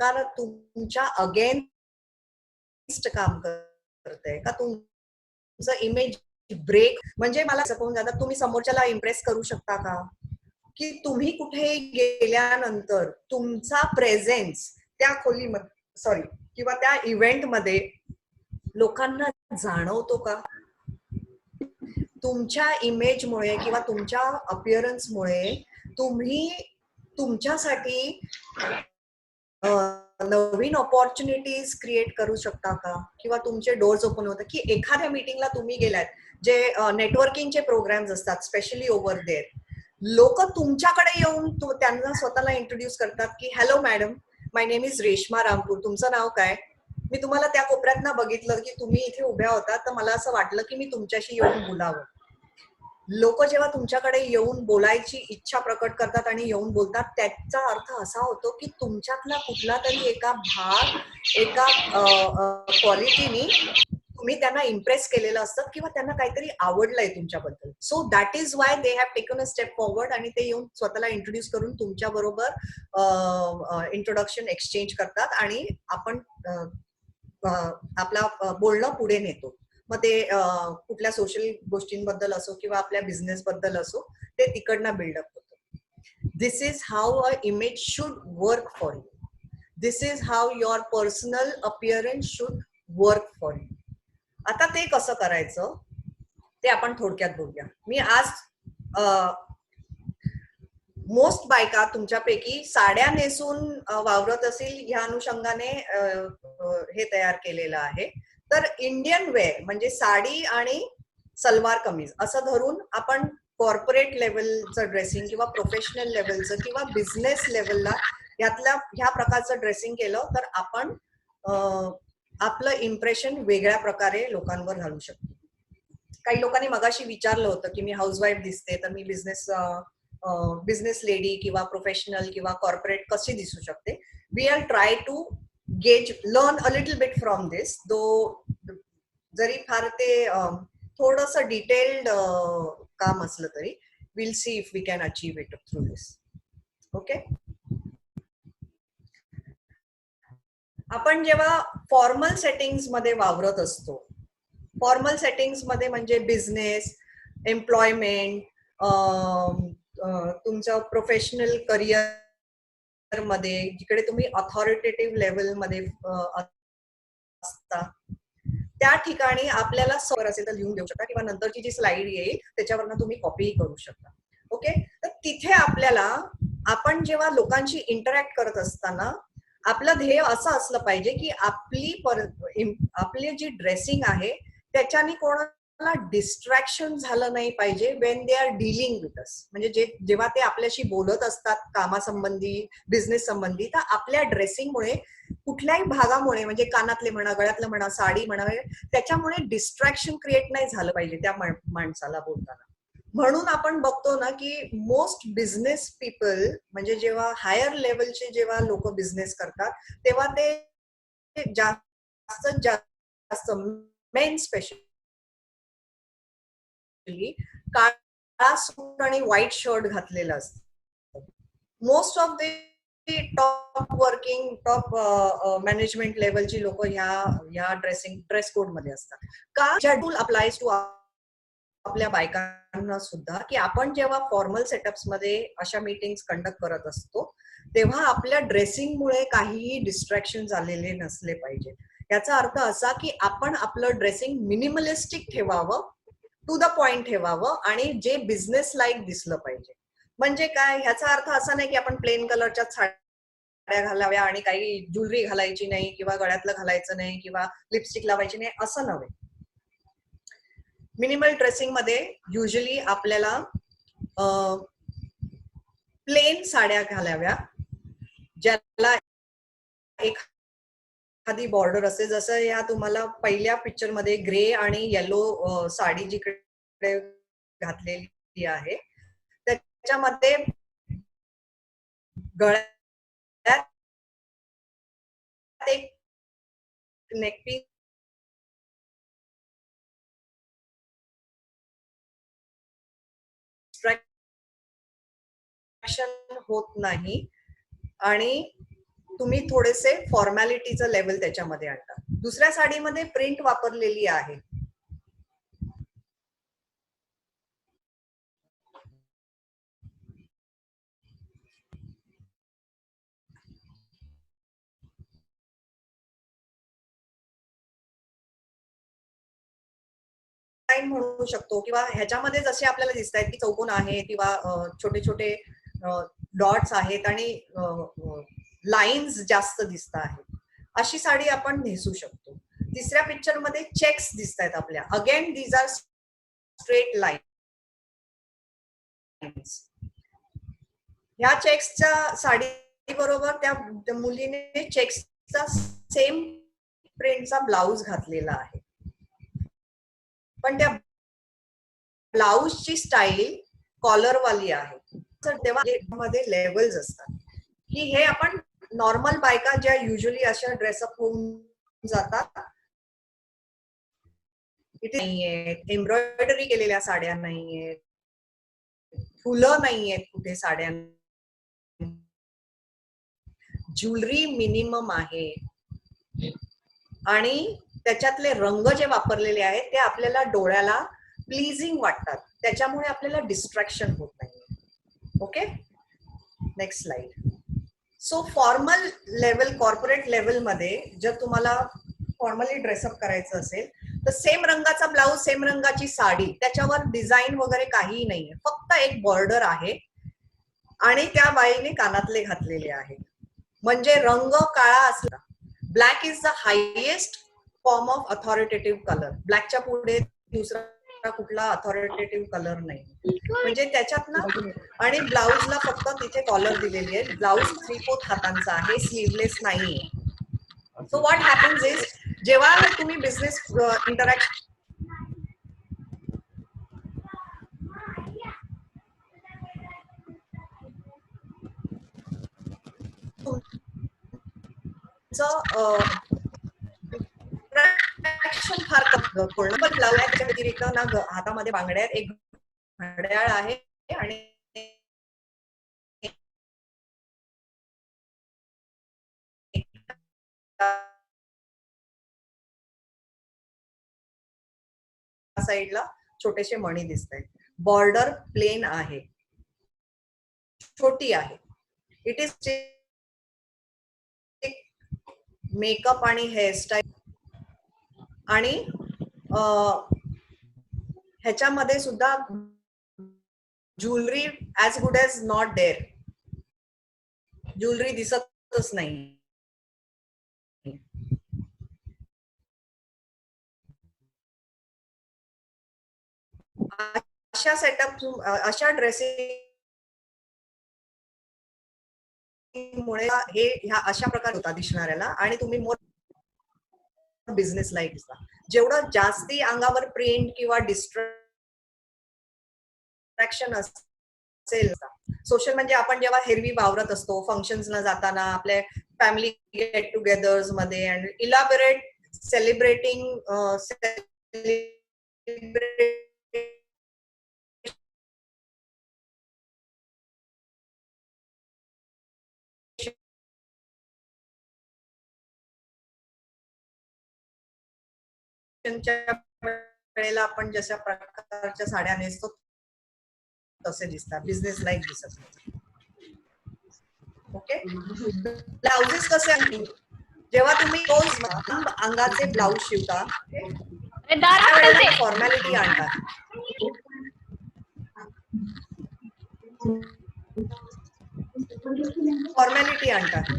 कारण तुमच्या अगेन्स्ट काम करतंय का? तुमचं इमेज ब्रेक म्हणजे मला सपोज आता तुम्ही समोरच्याला इम्प्रेस करू शकता का, की तुम्ही कुठे गेल्यानंतर तुमचा प्रेझेन्स त्या खोलीमध्ये किंवा त्या इव्हेंट मध्ये लोकांना जाणवतो का? तुमच्या इमेजमुळे किंवा तुमच्या अपिअरन्समुळे तुम्ही तुमच्यासाठी नवीन ऑपॉर्च्युनिटीज क्रिएट करू शकता का, किंवा तुमचे डोर्स ओपन होतात? की एखाद्या मीटिंगला तुम्ही गेलात, जे नेटवर्किंगचे प्रोग्राम्स असतात स्पेशली ओव्हर देअर, लोक तुमच्याकडे येऊन त्यांना स्वतःला इंट्रोड्यूस करतात की hello madam, my name is Reshma Rampur, तुमचं नाव काय? मी तुम्हाला त्या कोपऱ्यातनं बघितलं की तुम्ही इथे उभ्या होता, तर मला असं वाटलं की मी तुमच्याशी येऊन बोलावं. लोक जेव्हा तुमच्याकडे येऊन बोलायची इच्छा प्रकट करतात आणि येऊन बोलतात, त्याचा अर्थ असा होतो की तुमच्यातला कुठला तरी एका भाग, एका क्वालिटीनी तुम्ही त्यांना इम्प्रेस केलेलं असतं किंवा त्यांना काहीतरी आवडलंय तुमच्याबद्दल. So that is why they have taken a step forward आणि ते येऊन स्वतःला इंट्रोड्यूस करून तुमच्या बरोबर इंट्रोडक्शन एक्सचेंज करतात आणि आपण आपला बोलणं पुढे नेतो. मग ते कुठल्या सोशल गोष्टींबद्दल असो किंवा आपल्या बिझनेस बद्दल असो, ते तिकडनं बिल्डअप होतं. This is how a image should work for you. This is how your personal appearance should work for you. आता ते कसं करायचं ते आपण थोडक्यात बोलूया. मी आज मोस्ट बायका तुमच्यापैकी साड्या नेसून वावरत असेल ह्या अनुषंगाने हे तयार केलेलं आहे. तर इंडियन वेअर म्हणजे साडी आणि सलवार कमीज असं धरून आपण कॉर्पोरेट लेवलचं ड्रेसिंग किंवा प्रोफेशनल लेवलचं किंवा बिझनेस लेवलला ह्या प्रकारचं ड्रेसिंग केलं तर आपण आपलं इम्प्रेशन वेगळ्या प्रकारे लोकांवर घालू शकतो. काही लोकांनी मगाशी विचारलं होतं की मी हाऊसवाईफ दिसते, तर मी बिझनेस लेडी किंवा प्रोफेशनल किंवा कॉर्पोरेट कशी दिसू शकते. We are try to learn a little bit from this, though जरी फार ते थोडंसं डिटेल्ड काम असलं तरी we'll see if we can achieve it through this. Okay. आपण जेव्हा फॉर्मल सेटिंग्स मध्ये वावरत असतो, फॉर्मल सेटिंग्स मध्ये म्हणजे बिझनेस, एम्प्लॉयमेंट, तुमचं प्रोफेशनल करिअर मध्ये जिकडे तुम्ही ऑथॉरिटेटिव्ह लेवल मध्ये असता, त्या ठिकाणी आपल्याला सर असेल तर लिहून देऊ शकता किंवा नंतरची जी स्लाइड येईल त्याच्यावरनं तुम्ही कॉपी करू शकता. ओके. तर तिथे आपल्याला आपण जेव्हा लोकांशी इंटरॅक्ट करत असताना आपलं ध्येय असं असलं पाहिजे की आपली जी ड्रेसिंग आहे त्याच्याने कोणाला डिस्ट्रॅक्शन झालं नाही पाहिजे when they are dealing with us. म्हणजे जेव्हा ते आपल्याशी बोलत असतात कामासंबंधी, बिझनेस संबंधी, तर आपल्या ड्रेसिंगमुळे कुठल्याही भागामुळे, म्हणजे कानातले म्हणा, गळ्यातलं म्हणा, साडी म्हणा, त्याच्यामुळे डिस्ट्रॅक्शन क्रिएट नाही झालं पाहिजे त्या माणसाला बोलताना. म्हणून आपण बघतो ना की मोस्ट बिझनेस पीपल, म्हणजे जेव्हा हायर लेवलचे जेव्हा लोक बिझनेस करतात तेव्हा ते जास्त मेन स्पेशली काळा सूट आणि व्हाईट शर्ट घातलेलं असतं. Most of the top working, top management लेवलची लोक ह्या ड्रेस कोड मध्ये असतात. का रूल अप्लायज टू आपल्या बायकांना सुद्धा, की आपण जेव्हा फॉर्मल सेटअप्स मध्ये अशा मीटिंग्स कंडक्ट करत असतो तेव्हा आपल्या ड्रेसिंगमुळे काहीही डिस्ट्रॅक्शन झालेले नसले पाहिजे. याचा अर्थ असा की आपण आपलं ड्रेसिंग मिनिमलिस्टिक ठेवावं, टू द पॉइंट ठेवावं आणि जे बिझनेस लाईक दिसलं पाहिजे. म्हणजे काय, ह्याचा अर्थ असा नाही की आपण प्लेन कलरच्या साड्या घालाव्या आणि काही ज्वेलरी घालायची नाही किंवा गळ्यातलं घालायचं नाही किंवा लिपस्टिक लावायची नाही, असं नव्हे. मिनिमल ड्रेसिंग मध्ये युजली आपल्याला प्लेन साड्या घालाव्या ज्याला एखादी बॉर्डर असेल. जसं या तुम्हाला पहिल्या पिक्चर मध्ये ग्रे आणि येलो साडी जिकडे घातलेली आहे त्याच्यामध्ये गळ्यात एक नेकपीस होत नाही आणि तुम्ही थोडेसे फॉर्मॅलिटीचं लेवल त्याच्यामध्ये आणता. दुसऱ्या साडीमध्ये प्रिंट वापरलेली आहे. म्हणू शकतो किंवा ह्याच्यामध्ये जसे आपल्याला दिसत आहेत की चौकोन आहे किंवा छोटे छोटे डॉट्स आहेत आणि लाईन्स जास्त दिसत आहेत, अशी साडी आपण नेसू शकतो. तिसऱ्या पिक्चर मध्ये चेक्स दिसत आहेत आपल्या. Again these are straight lines. ह्या चेक्सच्या साडी बरोबर त्या मुलीने चेक्सचा सेम प्रिंटचा ब्लाउज घातलेला आहे, पण त्या ब्लाउजची स्टाईल कॉलरवाली आहे. तेव्हा मध्ये लेवल्स असतात की हे आपण नॉर्मल बायका ज्या युजली अशा ड्रेसअप होऊन जातात, इथे नाहीयेत, एम्ब्रॉयडरी केलेल्या साड्या नाहीयेत, फुलं नाहीयेत कुठे साड्या, ज्वेलरी मिनिमम आहे आणि त्याच्यातले रंग जे वापरलेले आहेत ते आपल्याला डोळ्याला प्लीजिंग वाटतात, त्याच्यामुळे आपल्याला डिस्ट्रॅक्शन होत नाही. Okay, next slide. So formal level, corporate level मध्ये जर तुम्हाला फॉर्मली ड्रेसअप करायचं असेल तर सेम रंगाचा ब्लाउज, सेम रंगाची साडी, त्याच्यावर डिझाईन वगैरे काहीही नाहीये, फक्त एक बॉर्डर आहे आणि त्या बाईने कानातले घातलेले आहेत. म्हणजे रंग काळा असला, black is the highest form of authoritative colour. ब्लॅकच्या पुढे दुसरा कुठला अथॉरिटेटिव्ह कलर नाही. म्हणजे त्याच्यात ना, आणि ब्लाउजला फक्त तिथे कॉलर दिलेली आहे. ब्लाउज 3/4 हातांचा आहे, स्लीवलेस नाहीये. सो व्हॉट हॅपन्स इज, जेव्हा तुम्ही बिझनेस इंटरॅक्ट फार पूर्ण पण ब्लाउज आहे. त्याच्या व्यतिरिक्त ना हातामध्ये बांगड्या आहेत, एक घड्याळ आहे आणि साईडला छोटेसे मणी दिसत आहेत. बॉर्डर प्लेन आहे, छोटी आहे. इट इज मेकअप आणि हेअरस्टाईल आणि ह्याच्यामध्ये सुद्धा jewellery as good as not there. Jewellery दिसतच नाही. अशा सेटअप, अशा ड्रेसिंग मुळे हे ह्या अशा प्रकारे होता दिसणाऱ्याला आणि तुम्ही मोर बिझनेस लाईक दिसता. जेवढं जास्ती अंगावर प्रिंट किंवा डिस्ट्रॅक्शन असेल, सोशल म्हणजे आपण जेव्हा हेरवी वावरत असतो फंक्शन्सला जाताना, आपल्या फॅमिली गेट टुगेदर्स मध्ये अँड इलॅबोरेट सेलिब्रेटिंग वेळेला आपण जशा प्रकारच्या साड्या नेसतो तसे दिसतात, बिझनेस लाईक दिसत नाही. ओके. ब्लाउजेस कसे आहेत, जेव्हा तुम्ही रोज अंगाचे ब्लाउज शिवता त्यावेळेला फॉर्मॅलिटी आणतात. फॉर्मॅलिटी आणतात.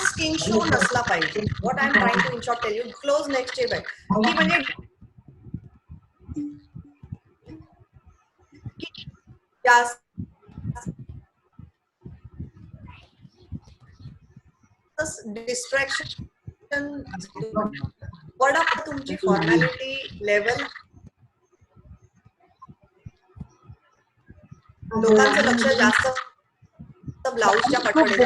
स्किन शो नसला पाहिजे. What I am trying to in short tell you, close neck चे बॅक की म्हणजे डिस्ट्रॅक्शन वडा तुमची फॉर्मॅलिटी लेवल, लोकांचं लक्ष जास्त ब्लाउजच्या पटकडे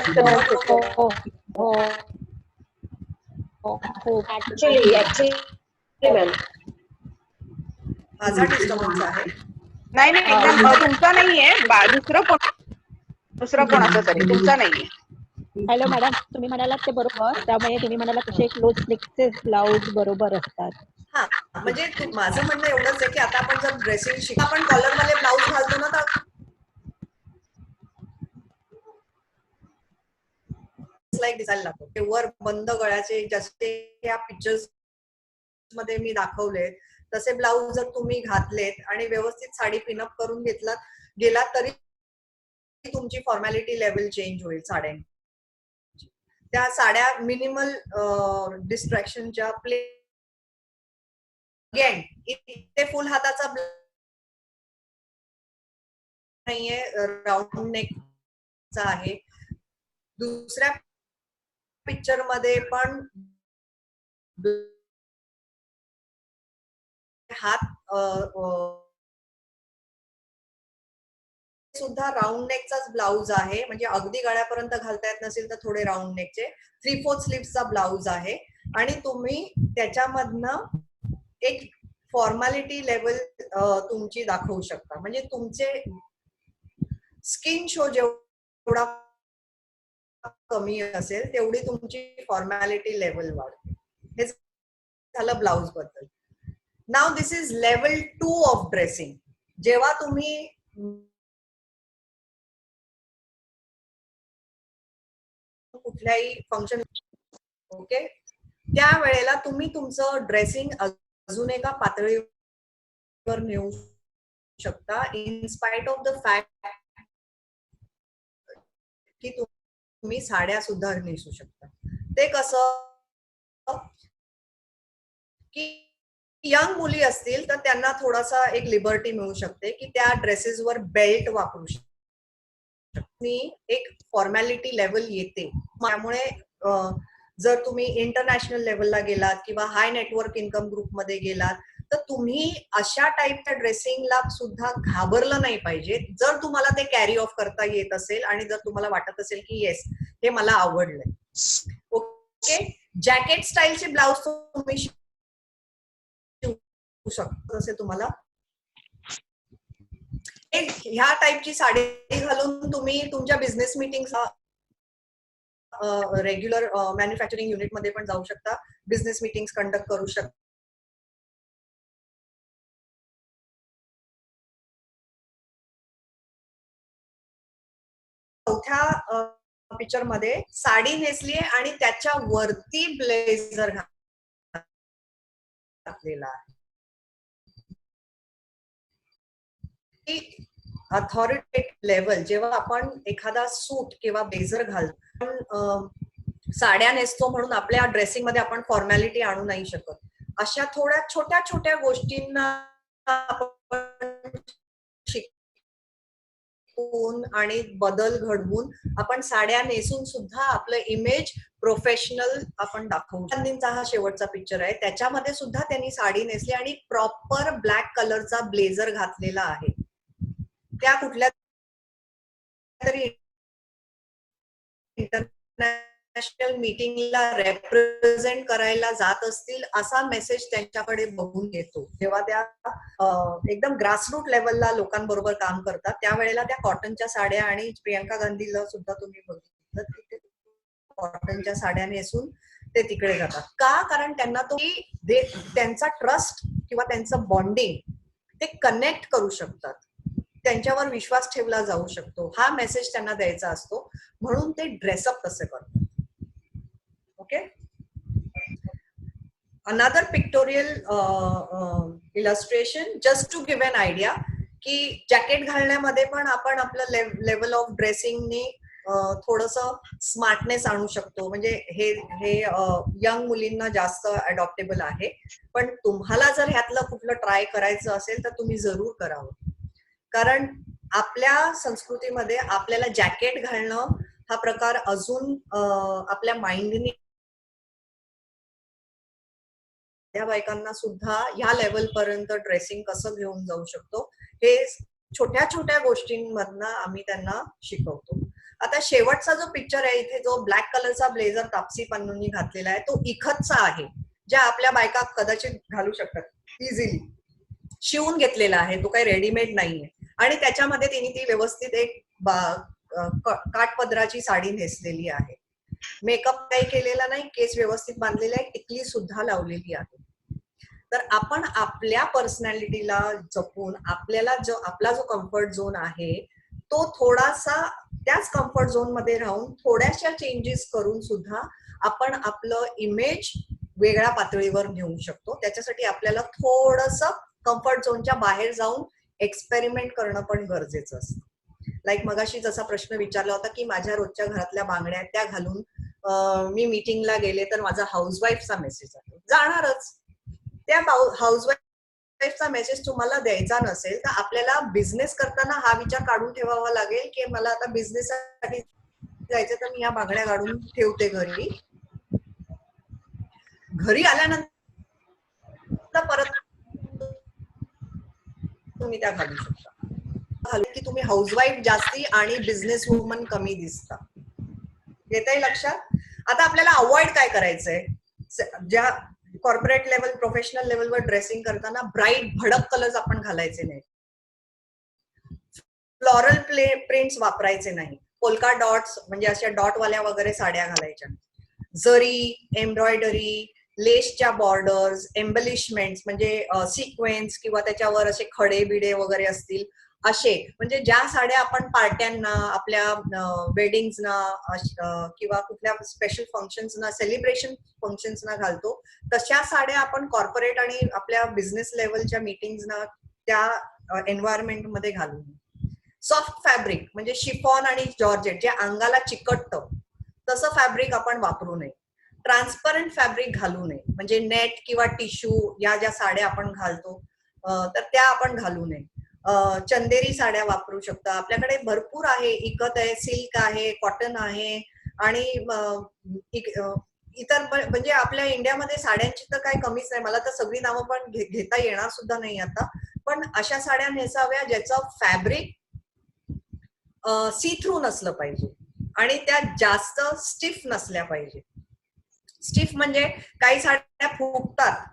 माझा डिस्टर्बन्स आहे. नाही तुमचा नाहीये, दुसरं कोणाचं तरी, तुमचा नाहीये. हॅलो मॅडम, तुम्ही म्हणालात ते बरोबर, त्यामुळे तुम्ही म्हणालात तसे क्लोज नेकचे ब्लाउज बरोबर असतात. हा, म्हणजे माझं म्हणणं एवढंच आहे की आता आपण जर ड्रेसिंग शिकतो, आपण कॉलर वाले ब्लाउज घालतो ना, तर लाईक दिसायला लागतो. ते वर बंद गळ्याचे जसे या पिक्चर्स मध्ये मी दाखवले तसे ब्लाउज जर तुम्ही घातलेत आणि व्यवस्थित साडी पिनअप करून गेला तरी तुमची फॉर्मॅलिटी लेवल चेंज होईल साड्यांची. त्या साड्या मिनिमल डिस्ट्रॅक्शनच्या अगेन इथे फुल हाताचा नाहीये, राऊंड नेकचा आहे. दुसऱ्या पिक्चर मध्ये पण हात सुद्धा राऊंड नेकचाच ब्लाउज आहे, म्हणजे अगदी गळ्यापर्यंत घालता येत नसेल तर थोडे राऊंड नेकचे 3/4 स्लीव्हचा ब्लाउज आहे आणि तुम्ही त्याच्यामधनं एक फॉर्मॅलिटी लेवल तुमची दाखवू शकता. म्हणजे तुमचे स्किन शो जेवढा कमी असेल तेवढी तुमची फॉर्मॅलिटी लेवल वाढते. हे झालं ब्लाउज बद्दल. Now this is level 2 of dressing. जेव्हा तुम्ही कुठल्याही फंक्शन, ओके, त्यावेळेला तुम्ही तुमचं ड्रेसिंग अजून एका पातळीवर नेऊ शकता in spite of the fact की तुम्ही साड्या सुद्धा नेसू शकता. ते कसं की यंग मुली असतील तर त्यांना थोडासा एक लिबर्टी मिळू शकते की त्या ड्रेसेसवर बेल्ट वापरू शकतात. एक फॉर्मॅलिटी लेवल येते. त्यामुळे जर तुम्ही इंटरनॅशनल लेवलला गेलात किंवा हाय नेटवर्क इन्कम ग्रुप मध्ये गेलात तर तुम्ही अशा टाईपच्या ड्रेसिंगला सुद्धा घाबरलं नाही पाहिजे. जर तुम्हाला ते कॅरी ऑफ करता येत असेल आणि जर तुम्हाला वाटत असेल की येस हे मला आवडलंय, ओके. जॅकेट स्टाईलचे ब्लाउज तुम्ही शिवू शकता. जसे तुम्हाला ह्या टाईपची साडी घालून तुम्ही तुमच्या बिझनेस मीटिंगला रेग्युलर मॅन्युफॅक्चरिंग युनिट मध्ये पण जाऊ शकता, बिझनेस मीटिंग्स कंडक्ट करू शकता. चौथ्या पिक्चर मध्ये साडी नेसली आणि त्याच्या वरती ब्लेझर घातलेला आहे. अथॉरिटी लेवल जेव्हा आपण एखादा सूट किंवा ब्लेझर घालतो, साड्या नेसतो म्हणून आपल्या ड्रेसिंग मध्ये आपण फॉर्मॅलिटी आणू नाही शकत. अशा थोड्या छोट्या छोट्या गोष्टींना आपण शिकून आणि बदल घडवून आपण साड्या नेसून सुद्धा आपलं इमेज प्रोफेशनल आपण दाखवू. गांधींचा हा शेवटचा पिक्चर आहे, त्याच्यामध्ये सुद्धा त्यांनी साडी नेसली आणि प्रॉपर ब्लॅक कलरचा ब्लेझर घातलेला आहे. त्या कुठल्या तरी इंटरनॅशनल मीटिंगला रेप्रेझेंट करायला जात असतील असा मेसेज त्यांच्याकडे बघून येतो. जेव्हा त्या एकदम ग्रासरूट लेवलला लोकांबरोबर काम करतात त्यावेळेला त्या कॉटनच्या साड्या, आणि प्रियंका गांधीला सुद्धा तुम्ही बघितलं की कॉटनच्या साड्या नेसून ते तिकडे जातात. का? कारण त्यांना तो त्यांचा ट्रस्ट किंवा त्यांचं बॉन्डिंग ते कनेक्ट करू शकतात, त्यांच्यावर विश्वास ठेवला जाऊ शकतो, हा मेसेज त्यांना द्यायचा असतो, म्हणून ते ड्रेसअप तसे करतात. Okay. Another pictorial illustration just to give an idea की जॅकेट घालण्यामध्ये पण आपण आपलं लेवल ऑफ ड्रेसिंगने थोडंसं स्मार्टनेस आणू शकतो. म्हणजे हे यंग मुलींना जास्त अडॉप्टेबल आहे, पण तुम्हाला जर ह्यातलं कुठलं ट्राय करायचं असेल तर तुम्ही जरूर करावं. कारण आपल्या संस्कृतीमध्ये आपल्याला जॅकेट घालणं हा प्रकार अजून आपल्या माइंडने त्या बायकांना सुद्धा ह्या लेवल पर्यंत ड्रेसिंग कसं घेऊन जाऊ शकतो हे छोट्या छोट्या गोष्टींमधनं आम्ही त्यांना शिकवतो. आता शेवटचा जो पिक्चर आहे इथे, जो ब्लॅक कलरचा ब्लेझर तापसी पन्नूंनी घातलेला आहे, तो इखतचा आहे, ज्या आपल्या बायका कदाचित घालू शकतात इझिली. शिवून घेतलेला आहे, तो काही रेडीमेड नाहीये. आणि त्याच्यामध्ये तिने ती व्यवस्थित एक काठपदराची साडी नेसलेली आहे. मेकअप काही केलेला नाही, केस व्यवस्थित बांधलेला आहे, टिकली सुद्धा लावलेली आहे. तर आपण आपल्या पर्सनॅलिटीला जपून आपल्याला आपला जो कम्फर्ट झोन आहे तो थोडासा त्याच कम्फर्ट झोन मध्ये राहून थोड्याशा चेंजेस करून सुद्धा आपण आपलं इमेज वेगळ्या पातळीवर नेऊ शकतो. त्याच्यासाठी आपल्याला थोडंसं कम्फर्ट झोनच्या बाहेर जाऊन एक्सपेरिमेंट करणं पण गरजेचं असतं. लाईक मगाशी जसा प्रश्न विचारला होता की माझ्या रोजच्या घरातल्या बांगड्या त्या घालून मी मीटिंगला गेले तर माझा हाऊसवाईफचा मेसेज आहे, जाणारच. त्या हाऊसवाईफचा मेसेज तुम्हाला द्यायचा नसेल तर आपल्याला बिझनेस करताना हा विचार काढून ठेवावा लागेल की मला आता बिझनेससाठी जायचं तर मी ह्या बांगड्या काढून ठेवते घरी आल्यानंतर परत तुम्ही त्या घालू शकता. की तुम्ही हाऊसवाईफ जास्ती आणि बिझनेस वुमन कमी दिसता. येतंय लक्षात? आता आपल्याला अवॉइड काय करायचंय, ज्या कॉर्पोरेट लेवल प्रोफेशनल लेवलवर ड्रेसिंग करताना ब्राईट भडक कलर्स आपण घालायचे नाही, फ्लोरल प्रिंट्स वापरायचे नाही, पोल्का डॉट्स म्हणजे अशा डॉटवाल्या वगैरे साड्या घालायच्या, जरी, एम्ब्रॉयडरी, लेसच्या बॉर्डर्स, एम्बलिशमेंट्स म्हणजे सिक्वेन्स किंवा त्याच्यावर असे खडे बिडे वगैरे असतील असे, म्हणजे ज्या साड्या आपण पार्ट्यांना, आपल्या वेडिंग्सना किंवा कुठल्या स्पेशल फंक्शन्सना, सेलिब्रेशन फंक्शन्सना घालतो तशा साड्या आपण कॉर्पोरेट आणि आपल्या बिझनेस लेवलच्या मीटिंग्सना त्या एन्व्हायरमेंट मध्ये घालू. सॉफ्ट फॅब्रिक म्हणजे शिफॉन आणि जॉर्जेट जे अंगाला चिकटतं तसं फॅब्रिक आपण वापरू नये. ट्रान्सपरंट फॅब्रिक घालू नये, म्हणजे नेट किंवा टिश्यू या ज्या साड्या आपण घालतो तर त्या आपण घालू नये. चंदेरी साड्या वापरू शकता, आपल्याकडे भरपूर आहे, इकत आहे, सिल्क आहे, कॉटन आहे आणि इतर म्हणजे आपल्या इंडियामध्ये साड्यांची तर काही कमीच नाही. मला तर सगळी नावं पण घेता येणार सुद्धा नाही आता, पण अशा साड्या नेसाव्या ज्याचं फॅब्रिक सी थ्रू नसलं पाहिजे आणि त्या जास्त स्टिफ नसल्या पाहिजे. स्टिफ म्हणजे काही साड्या फुगतात,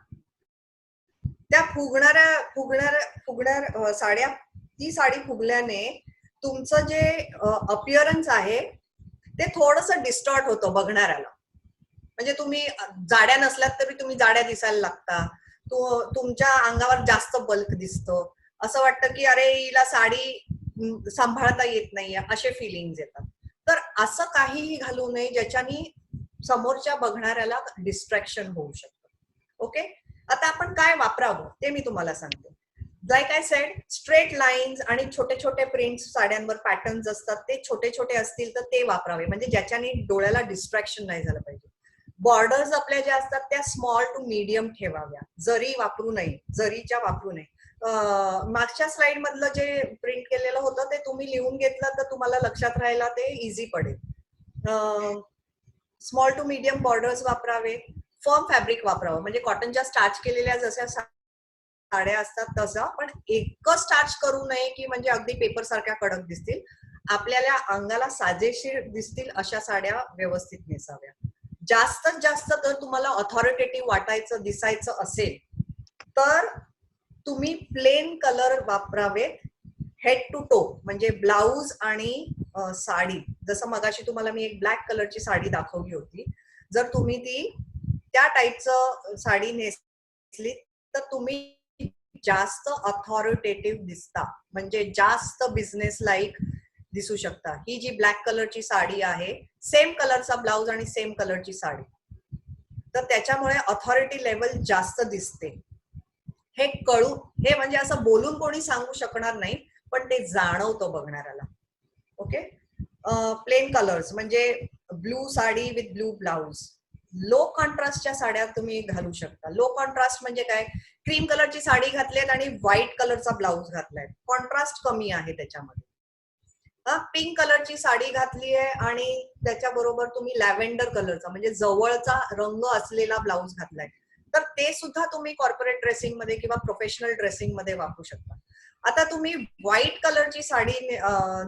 त्या फुगणाऱ्या साड्या, ती साडी फुगल्याने तुमचं जे अपिअरन्स आहे ते थोडंसं डिस्टॉर्ट होतं बघणाऱ्याला. म्हणजे तुम्ही जाड्या नसल्यात तरी तुम्ही जाड्या दिसायला लागता, तुमच्या अंगावर जास्त बल्क दिसतं, असं वाटतं की अरे हिला साडी सांभाळता येत नाहीये, असे फिलिंग्स येतात. तर असं काहीही घालू नये ज्याच्यानी समोरच्या बघणाऱ्याला डिस्ट्रॅक्शन होऊ शकतं. ओके. आता आपण काय वापरावं ते मी तुम्हाला सांगते. Like I sed, straight lines आणि छोटे छोटे प्रिंट्स साड्यांवर पॅटर्न्स असतात ते छोटे छोटे असतील तर ते वापरावे, म्हणजे ज्याच्याने डोळ्याला डिस्ट्रॅक्शन नाही झालं पाहिजे. बॉर्डर्स आपल्या ज्या असतात त्या स्मॉल टू मीडियम ठेवाव्या, जरी वापरू नये, जरीच्या वापरू नये. मागच्या स्लाइड मधलं जे प्रिंट केलेलं होतं ते तुम्ही लिहून घेतलं तर तुम्हाला लक्षात राहायला ते इझी पडेल. स्मॉल टू मीडियम बॉर्डर्स वापरावे. फर्म फॅब्रिक वापरावं, म्हणजे कॉटनच्या स्टार्च केलेल्या जशा साड्या असतात तसं, पण एकच स्टार्च करू नये की म्हणजे अगदी पेपर सारख्या कडक दिसतील. आपल्याला अंगाला साजेशीर दिसतील अशा साड्या व्यवस्थित नेसाव्या. जास्तीत जास्त जर तुम्हाला ऑथॉरिटेटिव्ह वाटायचं दिसायचं असेल तर तुम्ही प्लेन कलर वापरावेत हेड टू टो, म्हणजे ब्लाऊज आणि साडी. जसं मगाशी तुम्हाला मी एक ब्लॅक कलरची साडी दाखवली होती, जर तुम्ही ती त्या टाईपचं साडी नेसली तर तुम्ही जास्त ऑथॉरिटेटिव्ह दिसता, म्हणजे जास्त बिझनेस लाईक दिसू शकता. ही जी ब्लॅक कलरची साडी आहे, सेम कलरचा ब्लाऊज आणि सेम कलरची साडी, तर त्याच्यामुळे ऑथॉरिटी लेवल जास्त दिसते. हे हे म्हणजे असं बोलून कोणी सांगू शकणार नाही, पण ते जाणवतं बघणाऱ्याला. ओके. प्लेन कलर्स म्हणजे blue sari with blue blouse. Low कॉन्ट्रास्टच्या साड्या तुम्ही घालू शकता. लो कॉन्ट्रास्ट म्हणजे काय, क्रीम कलरची साडी घातलीत आणि व्हाईट कलरचा ब्लाऊज घातलाय, कॉन्ट्रास्ट कमी आहे त्याच्यामध्ये. पिंक कलरची साडी घातली आहे आणि त्याच्याबरोबर तुम्ही लॅव्हेंडर कलरचा म्हणजे जवळचा रंग असलेला ब्लाऊज घातलाय, तर ते सुद्धा तुम्ही कॉर्पोरेट ड्रेसिंग मध्ये किंवा प्रोफेशनल ड्रेसिंग मध्ये वापरू शकता. आता तुम्ही व्हाईट कलरची साडी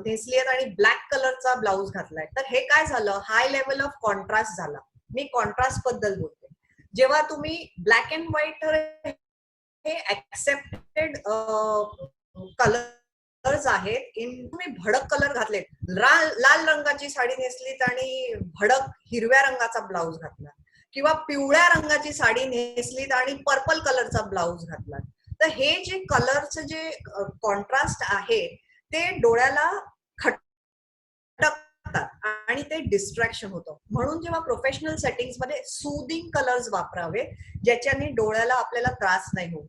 नेसली आहे आणि ब्लॅक कलरचा ब्लाऊज घातलाय, तर हे काय झालं, हाय लेवल ऑफ कॉन्ट्रास्ट झाला. मी कॉन्ट्रास्ट बद्दल बोलते. जेव्हा तुम्ही ब्लॅक अँड व्हाईट हे ऍक्सेप्टेड कलर्स आहेत, तुम्ही भडक कलर घातलेत, लाल रंगाची साडी नेसलीत आणि भडक हिरव्या रंगाचा ब्लाऊज घातला, किंवा पिवळ्या रंगाची साडी नेसलीत आणि पर्पल कलरचा ब्लाऊज घातला, तर हे जे कलरचं जे कॉन्ट्रास्ट आहे ते डोळ्याला खटकतात आणि ते डिस्ट्रॅक्शन होतं. म्हणून जेव्हा प्रोफेशनल सेटिंग्स मध्ये सूदिंग कलर्स वापरावे, ज्याच्याने डोळ्याला आपल्याला त्रास नाही होत.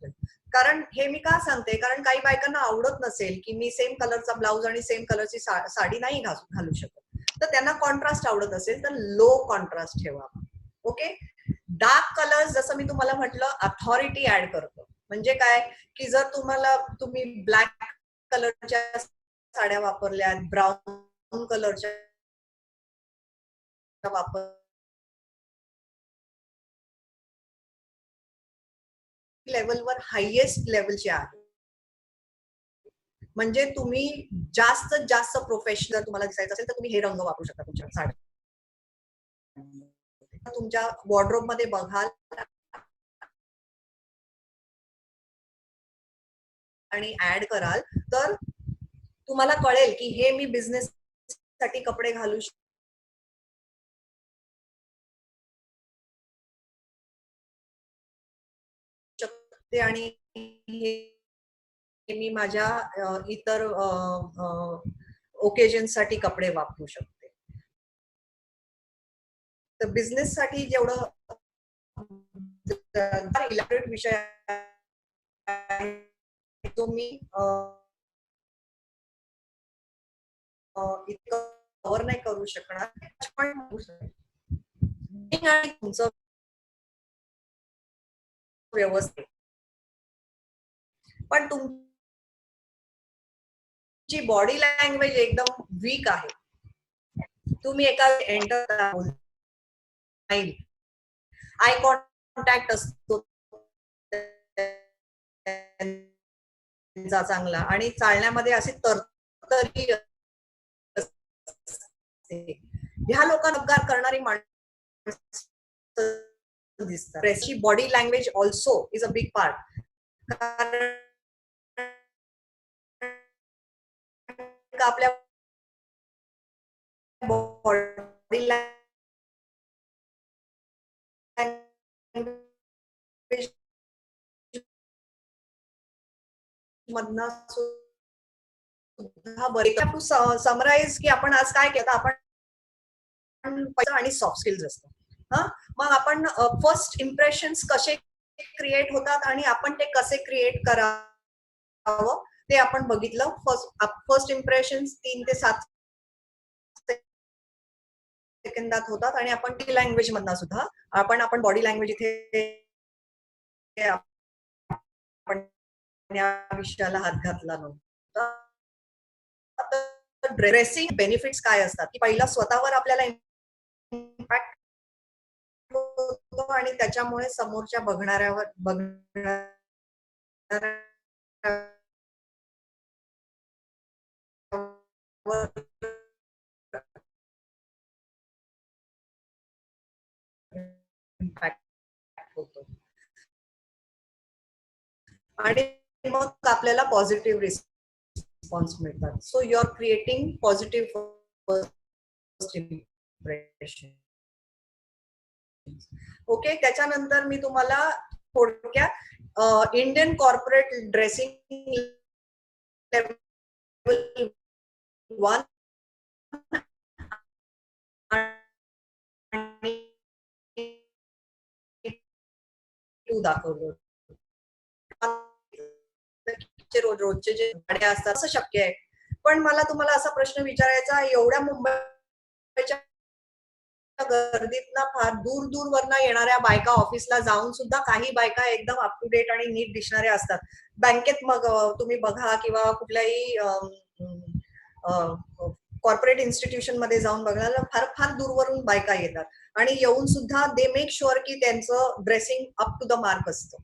कारण हे मी का सांगते, कारण काही बायकांना आवडत नसेल की मी सेम कलरचा ब्लाऊज आणि सेम कलरची साडी नाही घालू शकत, तर त्यांना कॉन्ट्रास्ट आवडत असेल तर लो कॉन्ट्रास्ट ठेवावा. ओके. डार्क कलर्स जसं मी तुम्हाला म्हटलं अथॉरिटी ऍड करतो. म्हणजे काय की जर तुम्ही ब्लॅक कलरच्या साड्या वापरल्या, ब्राऊन कलरच्या वापर लेवलवर हायएस्ट लेवलचे आहे, म्हणजे तुम्ही जास्तीत जास्त प्रोफेशनल तुम्हाला दिसायचं असेल तर तुम्ही हे रंग वापरू शकता तुमच्या साड्या. तुमच्या वॉर्डरोब मध्ये बघाल आणि ऍड कराल तर तुम्हाला कळेल की हे मी बिझनेस साठी कपडे घालू शकते आणि मी माझ्या इतर ओकेजन साठी कपडे वापरू शकते. तर बिझनेस साठी जेवढं इलॅबोरेट विषय तो मी इतकं कव्हर नाही करू शकणार. आणि तुमचं व्यवस्थित, पण तुमची बॉडी लँग्वेज एकदम वीक आहे, तुम्ही एका एंटर आय कॉन्टॅक्ट असतो चांगला आणि चालण्यामध्ये अशी तरतरी ह्या लोकांना अपघात करणारी माणसं दिसतात. Body language also is a big part. आपल्या बॉडी लँग्वेज मधनं सुद्धा बरेच समराईज की आपण आज काय केलं, आपण आणि सॉफ्ट स्किल्स असतात. मग आपण फर्स्ट इम्प्रेशन्स कसे क्रिएट होतात आणि आपण ते कसे क्रिएट करावे करावं ते आपण बघितलं. फर्स्ट इम्प्रेशन 3 ते 7 सेकंदात होतात आणि आपण टी लँग्वेज मधनं सुद्धा आपण बॉडी लँग्वेज इथे आपण या विषयाला हात घातला नव्हता. ड्रेसिंग बेनिफिट्स काय असतात की पहिला स्वतःवर आपल्याला इम्पॅक्ट होतो आणि त्याच्यामुळे समोरच्या बघणाऱ्यावर इम्पॅक्ट होतो आणि मग आपल्याला पॉझिटिव्ह रिस्पॉन्स मिळतात. So you are creating positive first impression. Okay, त्याच्यानंतर मी तुम्हाला थोडक्यात इंडियन कॉर्पोरेट ड्रेसिंग लेवल 1 आणि 2 दाखवलं. रोजचे जे गाड्या असतात असं शक्य आहे. पण मला तुम्हाला असा प्रश्न विचारायचा, एवढ्या मुंबईच्या गर्दीतना फार दूर दूरवरनं येणाऱ्या बायका ऑफिसला जाऊन सुद्धा काही बायका एकदम अप टू डेट आणि नीट दिसणाऱ्या असतात. बँकेत मग तुम्ही बघा किंवा कुठल्याही कॉर्पोरेट इन्स्टिट्यूशन मध्ये जाऊन बघायला फार फार दूरवरून बायका येतात आणि येऊन सुद्धा दे मेक शुअर की त्यांचं dressing up to the mark असतं.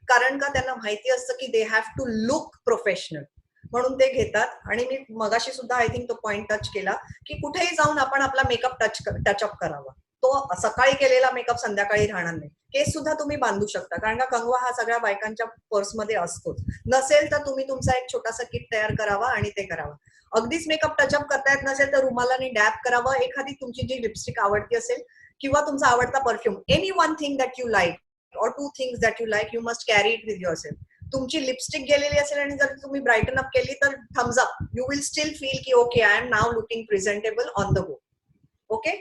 कारण का त्यांना माहिती असतं की they have to look professional, म्हणून ते घेतात. आणि मी मगाशी सुद्धा आय थिंक तो पॉइंट टच केला की कुठेही जाऊन आपण आपला मेकअप टचअप करावा. तो सकाळी केलेला मेकअप संध्याकाळी राहणार नाही. केस सुद्धा तुम्ही बांधू शकता, कारण का कंगवा हा सगळ्या बायकांच्या पर्समध्ये असतोच. नसेल तर तुम्ही तुमचा एक छोटासा किट तयार करावा आणि ते करावा. अगदीच मेकअप टचअप करता येत नसेल तर रुमालाने डॅप करावं. एखादी तुमची जी लिपस्टिक आवडती असेल किंवा तुमचा आवडता perfume, any one thing that you like or 2 things that you like, you must carry it with yourself. तुमची लिपस्टिक गेलेली असेल आणि जर तुम्ही ब्राईटन अप केली तर thumbs up, you will still feel की okay I am now looking presentable on the go. Okay,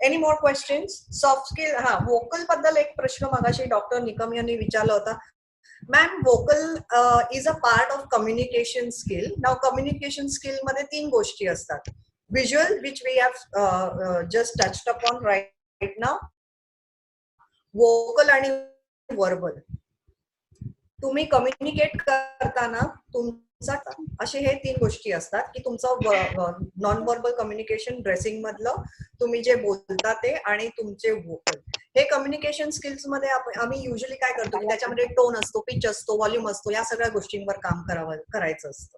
any more questions? Soft skill, हा वोकल बद्दल एक प्रश्न मगाशी डॉक्टर निकम यांनी विचारला होता. Ma'am, vocal is a part of communication skill. Now communication skill मध्ये 3 गोष्टी असतात. Visual, which we have just touched upon right now, vocal आणि वर्बल. तुम्ही कम्युनिकेट करताना तुमचा असे हे 3 गोष्टी असतात की तुमचं नॉन वर्बल कम्युनिकेशन, ड्रेसिंग मधलं तुम्ही जे बोलता ते, आणि तुमचे वोकल. हे कम्युनिकेशन स्किल्स मध्ये आम्ही युजली काय करतो की त्याच्यामध्ये टोन असतो, पिच असतो, व्हॉल्यूम असतो, या सगळ्या गोष्टींवर काम करायचं असतं.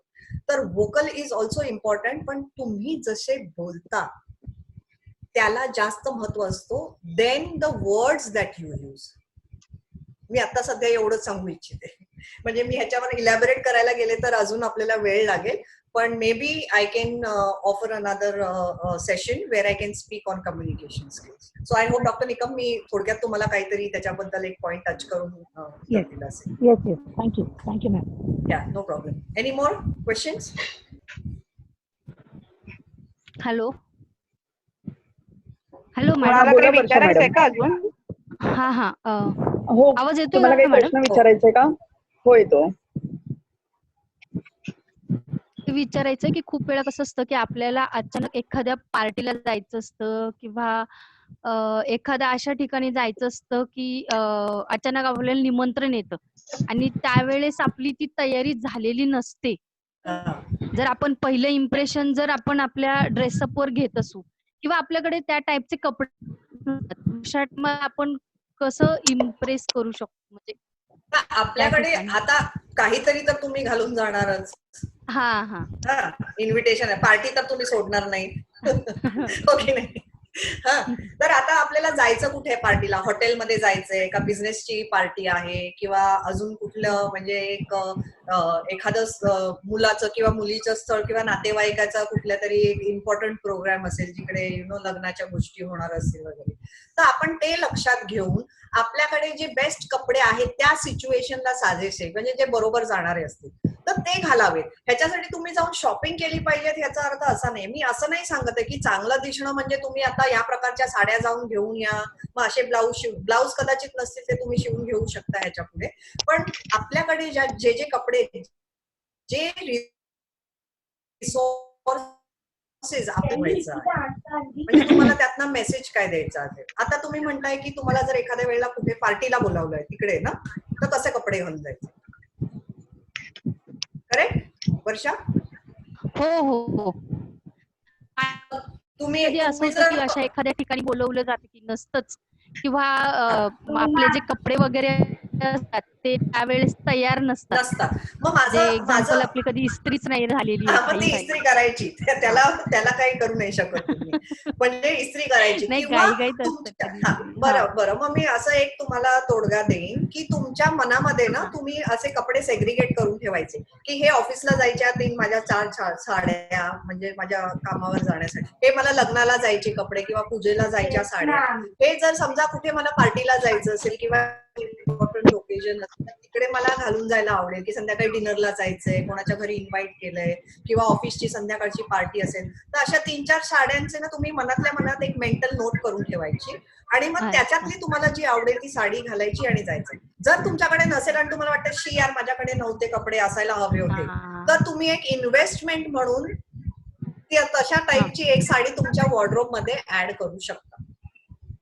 तर वोकल इज ऑल्सो इम्पॉर्टंट, पण तुम्ही जसे बोलता त्याला जास्त महत्व असतो then the words that you use. मी आता सध्या एवढंच सांगू इच्छिते. म्हणजे मी ह्याच्यावर इलॅबोरेट करायला गेले तर अजून आपल्याला वेळ लागेल, पण maybe I can offer another session where I can speak on communication skills. So I hope doctor Nikam मी थोडक्यात तुम्हाला काहीतरी त्याच्याबद्दल एक पॉइंट टच करून दिला असेल. Yes, thank you ma'am. Ya, no problem. Any more questions? Hello hello madam, madam, विचारायचंय का अजून? हा हो, आवाज येतोय तुम्हाला काही का मॅडम? प्रश्न विचारायचे का? हो, येतो. विचारायचं की खूप वेळा कसं असतं की आपल्याला अचानक एखाद्या पार्टीला जायचं असतं किंवा एखाद्या अशा ठिकाणी जायचं असतं की अचानक आपल्याला निमंत्रण येतं आणि त्यावेळेस आपली ती तयारी झालेली नसते. जर आपण पहिलं इम्प्रेशन जर आपण आपल्या ड्रेसअपवर घेत असू किंवा आपल्याकडे त्या टाईपचे कपडे शर्ट मध्ये आपण कसं इम्प्रेस करू शकतो? म्हणजे आपल्याकडे आता काहीतरी तर तुम्ही घालून जाणारच. हा इन्व्हिटेशन आहे, पार्टी तर तुम्ही सोडणार नाही. ओके, नाही? हा, तर आता आपल्याला जायचं कुठे पार्टीला? हॉटेलमध्ये जायचंय का, बिझनेसची पार्टी आहे किंवा अजून कुठलं, म्हणजे एक एखादं मुलाचं किंवा मुलीचं स्थळ किंवा नातेवाईकाचा कुठल्या तरी एक इम्पॉर्टंट प्रोग्राम असेल जिकडे लग्नाच्या गोष्टी होणार असतील वगैरे, तर आपण ते लक्षात घेऊन आपल्याकडे जे बेस्ट कपडे आहेत त्या सिच्युएशनला साजेसे, म्हणजे जे बरोबर जाणारे असतील तर ते घालावेत. ह्याच्यासाठी तुम्ही जाऊन शॉपिंग केली पाहिजेत ह्याचा अर्थ असा नाही. मी असं नाही सांगत आहे की चांगलं दिसणं म्हणजे तुम्ही आता या प्रकारच्या साड्या जाऊन घेऊन या, मग असे ब्लाऊज कदाचित नसतील ते तुम्ही शिवून घेऊ शकता ह्याच्या पुढे. पण आपल्याकडे जे कपडे जे रिसोर्सेस आपल्याला व्हायचं आहे, म्हणजे तुम्हाला त्यातनं मेसेज काय द्यायचा आहे. आता तुम्ही म्हणताय की तुम्हाला जर एखाद्या वेळेला कुठे पार्टीला बोलावलंय तिकडे ना, तर कसे कपडे घालून जायचे, करेक्ट वर्षा? हो हो हो. तुम्ही कधी असं होतं की अशा एखाद्या ठिकाणी बोलवलं जाते की नसतंच, किंवा आपले जे कपडे वगैरे असतात ते त्यावेळेस तयार नसतात. मग म्हणजे माझं एक्झाम्पल आपली कधी इस्त्रीच नाही झालेली मग आहे ती घाई इस्त्री करायची, त्याला काही करू नाही शकत तुम्ही, म्हणजे इस्त्री करायची. नाही, किंवा घाईघाईत असतं कधी. बरं मग मी असं एक तुम्हाला तोडगा देईन की तुमच्या मनामध्ये ना तुम्ही असे कपडे सेग्रिगेट करून ठेवायचे की हे ऑफिसला जायच्या 3 माझ्या 4 साड्या, म्हणजे माझ्या कामावर जाण्यासाठी, हे मला लग्नाला जायचे कपडे किंवा पूजेला जायच्या साड्या, हे जर समजा कुठे मला पार्टीला जायचं असेल किंवा इम्पॉर्टंट ओकेजन असेल तिकडे मला घालून जायला आवडेल, की संध्याकाळी डिनरला जायचंय, कोणाच्या घरी इन्व्हाइट केलंय किंवा ऑफिसची संध्याकाळची पार्टी असेल, तर अशा 3-4 साड्यांचे ना तुम्ही मनातल्या मनात एक मेंटल नोट करून ठेवायची आणि मग त्याच्यातली तुम्हाला जी आवडेल ती साडी घालायची आणि जायचं. जर तुमच्याकडे नसेल आणि तुम्हाला वाटतं शी यार माझ्याकडे नव्हते कपडे, असायला हवे होते, तर तुम्ही एक इन्व्हेस्टमेंट म्हणून तशा टाईपची एक साडी तुमच्या वॉर्डरोब मध्ये ऍड करू शकता.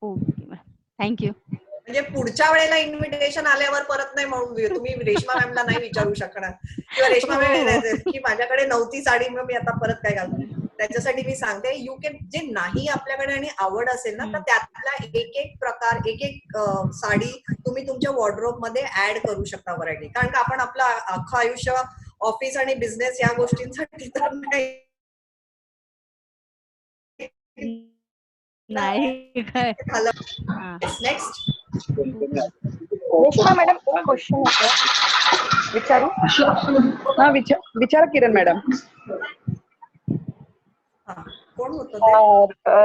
Okay, thank you. म्हणजे पुढच्या वेळेला इन्व्हिटेशन आल्यावर परत नाही म्हणून तुम्ही रेश्मा मॅमला नाही विचारू शकणार किंवा रेश्मा मॅम की माझ्याकडे नव्हती साडी मग मी आता परत काय घालू. त्याच्यासाठी मी सांगते यू कॅन, जे नाही आपल्याकडे आणि आवड असेल ना तर त्यातला एक प्रकार, एक साडी तुम्ही तुमच्या वॉर्डरोब मध्ये ऍड करू शकता व्हरायटी. कारण का आपण आपलं अख्खं आयुष्य ऑफिस आणि बिझनेस या गोष्टींसाठी तर नाही काय. नेक्स्ट रेश्मा मॅडम एक क्वेश्चन होतं, विचारू? हा विचारा किरण मॅडम. कोण होतं?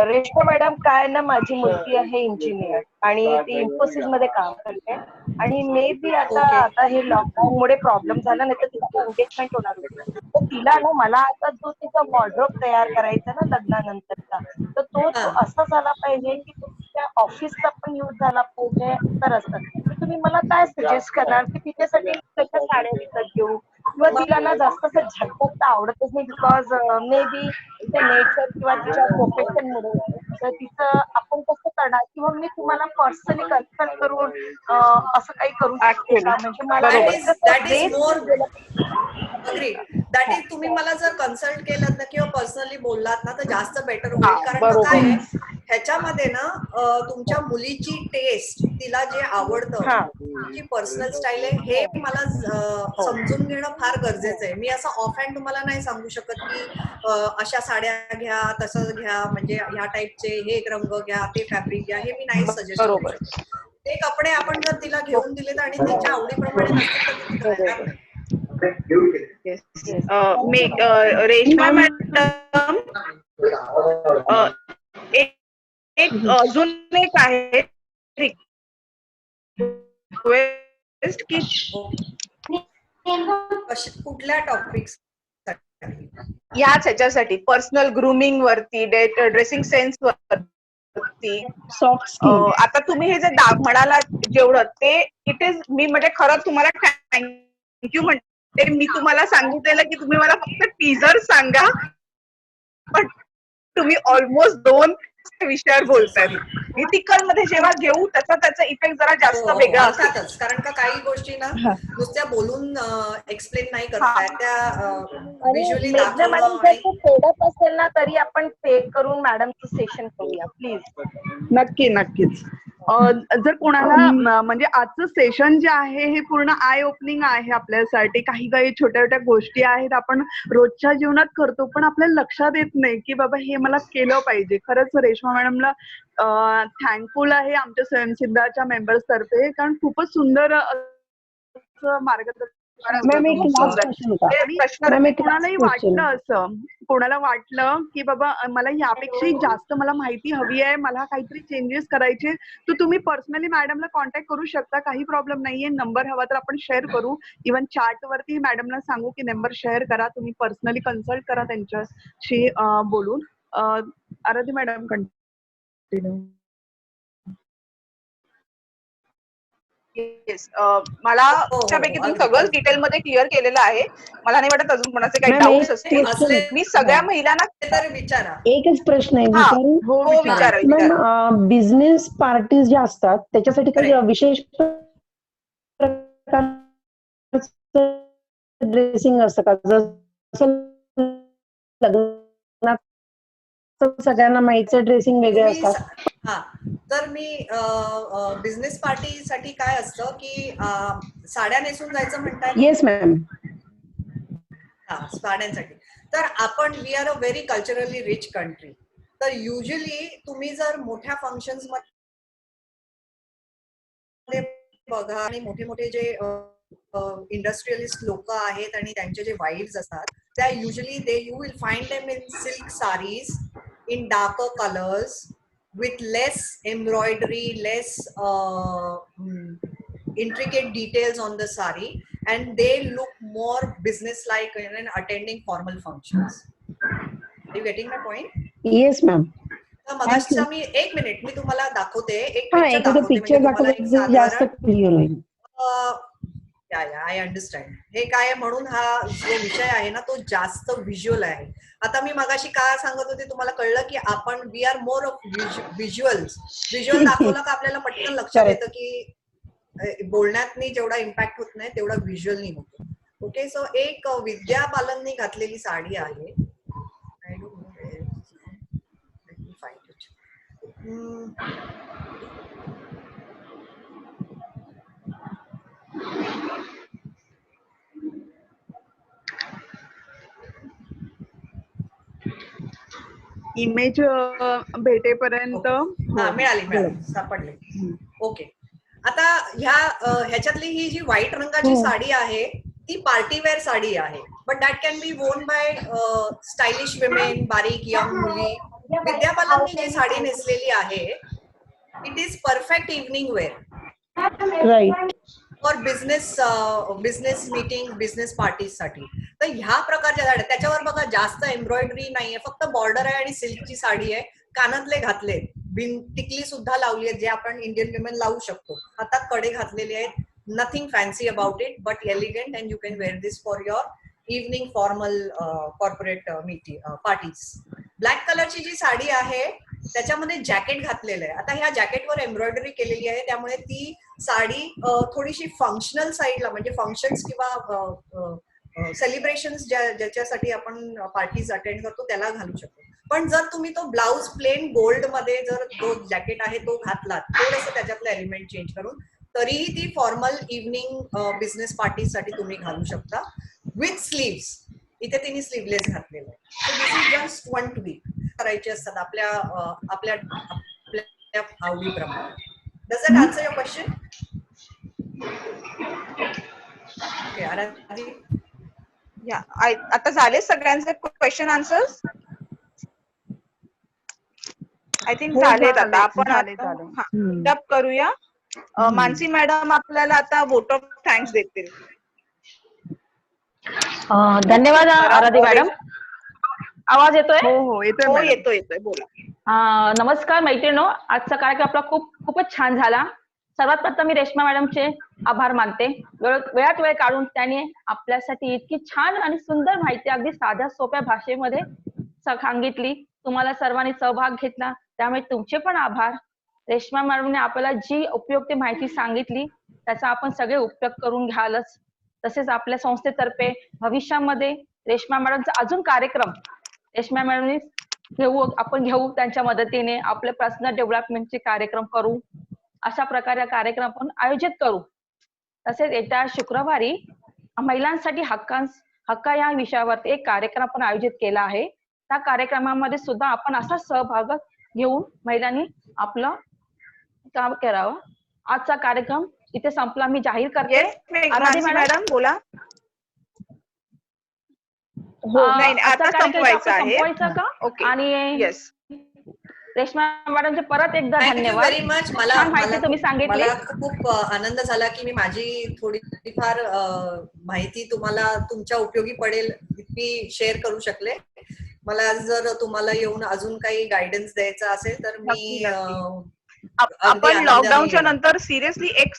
रेश्मा मॅडम, काय ना माझी मुलगी आहे इंजिनियर आणि ती इन्फोसिस मध्ये काम करते आणि मे बी आता हे लॉकडाऊन मुळे प्रॉब्लेम झाला, नाही तर तिची एंगेजमेंट होणार होती. तर तिला ना मला आता जो तिचा वॉर्डरोब तयार करायचा ना लग्नानंतरचा, तर तो असा झाला पाहिजे की त्या ऑफिसचा पण यूज झाला पाहिजे तर असं. तर तुम्ही मला काय सजेस्ट करणार की तिच्यासाठी कशा साड्या विकत घेऊ, किंवा तिला ना जास्त असं झटपट आवडतच नाही बिकॉज मे बी तिचं नेचर किंवा तिच्या प्रोफेशन मुळे, तर तिचं आपण कसं करणार, किंवा मी तुम्हाला पर्सनली कन्सल्ट करून असं काही करू शकते का? म्हणजे मला दॅट इज तुम्ही मला जर कन्सल्ट केलं ना किंवा पर्सनली बोललात ना तर जास्त बेटर होईल. कारण काय आहे ह्याच्यामध्ये ना तुमच्या मुलीची टेस्ट, तिला जे आवडतं, तिची पर्सनल स्टाईल आहे, हे मला समजून घेणं फार गरजेचं आहे. मी असं ऑफ हँड तुम्हाला नाही सांगू शकत की अशा साड्या घ्या, तसं घ्या, म्हणजे ह्या टाईपचे हे रंग घ्या, ते फॅब्रिक घ्या, हे मी नाही सजेस्ट करू शकत. ते कपडे आपण जर तिला घेऊन दिलेत आणि तिच्या आवडीप्रमाणे नसतील तर ती घालणार नाही. रेश्मा मॅडम, अजून एक आहे रिक्वेस्ट की कुठल्या टॉपिक्स याच ह्याच्यासाठी पर्सनल ग्रूमिंग वरती, ड्रेसिंग सेन्स वरती, सॉफ्ट आता तुम्ही हे जे म्हणाला जेवढं ते इट इज, मी म्हणजे खरं तुम्हाला थँक्यू म्हणते. मी तुम्हाला सांगितलेलं की तुम्ही मला फक्त टीजर सांगा, पण तुम्ही ऑलमोस्ट 2 विषयावर बोलताय. इथिकल मध्ये जेव्हा घेऊ त्याचा इफेक्ट जरा जास्त वेगळा असतातच. कारण का काही गोष्टी ना नुसत्या बोलून एक्सप्लेन नाही करताय, त्या व्हिज्युअली दाखवणं. फेडत असेल ना तरी आपण पे करून मॅडमचं सेशन करूया प्लीज. नक्कीच. जर कोणाला म्हणजे आजचं सेशन जे आहे हे पूर्ण आय ओपनिंग आहे आपल्यासाठी. काही छोट्या छोट्या गोष्टी आहेत आपण रोजच्या जीवनात करतो पण आपल्याला लक्षात येत नाही की बाबा हे मला केलं पाहिजे. खरंच रेश्मा मॅडमला थँकफुल आहे आमच्या स्वयंसिद्धाच्या मेंबर्स तर्फे, कारण खूपच सुंदर मार्गदर्शन. कोणाला वाटलं की बाबा मला यापेक्षाही जास्त मला माहिती हवी आहे, मला काहीतरी चेंजेस करायचे, तर तुम्ही पर्सनली मॅडमला कॉन्टॅक्ट करू शकता. काही प्रॉब्लेम नाहीये. नंबर हवा तर आपण शेअर करू. इव्हन चॅट वरती मॅडमला सांगू की नंबर शेअर करा, तुम्ही पर्सनली कन्सल्ट करा त्यांच्याशी बोलून. आराध्य मॅडम कंटिन्यू. येस, मला त्यापैकी तुम्ही सगळंच डिटेलमध्ये क्लिअर केलेलं आहे. मला नाही वाटत अजून कोणाचे काही मॅम डाऊट्स एक असतील. क्वेश्चन मी सगळ्या महिलांना तर विचारा. एकच प्रश्न आहे हा विचारू हो विचारा विचारा. मॅम बिझनेस पार्टीज ज्या असतात त्याच्यासाठी काही विशेष ड्रेसिंग असतं का? जसं लग्नात सगळ्यांना माहितीचं ड्रेसिंग वेगळे असतात. हा, तर मी बिझनेस पार्टीसाठी काय असतं की साड्या नेसून जायचं म्हणताय? Yes ma'am. हा, साड्यांसाठी तर आपण we are a very culturally rich country. तर युजली तुम्ही जर मोठ्या फंक्शन्स मध्ये बघा आणि मोठे मोठे जे इंडस्ट्रियलिस्ट लोक आहेत आणि त्यांचे जे वाईफ्स असतात त्या usually you will find them in silk saris in darker colours with less embroidery, less intricate details on the sari, and they look more business-like in attending formal functions. Are you getting my point? Yes, ma'am. तर मगाशी मी एक minute मी तुम्हाला दाखवते, एक picture दाखवते जास्त clear होईल. I understand. हे काय म्हणून हा जो विषय आहे ना तो जास्त व्हिज्युअल आहे. आता मी मगाशी काय सांगत होते तुम्हाला कळलं की आपण we are more of visual दाखवलं का आपल्याला पटकन लक्षात येतं की बोलण्यातनी जेवढा इम्पॅक्ट होत नाही तेवढा व्हिज्युअलनी होतो. ओके, सो एक विद्या बालननी घातलेली साडी आहे. I don't know where, let me find it. Image भेटेपर्यंत मिळाली सापडले. ओके, आता ह्याच्यातली ही जी व्हाईट रंगाची साडी आहे ती पार्टीवेअर साडी आहे. But that can be worn by stylish women, बारीक यंग मुली. विद्या बालननी जी साडी नेसलेली आहे it is perfect evening wear. Right. For business meeting, business parties साठी. तर ह्या प्रकारच्या साड्या, त्याच्यावर बघा जास्त एम्ब्रॉयडरी नाहीये, फक्त बॉर्डर आहे आणि सिल्कची साडी आहे. कानातले घातले, टिकली सुद्धा लावली आहे जे आपण इंडियन विमेन लावू शकतो. हातात कडे घातलेले आहेत. Nothing fancy about it but elegant and you can wear this for your evening formal corporate meeting parties. Black कलरची जी साडी आहे त्याच्यामध्ये जॅकेट घातलेलं आहे. आता ह्या जॅकेटवर एम्ब्रॉयडरी केलेली आहे त्यामुळे ती साडी थोडीशी फंक्शनल साईडला म्हणजे फंक्शन्स किंवा सेलिब्रेशन्स ज्याच्यासाठी आपण पार्टीज अटेंड करतो त्याला घालू शकतो. पण जर तुम्ही तो ब्लाउज प्लेन गोल्ड मध्ये जर तो जॅकेट आहे तो घातलात थोडंसं त्याच्यातलं एलिमेंट चेंज करून तरीही ती फॉर्मल इव्हनिंग बिझनेस पार्टीसाठी तुम्ही घालू शकता विथ स्लीव्स. इथे तिने स्लीवलेस घातलेलं आहे. So this is just one tweak करायचे असतात आपल्या आपल्या आपल्या आवडीप्रमाणे. Does that answer your question? Okay, आराधी या आता झाले सगळ्यांचे क्वेश्चन आन्सर्स? आय थिंक झालेत. आता आपण डब करूया. मानसी मॅडम आपल्याला आता वोट ऑफ थँक्स देतील. धन्यवाद आराधी मॅडम. आवाज येतोय? हो येतोय बोला. नमस्कार मैत्रिणींनो, आजचा कार्यक्रम आपला खूपच छान झाला. सर्वात प्रथम मी रेश्मा मॅडमचे आभार मानते. वेळात वेळ काढून त्याने आपल्यासाठी इतकी छान आणि सुंदर माहिती अगदी साध्या सोप्या भाषेमध्ये सांगितली. तुम्हाला सर्वांनी सहभाग घेतला त्यामुळे तुमचे पण आभार. रेश्मा मॅडमने आपल्याला जी उपयुक्त माहिती सांगितली त्याचा आपण सगळे उपयोग करून घ्यालच. तसेच आपल्या संस्थेतर्फे भविष्यामध्ये रेश्मा मॅडमचा अजून कार्यक्रम रेश्मा मॅडमने घेऊ त्यांच्या मदतीने आपले पर्सनल डेव्हलपमेंटचे कार्यक्रम करू. अशा प्रकारे कार्यक्रम आपण आयोजित करू. तसेच येत्या शुक्रवारी महिलांसाठी हक्क या विषयावरती एक कार्यक्रम आपण आयोजित केला आहे. त्या कार्यक्रमामध्ये सुद्धा आपण असा सहभाग घेऊन महिलांनी आपलं काम करावं. आजचा कार्यक्रम इथे संपला. मी जाहीर करते. मॅडम बोला. आता संपवायचं आहे का? आणि रेश्मा मॅडमचे परत एकदा धन्यवाद. Very much. मला तुम्ही सांगितली. मला खूप आनंद झाला की मी माझी थोडीफार माहिती तुम्हाला तुमच्या उपयोगी पडेल इतकी शेअर करू शकले. मला जर तुम्हाला येऊन अजून काही गायडन्स द्यायचा असेल तर मी आपण लॉकडाऊनच्या नंतर सिरियसली एक